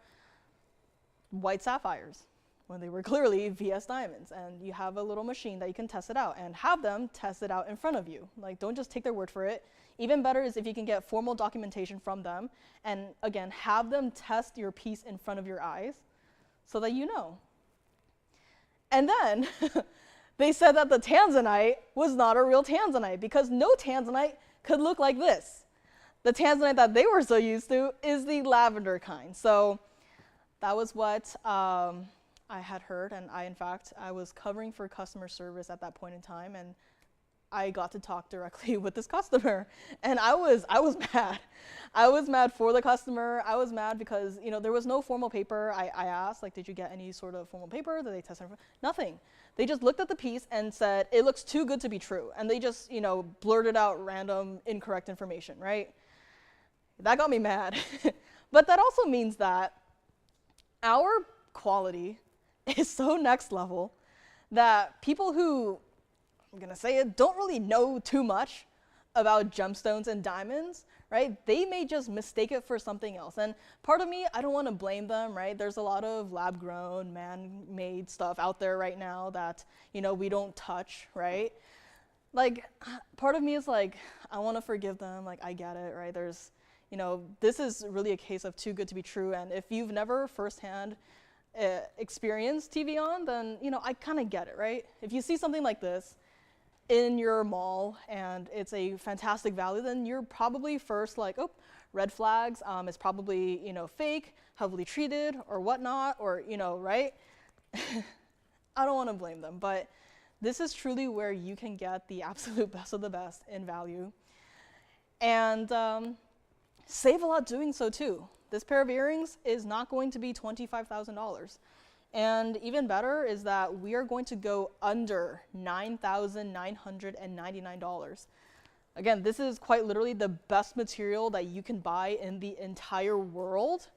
white sapphires, when they were clearly VS diamonds. And you have a little machine that you can test it out, and have them test it out in front of you. Like, don't just take their word for it. Even better is if you can get formal documentation from them, and again, have them test your piece in front of your eyes so that you know. And then they said that the tanzanite was not a real tanzanite, because no tanzanite could look like this. The tanzanite that they were so used to is the lavender kind. So that was what I had heard, and I was covering for customer service at that point in time, and I got to talk directly with this customer, and I was mad. I was mad for the customer. I was mad because, you know, there was no formal paper. I asked, like, did you get any sort of formal paper? Did they test it? Nothing. They just looked at the piece and said, it looks too good to be true, and they just, you know, blurted out random incorrect information, right? That got me mad. But that also means that our quality is so next level that people who, I'm gonna say it, don't really know too much about gemstones and diamonds, right? They may just mistake it for something else. And part of me, I don't wanna blame them, right? There's a lot of lab-grown, man-made stuff out there right now that, you know, we don't touch, right? Like, part of me is like, I wanna forgive them, like, I get it, right? There's, you know, this is really a case of too good to be true, and if you've never firsthand experienced TVON, then, you know, I kinda get it, right? If you see something like this in your mall and it's a fantastic value, then you're probably first like, oh, red flags, it's probably, you know, fake, heavily treated or whatnot, or, you know, right? I don't want to blame them, but this is truly where you can get the absolute best of the best in value, and save a lot doing so too. This pair of earrings is not going to be $25,000. And even better is that we are going to go under $9,999. Again, this is quite literally the best material that you can buy in the entire world.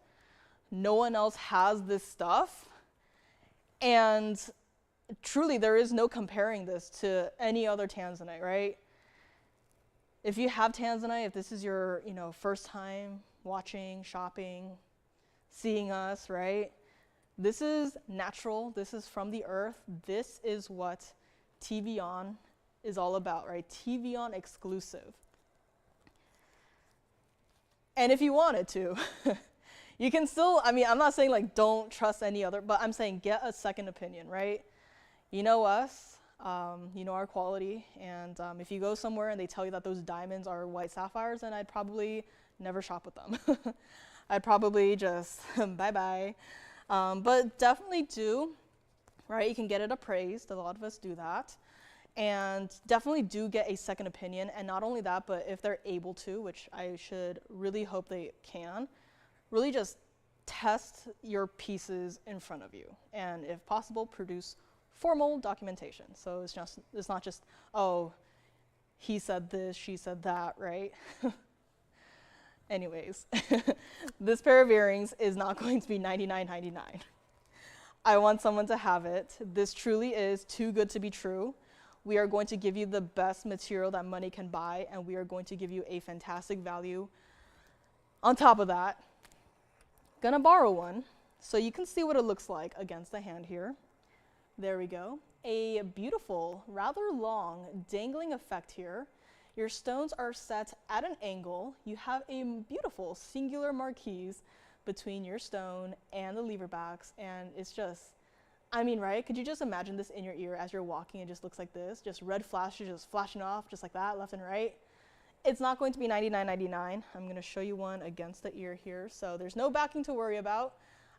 No one else has this stuff. And truly, there is no comparing this to any other tanzanite, right? If you have tanzanite, if this is your, first time watching, shopping, seeing us, right? This is natural. This is from the earth. This is what TVON is all about, right? TVON exclusive. And if you wanted to, you can still, I'm not saying like don't trust any other, but I'm saying get a second opinion, right? You know us, you know our quality, and if you go somewhere and they tell you that those diamonds are white sapphires, then I'd probably never shop with them. I'd probably just bye-bye. But definitely do, right? You can get it appraised. A lot of us do that. And definitely do get a second opinion. And not only that, but if they're able to, which I should really hope they can, really just test your pieces in front of you. And if possible, produce formal documentation. So it's not just, oh, he said this, she said that, right? Anyways, this pair of earrings is not going to be $99.99. I want someone to have it. This truly is too good to be true. We are going to give you the best material that money can buy, and we are going to give you a fantastic value. On top of that, gonna borrow one so you can see what it looks like against the hand here. There we go. A beautiful, rather long, dangling effect here. Your stones are set at an angle. You have a beautiful singular marquise between your stone and the lever backs, and it's just, right? Could you just imagine this in your ear as you're walking? It just looks like this, just red flashes just flashing off just like that, left and right. It's not going to be $99.99. I'm going to show you one against the ear here. So there's no backing to worry about.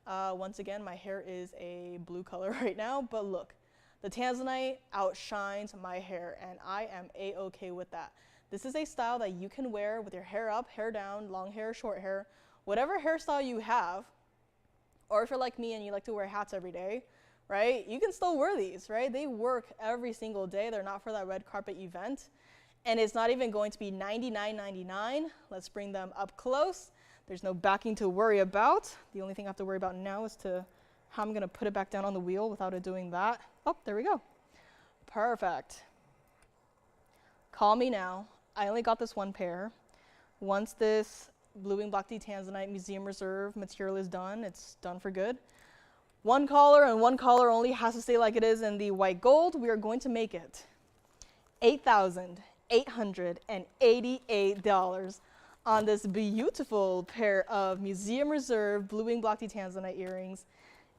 Once again, my hair is a blue color right now, but look, the tanzanite outshines my hair, and I am a-okay with that. This is a style that you can wear with your hair up, hair down, long hair, short hair, whatever hairstyle you have, or if you're like me and you like to wear hats every day, right? You can still wear these, right? They work every single day. They're not for that red carpet event. And it's not even going to be $99.99. Let's bring them up close. There's no backing to worry about. The only thing I have to worry about now is how I'm gonna put it back down on the wheel without it doing that. Oh, there we go. Perfect. Call me now. I only got this one pair. Once this blue wing black tea tanzanite museum reserve material is done, it's done for good. One color and one color only has to stay like it is in the white gold. We are going to make it $8,888 on this beautiful pair of museum reserve blue wing black tea tanzanite earrings.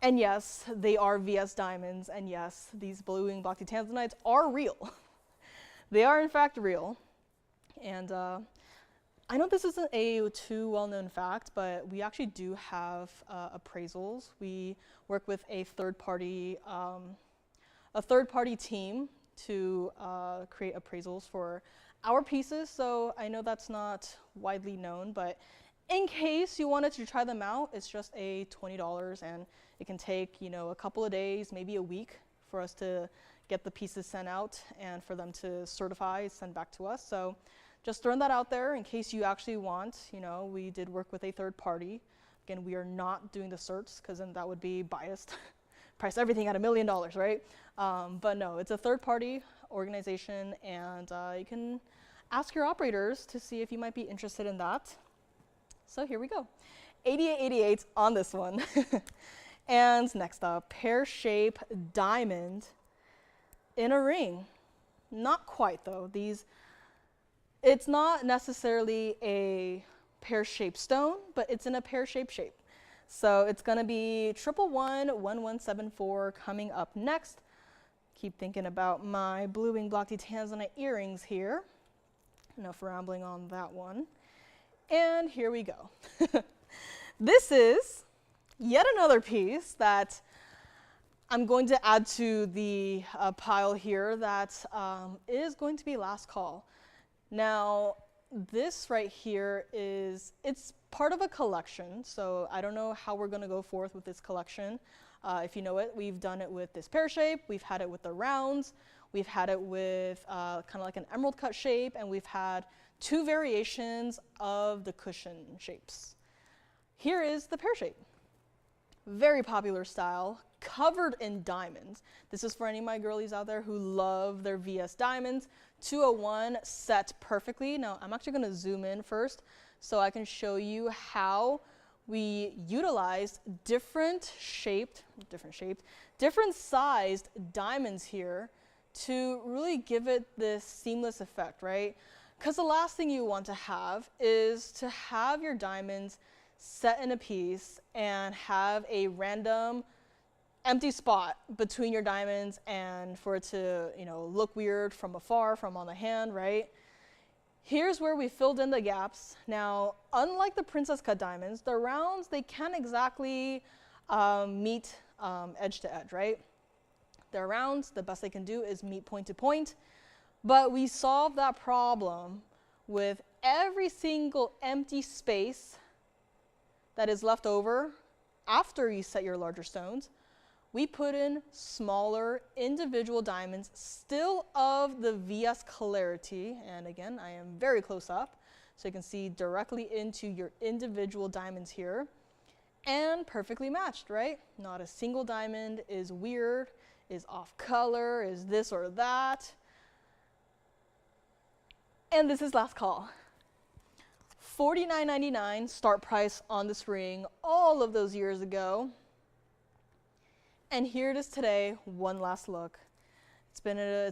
And yes, they are VS diamonds, and yes, these blue wing black tea tanzanites are real. They are in fact real. And I know this isn't a too well-known fact, but we actually do have appraisals. We work with a third-party team to create appraisals for our pieces. So I know that's not widely known, but in case you wanted to try them out, it's just a $20, and it can take a couple of days, maybe a week, for us to get the pieces sent out and for them to certify, send back to us. So just throwing that out there in case you actually want. We did work with a third party. Again, we are not doing the certs because then that would be biased. Price everything at $1 million, right? But no, it's a third party organization, and you can ask your operators to see if you might be interested in that. So here we go. 8888 on this one. And next up, pear-shaped diamond in a ring. Not quite though. It's not necessarily a pear-shaped stone, but it's in a pear-shaped shape. So it's gonna be 1111174 coming up next. Keep thinking about my blue wing block tea tanzanite earrings here. Enough rambling on that one. And here we go. This is yet another piece that I'm going to add to the pile here that is going to be last call. Now, this right here it's part of a collection, so I don't know how we're gonna go forth with this collection. If you know it, we've done it with this pear shape, we've had it with the rounds, we've had it with kind of like an emerald cut shape, and we've had 2 variations of the cushion shapes. Here is the pear shape. Very popular style, covered in diamonds. This is for any of my girlies out there who love their VS diamonds. 201 set perfectly. Now I'm actually going to zoom in first so I can show you how we utilized different sized diamonds here to really give it this seamless effect, right? Because the last thing you want to have is to have your diamonds set in a piece and have a random empty spot between your diamonds and for it to, you know, look weird from afar, from on the hand, right? Here's where we filled in the gaps. Now, unlike the princess cut diamonds, the rounds, they can't exactly meet edge to edge, right? They're rounds, the best they can do is meet point to point, but we solved that problem with every single empty space that is left over after you set your larger stones. We put in smaller individual diamonds, still of the VS clarity. And again, I am very close up, so you can see directly into your individual diamonds here. And perfectly matched, right? Not a single diamond is weird, is off color, is this or that. And this is last call. $49.99 start price on this ring all of those years ago. And here it is today, one last look. It's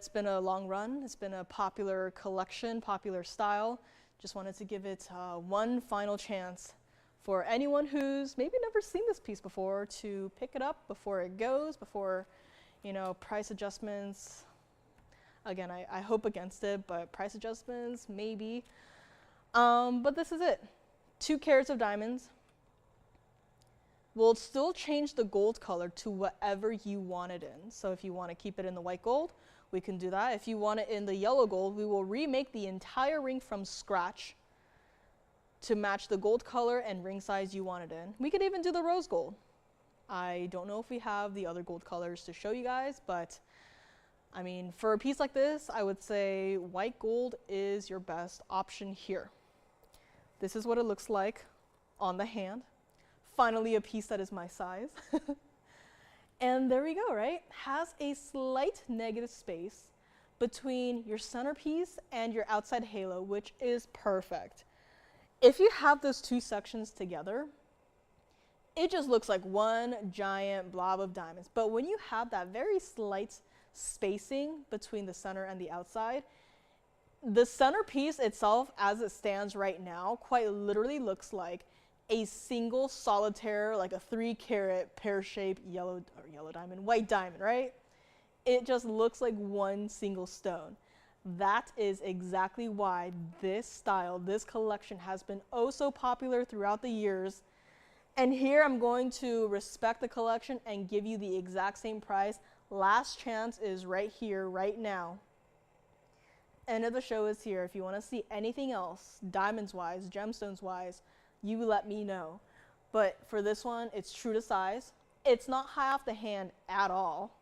been a long run. It's been a popular collection, popular style. Just wanted to give it one final chance for anyone who's maybe never seen this piece before to pick it up before it goes, before, you know, price adjustments. Again, I hope against it, but price adjustments, maybe. But this is it. 2 carats of diamonds. We'll still change the gold color to whatever you want it in. So if you want to keep it in the white gold, we can do that. If you want it in the yellow gold, we will remake the entire ring from scratch to match the gold color and ring size you want it in. We could even do the rose gold. I don't know if we have the other gold colors to show you guys, but I mean, for a piece like this, I would say white gold is your best option here. This is what it looks like on the hand. Finally, a piece that is my size. And there we go, right? Has a slight negative space between your centerpiece and your outside halo, which is perfect. If you have those 2 sections together, it just looks like one giant blob of diamonds. But when you have that very slight spacing between the center and the outside, the centerpiece itself, as it stands right now, quite literally looks like a single solitaire, like a 3 carat pear-shaped white diamond, right? It just looks like one single stone. That is exactly why this style, this collection has been oh so popular throughout the years. And here I'm going to respect the collection and give you the exact same price. Last chance is right here, right now. End of the show is here. If you want to see anything else, diamonds-wise, gemstones-wise, you let me know. But for this one, it's true to size. It's not high off the hand at all.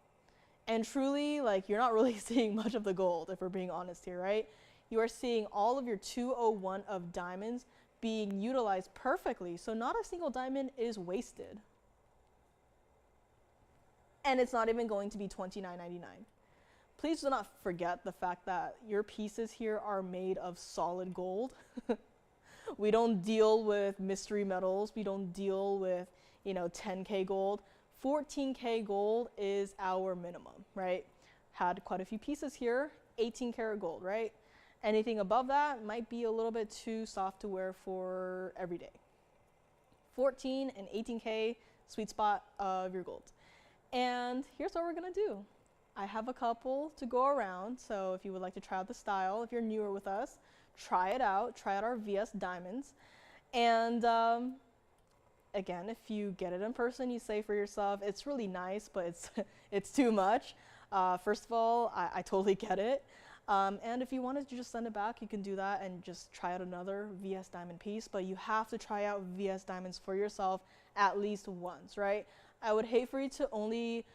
And truly, like, you're not really seeing much of the gold, if we're being honest here, right? You are seeing all of your 201 of diamonds being utilized perfectly, so not a single diamond is wasted. And it's not even going to be $29.99. Please do not forget the fact that your pieces here are made of solid gold. We don't deal with mystery metals. We don't deal with, you know, 10K gold. 14K gold is our minimum, right? Had quite a few pieces here, 18 karat gold, right? Anything above that might be a little bit too soft to wear for every day. 14 and 18K, sweet spot of your gold. And here's what we're gonna do. I have a couple to go around, so if you would like to try out the style, if you're newer with us, try it out our VS diamonds. And again, if you get it in person, you say for yourself, it's really nice, but it's too much. First of all, I totally get it. And if you wanted to just send it back, you can do that and just try out another VS diamond piece, but you have to try out VS diamonds for yourself at least once, right? I would hate for you to only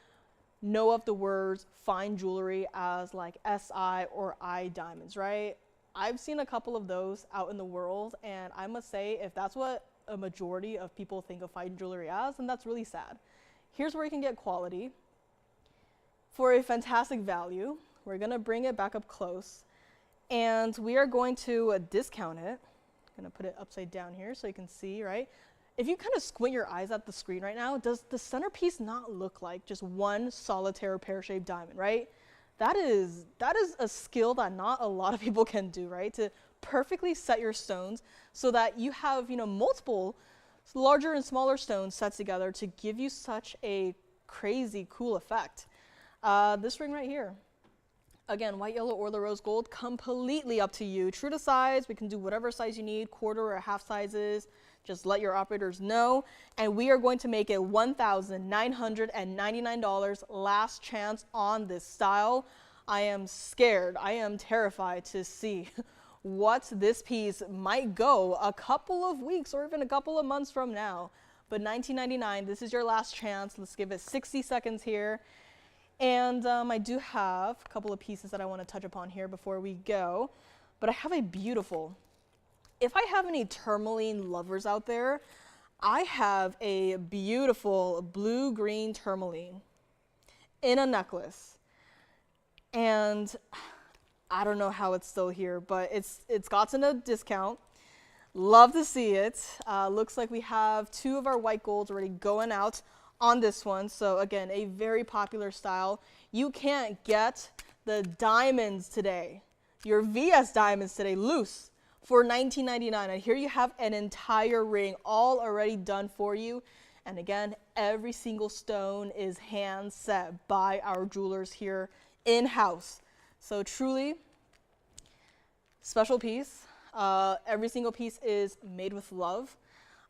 know of the words fine jewelry as like SI or I diamonds, right? I've seen a couple of those out in the world, and I must say, if that's what a majority of people think of fine jewelry as, then that's really sad. Here's where you can get quality for a fantastic value. We're gonna bring it back up close. And we are going to discount it. I'm gonna put it upside down here so you can see, right? If you kind of squint your eyes at the screen right now, does the centerpiece not look like just one solitaire pear-shaped diamond, right? That is a skill that not a lot of people can do, right? To perfectly set your stones so that you have, you know, multiple larger and smaller stones set together to give you such a crazy cool effect. This ring right here, again, white, yellow, or the rose gold, completely up to you. True to size, we can do whatever size you need, quarter or half sizes. Just let your operators know. And we are going to make it $1,999, last chance on this style. I am scared, I am terrified to see what this piece might go a couple of weeks or even a couple of months from now. But $19.99, this is your last chance. Let's give it 60 seconds here. And I do have a couple of pieces that I want to touch upon here before we go. But I have a beautiful, if I have any tourmaline lovers out there, I have a beautiful blue-green tourmaline in a necklace. And I don't know how it's still here, but it's gotten a discount. Love to see it. Looks like we have 2 of our white golds already going out on this one. So again, a very popular style. You can't get the diamonds today, your VS diamonds today, loose for $19.99. And here you have an entire ring all already done for you. And again, every single stone is hand set by our jewelers here in-house. So truly special piece. Every single piece is made with love.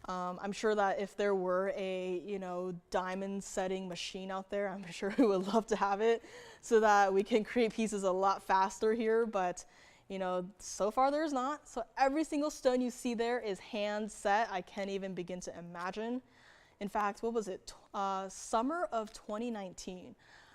I'm sure that if there were a, you know, diamond setting machine out there, I'm sure we would love to have it so that we can create pieces a lot faster here. But you know, so far there's not. So every single stone you see there is hand set. I can't even begin to imagine. In fact, what was it? Summer of 2019.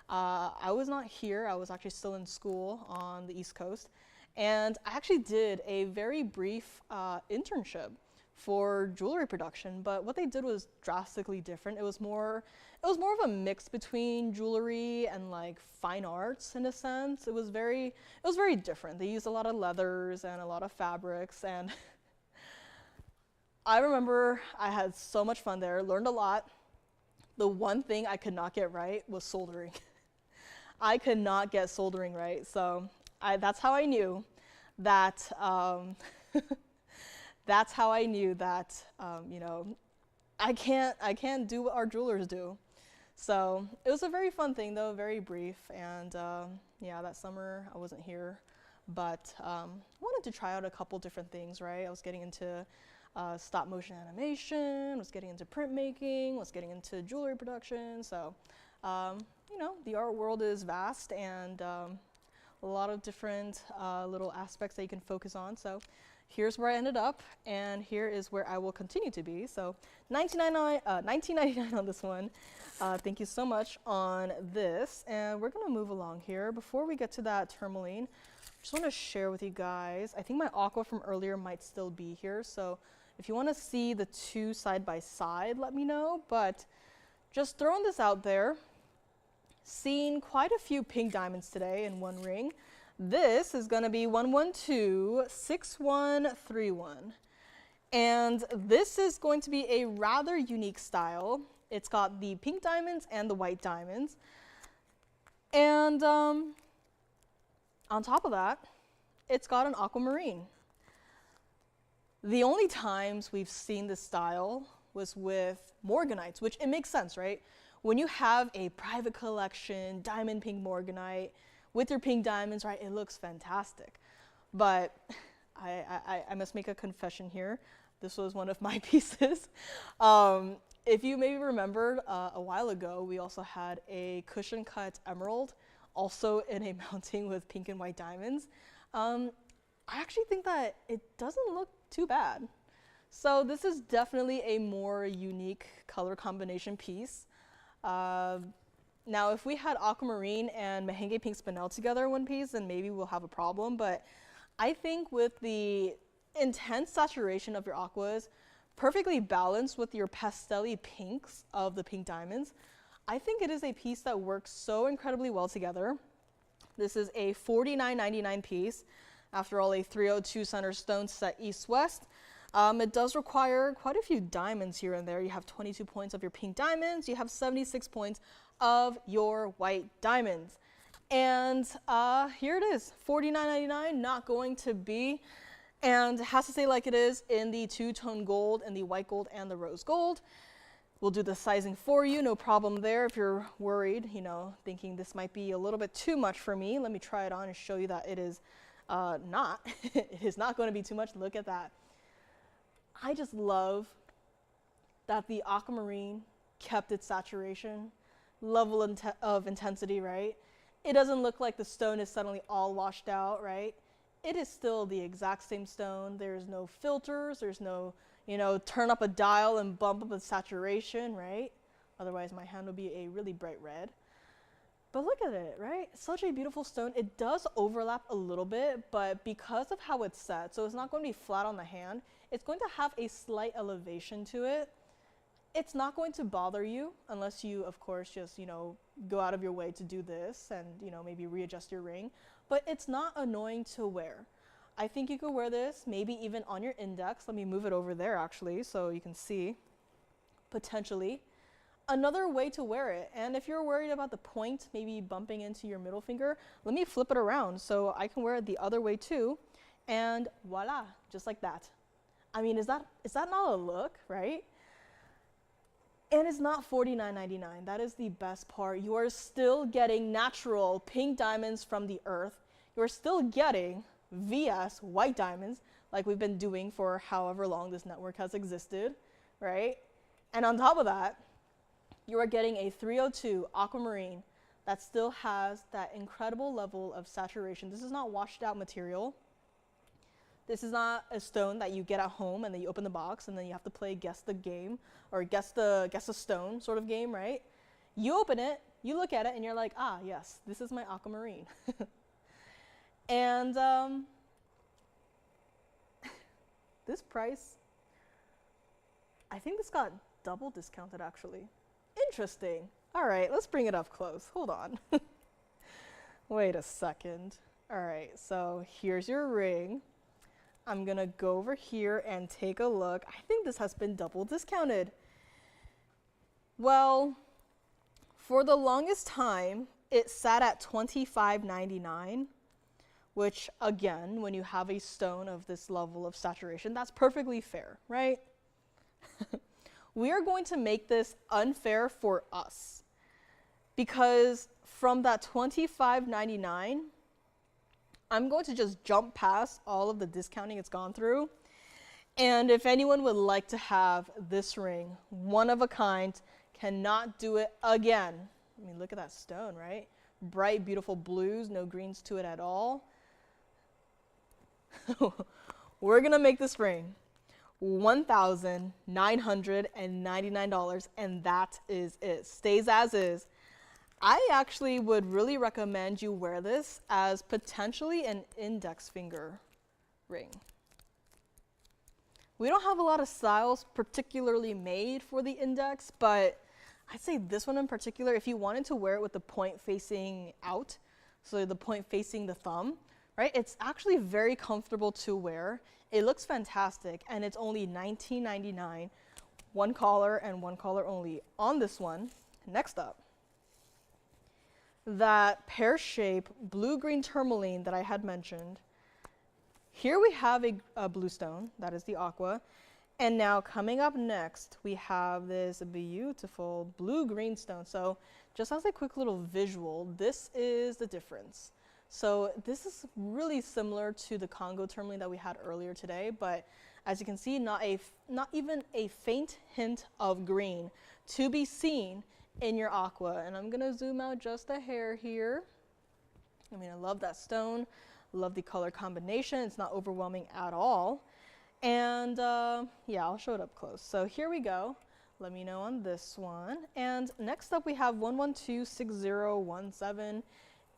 I was not here. I was actually still in school on the East Coast. And I actually did a very brief internship for jewelry production, but what they did was drastically different. It was more of a mix between jewelry and like fine arts in a sense. It was very different. They used a lot of leathers and a lot of fabrics, and I remember I had so much fun there, learned a lot. The one thing I could not get right was soldering. I could not get soldering right, so that's how I knew that that's how I knew that, you know, I can't do what our jewelers do. So it was a very fun thing though, very brief. And yeah, that summer I wasn't here, but wanted to try out a couple different things, right? I was getting into stop motion animation, was getting into printmaking, was getting into jewelry production. So, you know, the art world is vast and a lot of different little aspects that you can focus on. So here's where I ended up, and here is where I will continue to be. So $19.99 on this one. Thank you so much on this. And we're gonna move along here. Before we get to that tourmaline, I just wanna share with you guys, I think my aqua from earlier might still be here. So if you wanna see the two side by side, let me know. But just throwing this out there, seen quite a few pink diamonds today in one ring. This is going to be 1126131. And this is going to be a rather unique style. It's got the pink diamonds and the white diamonds. And on top of that, it's got an aquamarine. The only times we've seen this style was with morganites, which it makes sense, right? When you have a private collection, diamond pink morganite, with your pink diamonds, right, it looks fantastic. But I must make a confession here. This was one of my pieces. If you maybe remembered, a while ago, we also had a cushion cut emerald, also in a mounting with pink and white diamonds. I actually think that it doesn't look too bad. So this is definitely a more unique color combination piece. Now, if we had aquamarine and Mahenge pink spinel together in one piece, then maybe we'll have a problem. But I think with the intense saturation of your aquas, perfectly balanced with your pastel-y pinks of the pink diamonds, I think it is a piece that works so incredibly well together. This is a $49.99 piece After all, a 302 center stone set east-west. It does require quite a few diamonds here and there. You have 22 points of your pink diamonds. You have 76 points of your white diamonds. And here it is, $49.99, not going to be. And it has to stay like it is in the two-tone gold and the white gold and the rose gold. We'll do the sizing for you, no problem there. If you're worried, you know, thinking this might be a little bit too much for me, let me try it on and show you that it is not. It is not going to be too much. Look at that. I just love that the aquamarine kept its saturation, level of intensity, right? It doesn't look like the stone is suddenly all washed out, right? It is still the exact same stone. There's no filters. There's no, you know, turn up a dial and bump up the saturation, right? Otherwise, my hand will be a really bright red. But look at it, right? Such a beautiful stone. It does overlap a little bit, but because of how it's set, so it's not going to be flat on the hand, it's going to have a slight elevation to it. It's not going to bother you unless you, of course, just, you know, go out of your way to do this and, you know, maybe readjust your ring. But it's not annoying to wear. I think you could wear this maybe even on your index. Let me move it over there actually so you can see potentially another way to wear it. And if you're worried about the point maybe bumping into your middle finger, let me flip it around so I can wear it the other way too. And voila, just like that. I mean, is that not a look, right? And it's not $49.99. That is the best part. You are still getting natural pink diamonds from the earth. You are still getting VS white diamonds like we've been doing for however long this network has existed, right? And on top of that, you are getting a 302 aquamarine that still has that incredible level of saturation. This is not washed out material. This is not a stone that you get at home and then you open the box and then you have to play guess the game or guess the stone sort of game, right? You open it, you look at it, and you're like, ah, yes, this is my aquamarine. And this price, I think this got double discounted actually. Interesting. All right, let's bring it up close. Hold on. Wait a second. All right, so here's your ring. I'm gonna go over here and take a look. I think this has been double discounted. Well, for the longest time, it sat at $25.99, which again, when you have a stone of this level of saturation, that's perfectly fair, right? We are going to make this unfair for us because from that $25.99, I'm going to just jump past all of the discounting it's gone through. And if anyone would like to have this ring, one of a kind, cannot do it again. I mean, look at that stone, right? Bright, beautiful blues, no greens to it at all. We're gonna make this ring $1,999, and that is it. Stays as is. I actually would really recommend you wear this as potentially an index finger ring. We don't have a lot of styles particularly made for the index, but I'd say this one in particular, if you wanted to wear it with the point facing out, so the point facing the thumb, right? It's actually very comfortable to wear. It looks fantastic, and it's only $19.99, one collar and one collar only on this one. Next up, that pear-shaped blue-green tourmaline that I had mentioned. Here we have a blue stone, that is the aqua. And now coming up next, we have this beautiful blue-green stone. So just as a quick little visual, this is the difference. So this is really similar to the Congo tourmaline that we had earlier today, but as you can see, not even a faint hint of green to be seen in your aqua. And I'm gonna zoom out just a hair here. I mean, I love that stone, love the color combination. It's not overwhelming at all. And yeah, I'll show it up close. So here we go. Let me know on this one. And next up we have 1126017,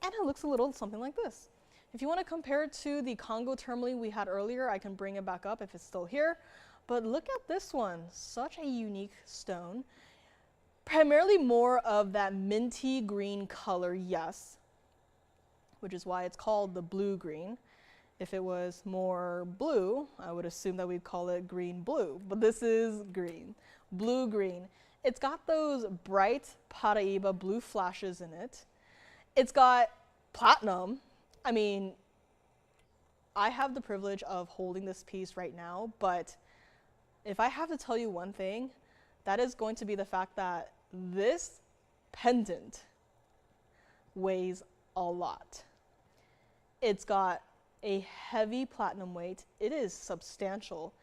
and it looks a little something like this. If you want to compare it to the Congo tourmaline we had earlier, I can bring it back up if it's still here. But look at this one, such a unique stone. Primarily more of that minty green color, yes, which is why it's called the blue green. If it was more blue, I would assume that we'd call it green blue, but this is green, blue green. It's got those bright Paraiba blue flashes in it. It's got platinum. I mean, I have the privilege of holding this piece right now, but if I have to tell you one thing, that is going to be the fact that this pendant weighs a lot. It's got a heavy platinum weight. It is substantial.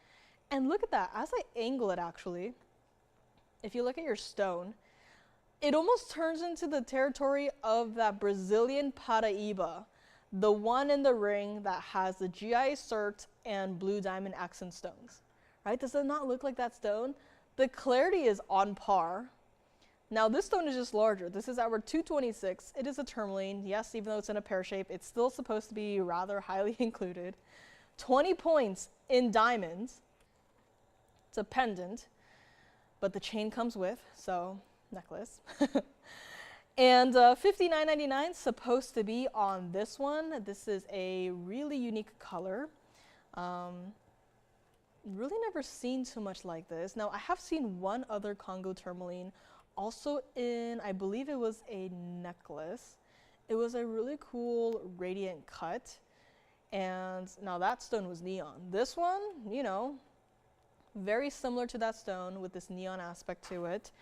And look at that, as I angle it actually, if you look at your stone, it almost turns into the territory of that Brazilian Paraiba, the one in the ring that has the GI cert and blue diamond accent stones, right? Does it not look like that stone? The clarity is on par. Now this stone is just larger. This is our 226. It is a tourmaline. Yes, even though it's in a pear shape, it's still supposed to be rather highly included. 20 points in diamonds. It's a pendant, but the chain comes with, so necklace. And $59.99 supposed to be on this one. This is a really unique color. Really never seen too much like this. Now I have seen one other Congo tourmaline also in, I believe it was a necklace. It was a really cool radiant cut. And now that stone was neon. This one, you know, very similar to that stone with this neon aspect to it.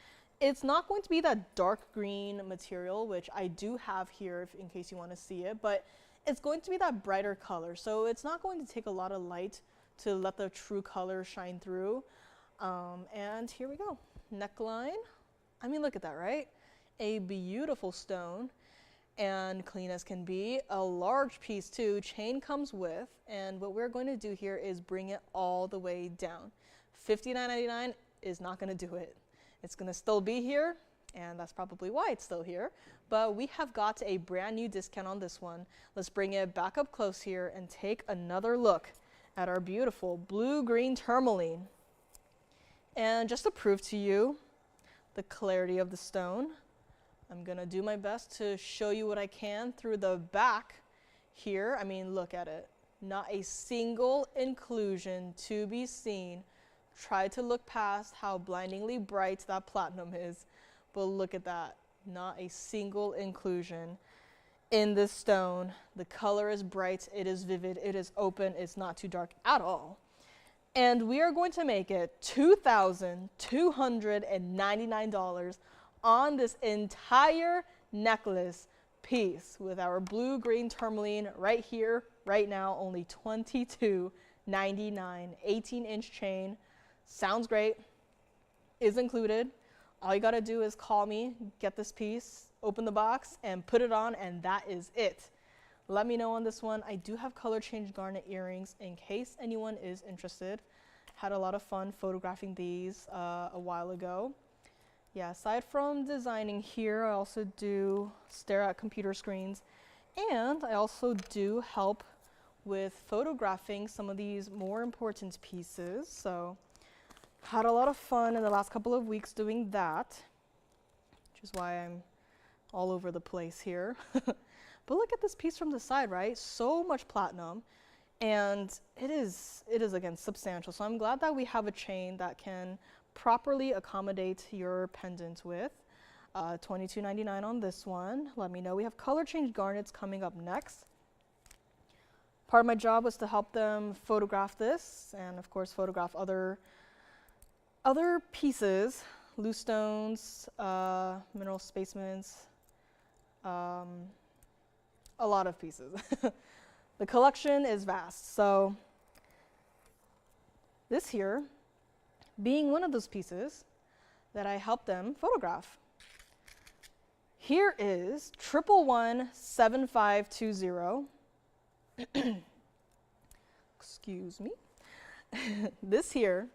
It's not going to be that dark green material, which I do have here if, in case you want to see it, but it's going to be that brighter color. So it's not going to take a lot of light to let the true color shine through. And here we go, neckline. I mean, look at that, right? A beautiful stone and clean as can be. A large piece too, chain comes with, and what we're going to do here is bring it all the way down. $59.99 is not gonna do it. It's gonna still be here, and that's probably why it's still here, but we have got a brand new discount on this one. Let's bring it back up close here and take another look at our beautiful blue-green tourmaline. And just to prove to you the clarity of the stone, I'm gonna do my best to show you what I can through the back here. I mean, look at it. Not a single inclusion to be seen. Try to look past how blindingly bright that platinum is, but look at that. Not a single inclusion in this stone. The color is bright, it is vivid, it is open, it's not too dark at all. And we are going to make it $2,299 on this entire necklace piece with our blue-green tourmaline right here, right now, only $22.99, 18-inch chain. Sounds great, is included. All you gotta do is call me, get this piece, open the box, and put it on, and that is it. Let me know on this one. I do have color change garnet earrings in case anyone is interested. Had a lot of fun photographing these a while ago. Yeah, aside from designing here, I also do stare at computer screens, and I also do help with photographing some of these more important pieces. So had a lot of fun in the last couple of weeks doing that, which is why I'm all over the place here. But look at this piece from the side, right? So much platinum, and it is again substantial. So I'm glad that we have a chain that can properly accommodate your pendant with. $22.99 on this one. Let me know. We have color change garnets coming up next. Part of my job was to help them photograph this, and of course photograph other pieces, loose stones, mineral spacements, a lot of pieces. The collection is vast. So this here being one of those pieces that I helped them photograph. Here is 1117520. Excuse me. This here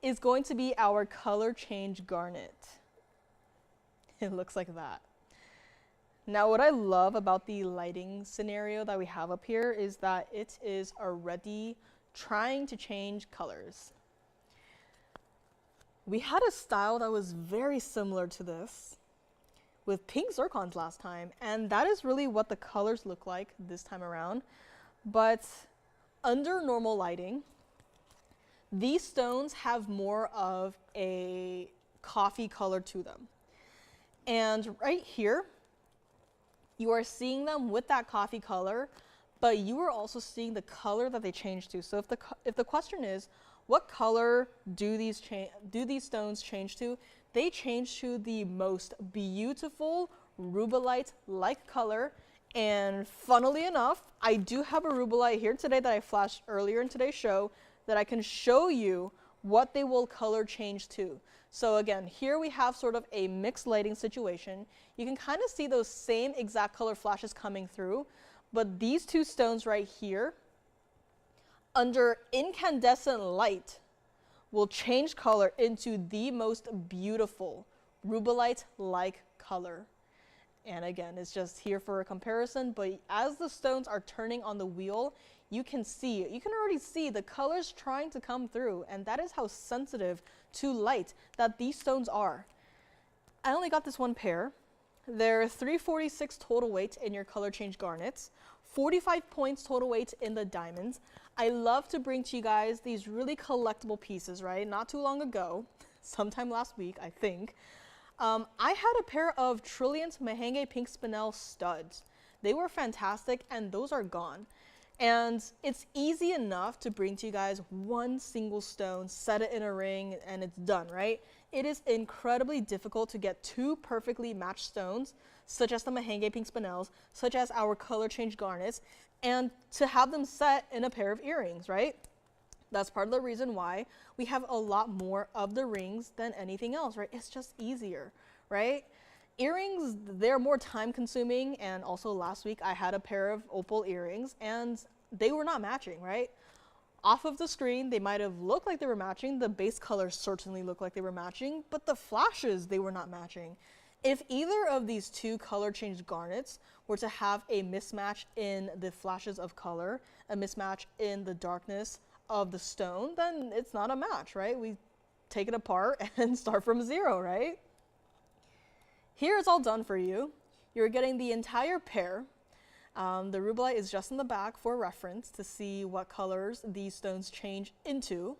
is going to be our color change garnet. It looks like that. Now, what I love about the lighting scenario that we have up here is that it is already trying to change colors. We had a style that was very similar to this with pink zircons last time, and that is really what the colors look like this time around. But under normal lighting, these stones have more of a coffee color to them. And right here, you are seeing them with that coffee color, but you are also seeing the color that they change to. So if the question is, what color do these stones change to? They change to the most beautiful rubellite-like color. And funnily enough, I do have a rubellite here today that I flashed earlier in today's show that I can show you what they will color change to. So again, here we have sort of a mixed lighting situation. You can kind of see those same exact color flashes coming through, but these two stones right here, under incandescent light, will change color into the most beautiful rubellite-like color. And again, it's just here for a comparison, but as the stones are turning on the wheel, you can already see the colors trying to come through, and that is how sensitive to light that these stones are. I only got this one pair. They're 346 total weight in your color change garnets, 45 points total weight in the diamonds. I love to bring to you guys these really collectible pieces, right? Not too long ago, sometime last week, I think, I had a pair of Trilliant Mahenge Pink Spinel studs. They were fantastic, and those are gone. And it's easy enough to bring to you guys one single stone, set it in a ring, and it's done, right? It is incredibly difficult to get two perfectly matched stones, such as the Mahenge Pink Spinels, such as our color change garnets, and to have them set in a pair of earrings, right? That's part of the reason why we have a lot more of the rings than anything else, right? It's just easier, right? Earrings, they're more time consuming, and also last week I had a pair of opal earrings and they were not matching, right? Off of the screen, they might have looked like they were matching. The base colors certainly looked like they were matching, but the flashes, they were not matching. If either of these two color change garnets were to have a mismatch in the flashes of color, a mismatch in the darkness of the stone, then it's not a match, right? We take it apart and start from zero, right? Here it's all done for you. You're getting the entire pair. The rubellite is just in the back for reference to see what colors these stones change into.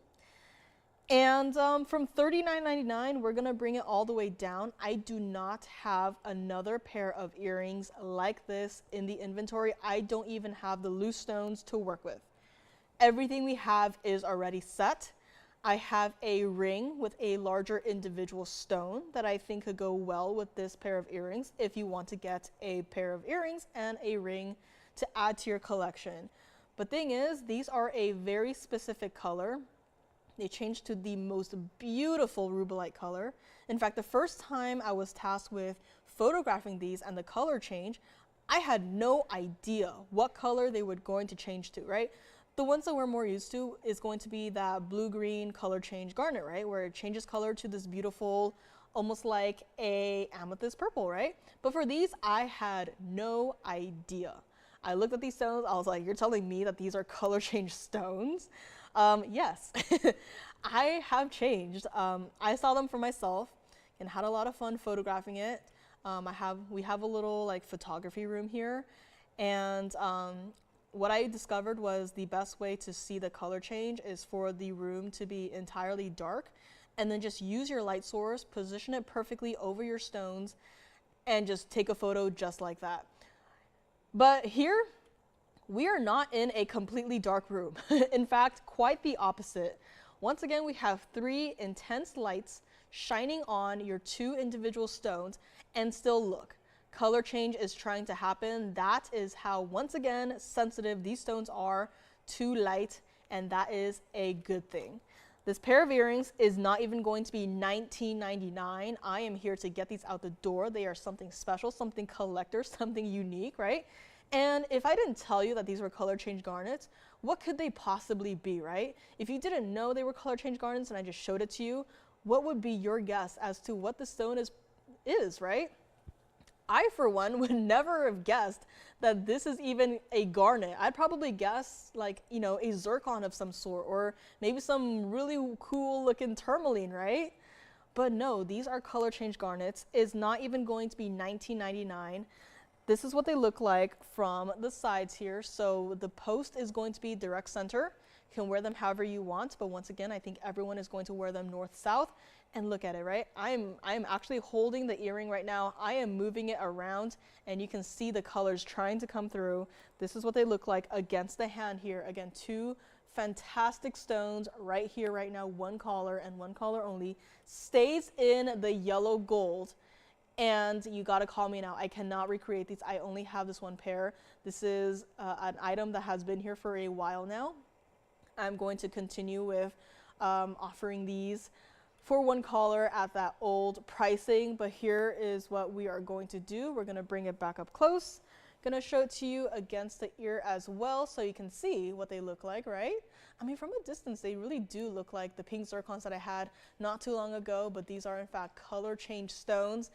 And from $39.99, we're gonna bring it all the way down. I do not have another pair of earrings like this in the inventory. I don't even have the loose stones to work with. Everything we have is already set. I have a ring with a larger individual stone that I think could go well with this pair of earrings if you want to get a pair of earrings and a ring to add to your collection. But thing is, these are a very specific color. They change to the most beautiful rubellite color. In fact, the first time I was tasked with photographing these and the color change, I had no idea what color they were going to change to, right? The ones that we're more used to is going to be that blue-green color change garnet, right? Where it changes color to this beautiful, almost like a amethyst purple, right? But for these, I had no idea. I looked at these stones, I was like, you're telling me that these are color change stones? Yes, I have changed. I saw them for myself and had a lot of fun photographing it. We have a little like photography room here, and what I discovered was the best way to see the color change is for the room to be entirely dark, and then just use your light source, position it perfectly over your stones, and just take a photo just like that. But here, we are not in a completely dark room. In fact, quite the opposite. Once again, we have three intense lights shining on your two individual stones, and still look. Color change is trying to happen. That is how, once again, sensitive these stones are to light, and that is a good thing. This pair of earrings is not even going to be $19.99. I am here to get these out the door. They are something special, something collector, something unique, right? And if I didn't tell you that these were color change garnets, what could they possibly be, right? If you didn't know they were color change garnets and I just showed it to you, what would be your guess as to what the stone is, right? I, for one, would never have guessed that this is even a garnet. I'd probably guess like, you know, a zircon of some sort, or maybe some really cool looking tourmaline, right? But no, these are color change garnets. It's not even going to be $19.99. This is what they look like from the sides here. So the post is going to be direct center. You can wear them however you want, but once again, I think everyone is going to wear them north-south. And look at it, right? I am actually holding the earring right now. I am moving it around, and you can see the colors trying to come through. This is what they look like against the hand here. Again, two fantastic stones right here, right now. One collar and one collar only. Stays in the yellow gold. And you gotta call me now. I cannot recreate these. I only have this one pair. This is an item that has been here for a while now. I'm going to continue with offering these for one collar at that old pricing, but here is what we are going to do. We're gonna bring it back up close. Gonna show it to you against the ear as well so you can see what they look like, right? I mean, from a distance, they really do look like the pink zircons that I had not too long ago, but these are in fact color change stones,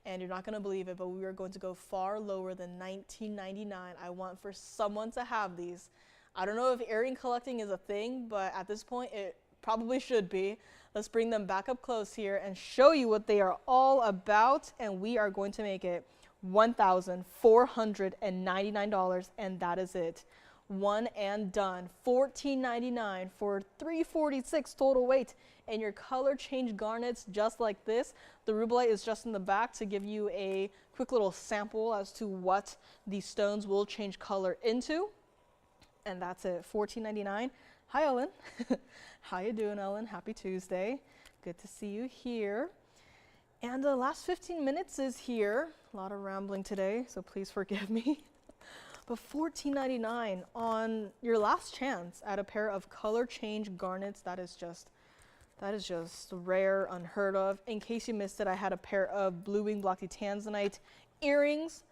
and you're not gonna believe it, but we are going to go far lower than $19.99. I want for someone to have these. I don't know if earring collecting is a thing, but at this point, it probably should be. Let's bring them back up close here and show you what they are all about, and we are going to make it $1,499, and that is it. One and done. $14.99 for 346 total weight, and your color change garnets just like this. The rubellite is just in the back to give you a quick little sample as to what these stones will change color into, and that's it. $14.99. Hi, Ellen. How you doing, Ellen? Happy Tuesday. Good to see you here. And the last 15 minutes is here. A lot of rambling today, so please forgive me. But $14.99 on your last chance at a pair of color change garnets. That is just rare, unheard of. In case you missed it, I had a pair of blue wing blocky tanzanite earrings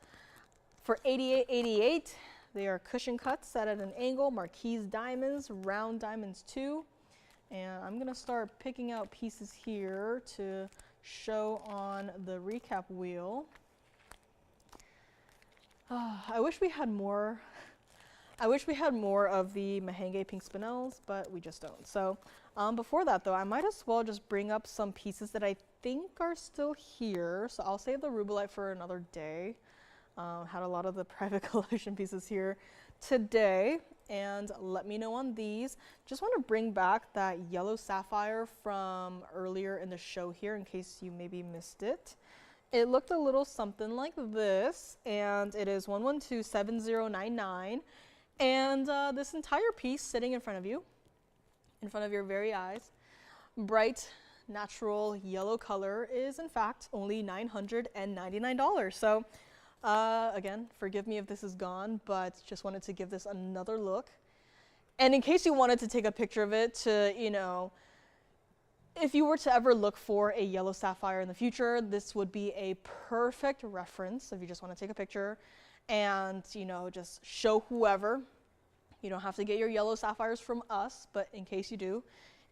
for $88.88. They are cushion cuts set at an angle, marquise diamonds, round diamonds too. And I'm gonna start picking out pieces here to show on the recap wheel. I wish we had more. I wish we had more of the Mahenge pink spinels, but we just don't. So before that though, I might as well just bring up some pieces that I think are still here. So I'll save the rubellite for another day. Had a lot of the private collection pieces here today, and let me know on these. Just want to bring back that yellow sapphire from earlier in the show here in case you maybe missed it. It looked a little something like this, and it is 1127099, and this entire piece sitting in front of you, in front of your very eyes, bright natural yellow color, is in fact only $999. So again, forgive me if this is gone, but just wanted to give this another look. And in case you wanted to take a picture of it to, you know, if you were to ever look for a yellow sapphire in the future, this would be a perfect reference if you just want to take a picture and, you know, just show whoever. You don't have to get your yellow sapphires from us, but in case you do,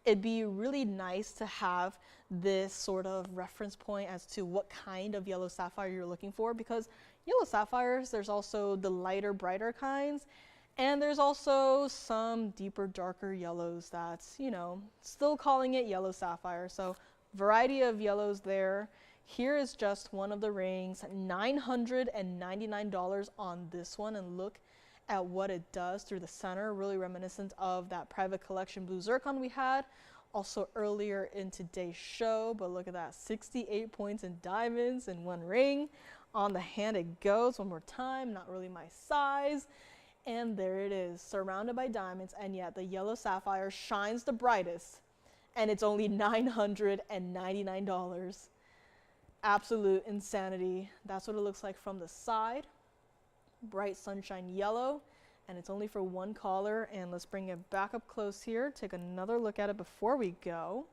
it'd be really nice to have this sort of reference point as to what kind of yellow sapphire you're looking for, because yellow sapphires, there's also the lighter, brighter kinds, and there's also some deeper, darker yellows that's, you know, still calling it yellow sapphire. So variety of yellows there. Here is just one of the rings, $999 on this one, and look at what it does through the center, really reminiscent of that private collection blue zircon we had also earlier in today's show. But look at that, 68 points in diamonds in one ring. On the hand it goes one more time, not really my size. And there it is, surrounded by diamonds, and yet the yellow sapphire shines the brightest, and it's only $999. Absolute insanity. That's what it looks like from the side. Bright sunshine yellow, and it's only for one collar. And let's bring it back up close here, take another look at it before we go.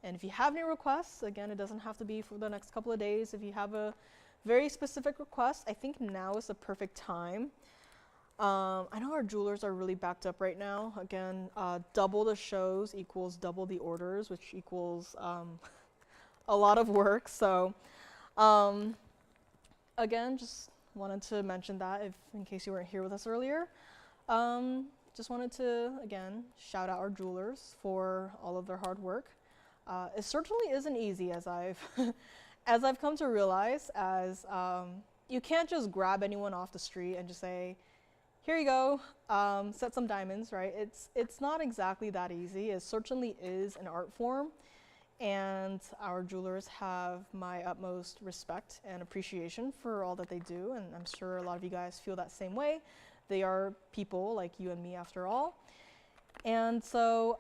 And if you have any requests, again, it doesn't have to be for the next couple of days. If you have a very specific request, I think now is the perfect time. I know our jewelers are really backed up right now. Again, double the shows equals double the orders, which equals a lot of work. So again, just wanted to mention that in case you weren't here with us earlier. Just wanted to, again, shout out our jewelers for all of their hard work. It certainly isn't easy, as I've as I've come to realize, as you can't just grab anyone off the street and just say, here you go, set some diamonds, right? It's not exactly that easy. It certainly is an art form, and our jewelers have my utmost respect and appreciation for all that they do, and I'm sure a lot of you guys feel that same way. They are people like you and me after all. And so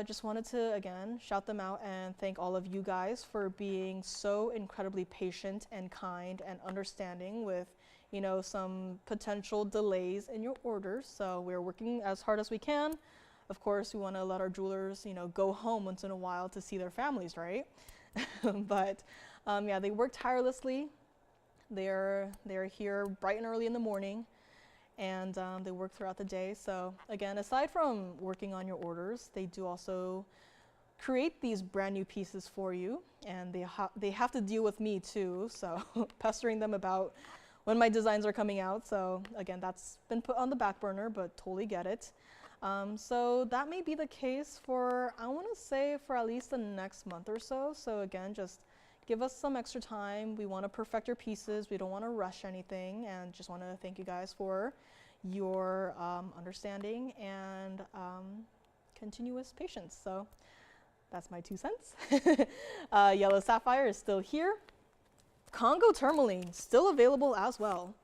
just wanted to, again, shout them out and thank all of you guys for being so incredibly patient and kind and understanding with, you know, some potential delays in your orders. So we're working as hard as we can. Of course, we want to let our jewelers, you know, go home once in a while to see their families, right? But yeah, they work tirelessly. They're here bright and early in the morning, and they work throughout the day. So again, aside from working on your orders, they do also create these brand new pieces for you, and they have to deal with me too, so pestering them about when my designs are coming out. So again, that's been put on the back burner, but totally get it. So that may be the case for, I want to say, for at least the next month or so. So again, just give us some extra time. We want to perfect your pieces. We don't want to rush anything, and just want to thank you guys for your understanding and continuous patience. So that's my 2 cents. Yellow sapphire is still here. Congo tourmaline still available as well.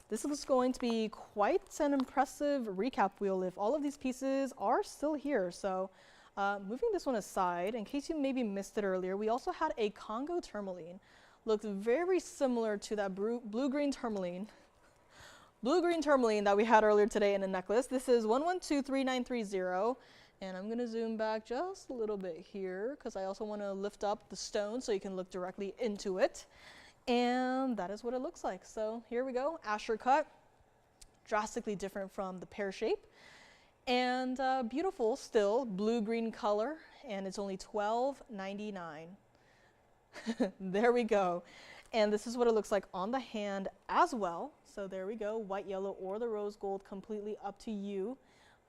This is going to be quite an impressive recap wheel if all of these pieces are still here. So moving this one aside, in case you maybe missed it earlier, we also had a Congo tourmaline. Looked very similar to that blue-green tourmaline. Blue-green tourmaline that we had earlier today in a necklace. This is 11233930. And I'm gonna zoom back just a little bit here because I also wanna lift up the stone so you can look directly into it. And that is what it looks like. So here we go, Asher cut, drastically different from the pear shape. And beautiful still, blue-green color, and it's only $12.99. There we go. And this is what it looks like on the hand as well. So there we go, white, yellow, or the rose gold, completely up to you.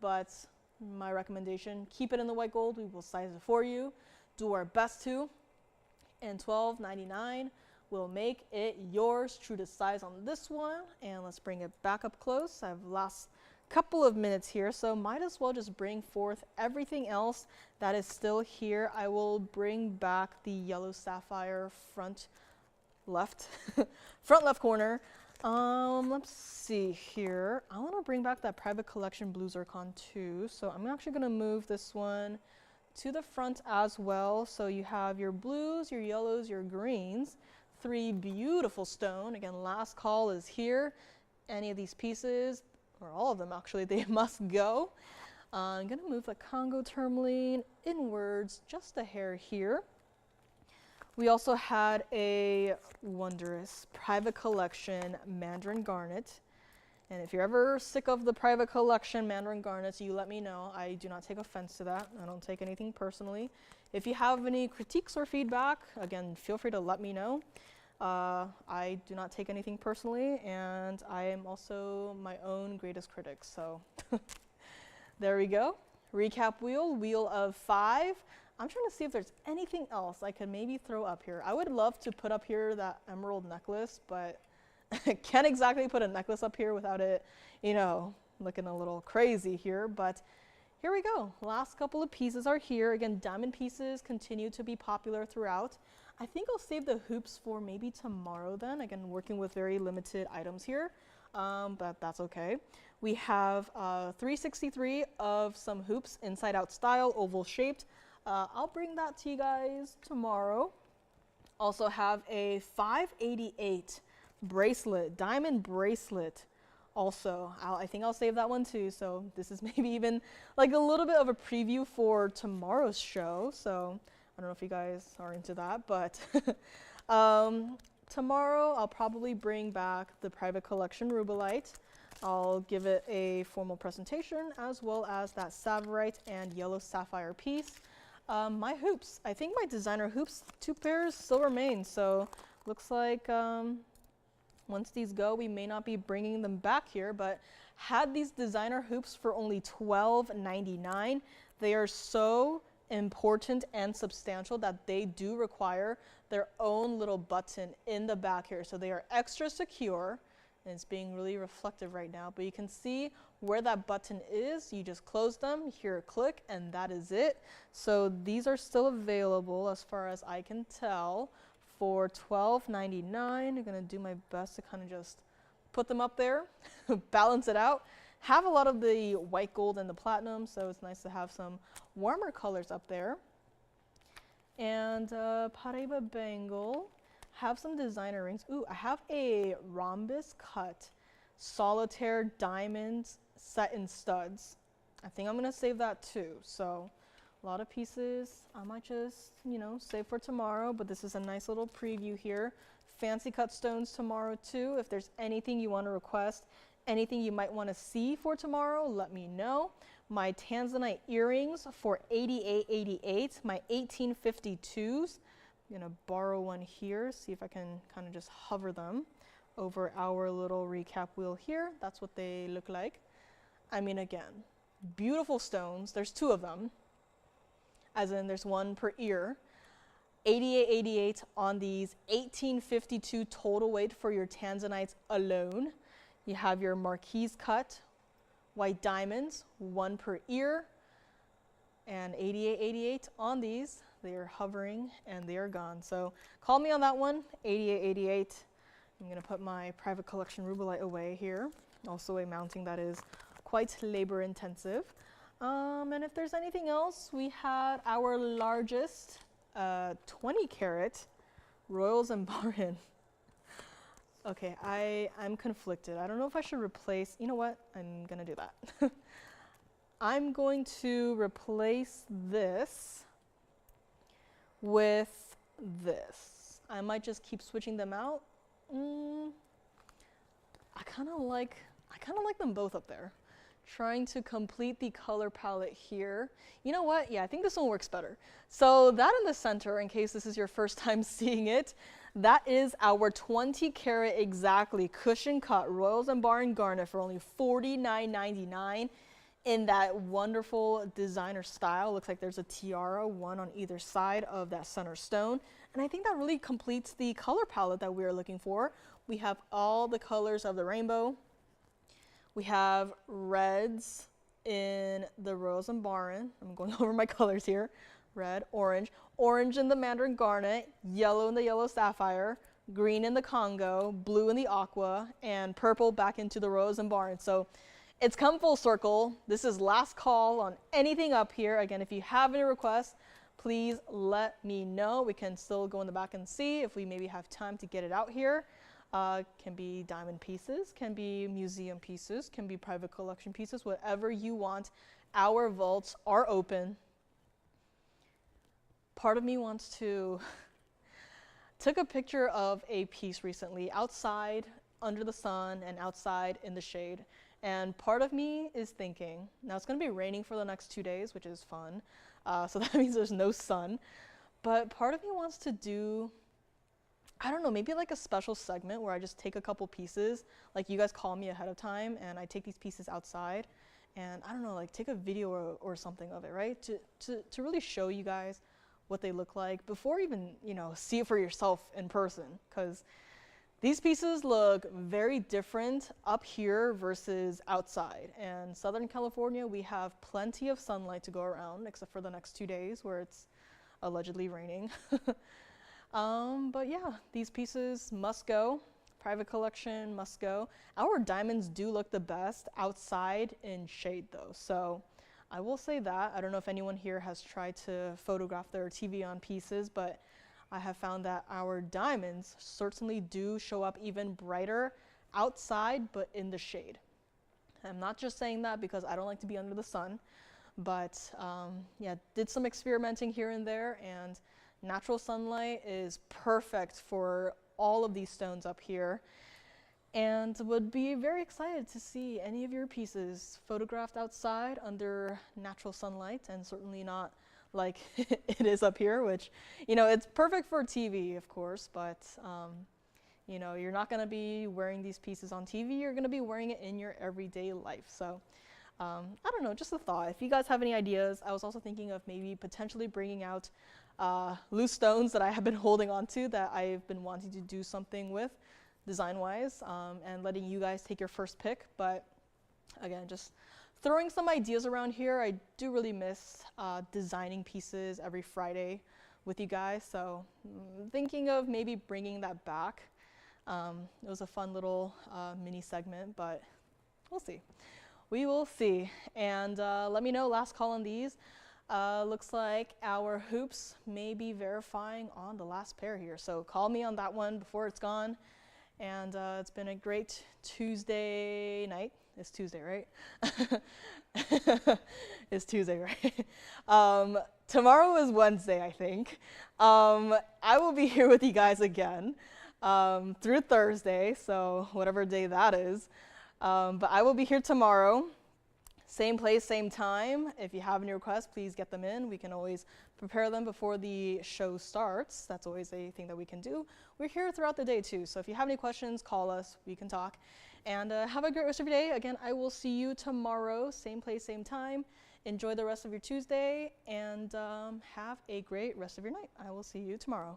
But my recommendation, keep it in the white gold. We will size it for you, do our best to. And $12.99 will make it yours, true to size on this one. And let's bring it back up close. I have last couple of minutes here, so might as well just bring forth everything else that is still here. I will bring back the yellow sapphire front left, front left corner. Let's see here. I want to bring back that private collection blue zircon too. So I'm actually going to move this one to the front as well. So you have your blues, your yellows, your greens, 3 beautiful stone. Again, last call is here. Any of these pieces, or all of them actually, they must go. I'm going to move the Congo tourmaline inwards just a hair here. We also had a wondrous private collection mandarin garnet. And if you're ever sick of the private collection mandarin garnets, you let me know. I do not take offense to that. I don't take anything personally. If you have any critiques or feedback, again, feel free to let me know. I do not take anything personally, and I am also my own greatest critic. So there we go. Recap wheel, wheel of 5. I'm trying to see if there's anything else I could maybe throw up here. I would love to put up here that emerald necklace, but I can't exactly put a necklace up here without it, you know, looking a little crazy here. But here we go. Last couple of pieces are here. Again, diamond pieces continue to be popular throughout. I think I'll save the hoops for maybe tomorrow then. Again, working with very limited items here, but that's okay. We have 363 of some hoops, inside out style, oval shaped. I'll bring that to you guys tomorrow. Also have a 588 bracelet, diamond bracelet. Also, I think I'll save that one too. So this is maybe even like a little bit of a preview for tomorrow's show. So I don't know if you guys are into that, but tomorrow I'll probably bring back the private collection rubellite. I'll give it a formal presentation as well as that tsavorite and yellow sapphire piece. My hoops, I think my designer hoops, 2 pairs still remain. So looks like once these go, we may not be bringing them back here, but had these designer hoops for only $12.99. They are so important and substantial that they do require their own little button in the back here. So they are extra secure. and it's being really reflective right now, but you can see where that button is. You just close them, hear a click, and that is it. So these are still available as far as I can tell for $12.99. I'm gonna do my best to kind of just put them up there, balance it out. Have a lot of the white gold and the platinum, so it's nice to have some warmer colors up there. And Paraiba bangle. Have some designer rings. Ooh, I have a rhombus cut solitaire diamonds set in studs. I think I'm gonna save that too. So a lot of pieces I might just, you know, save for tomorrow, but this is a nice little preview here. Fancy cut stones tomorrow too. If there's anything you want to request, anything you might want to see for tomorrow, let me know. My tanzanite earrings for $88.88, my 1852s. I'm gonna borrow one here, see if I can kind of just hover them over our little recap wheel here. That's what they look like. I mean, again, beautiful stones. There's two of them, as in there's one per ear. $88.88 on these, $18.52 total weight for your tanzanites alone. You have your marquise cut white diamonds, one per ear, and $88.88 on these. They are hovering and they are gone. So call me on that one, $88.88. I'm gonna put my private collection rubellite away here. Also a mounting that is quite labor intensive. And if there's anything else, we had our largest 20 karat Royal Zambaran. Okay, I'm conflicted. I don't know if I should replace, you know what? I'm gonna do that. I'm going to replace this with this. I might just keep switching them out. I kind of like them both up there. Trying to complete the color palette here. You know what? Yeah, I think this one works better. So that in the center, in case this is your first time seeing it, that is our 20 karat exactly cushion cut Royal Zambaran garnet for only $49.99 in that wonderful designer style. Looks like there's a tiara, one on either side of that center stone. And I think that really completes the color palette that we're looking for. We have all the colors of the rainbow. We have reds in the Royal Zambaran. I'm going over my colors here. Red, orange in the mandarin garnet, yellow in the yellow sapphire, green in the Congo, blue in the aqua, and purple back into the Royal Zambaran. So it's come full circle. This is last call on anything up here. Again, if you have any requests, please let me know. We can still go in the back and see if we maybe have time to get it out here. Can be diamond pieces, can be museum pieces, can be private collection pieces, whatever you want. Our vaults are open. Part of me wants to took a picture of a piece recently outside under the sun and outside in the shade. And part of me is thinking, now it's going to be raining for the next 2 days, which is fun. So that means there's no sun. But part of me wants to do, I don't know, maybe like a special segment where I just take a couple pieces, like you guys call me ahead of time and I take these pieces outside and I don't know, like take a video or something of it, right? To really show you guys what they look like before even, you know, see it for yourself in person, because these pieces look very different up here versus outside. And Southern California, we have plenty of sunlight to go around, except for the next 2 days where it's allegedly raining. But yeah, these pieces must go. Private collection must go. Our diamonds do look the best outside in shade though. So I will say that. I don't know if anyone here has tried to photograph their TVON pieces, but I have found that our diamonds certainly do show up even brighter outside, but in the shade. I'm not just saying that because I don't like to be under the sun, but yeah, did some experimenting here and there, and natural sunlight is perfect for all of these stones up here, and would be very excited to see any of your pieces photographed outside under natural sunlight, and certainly not like it is up here, which, you know, it's perfect for TV, of course, but you know, you're not gonna be wearing these pieces on TV, you're gonna be wearing it in your everyday life. So I don't know, just a thought. If you guys have any ideas, I was also thinking of maybe potentially bringing out loose stones that I have been holding on to that I've been wanting to do something with. design-wise, and letting you guys take your first pick. But again, just throwing some ideas around here. I do really miss designing pieces every Friday with you guys, so thinking of maybe bringing that back. It was a fun little mini segment, but we'll see. We will see. And let me know, last call on these. Looks like our hoops may be verifying on the last pair here, so call me on that one before it's gone. And it's been a great Tuesday night. It's Tuesday, right? It's Tuesday, right? Tomorrow is Wednesday, I think. I will be here with you guys again through Thursday, so whatever day that is. But I will be here tomorrow. Same place, same time. If you have any requests, please get them in. We can always prepare them before the show starts. That's always a thing that we can do. We're here throughout the day too, so if you have any questions, call us. We can talk. And have a great rest of your day. Again, I will see you tomorrow, same place, same time. Enjoy the rest of your Tuesday, and have a great rest of your night. I will see you tomorrow.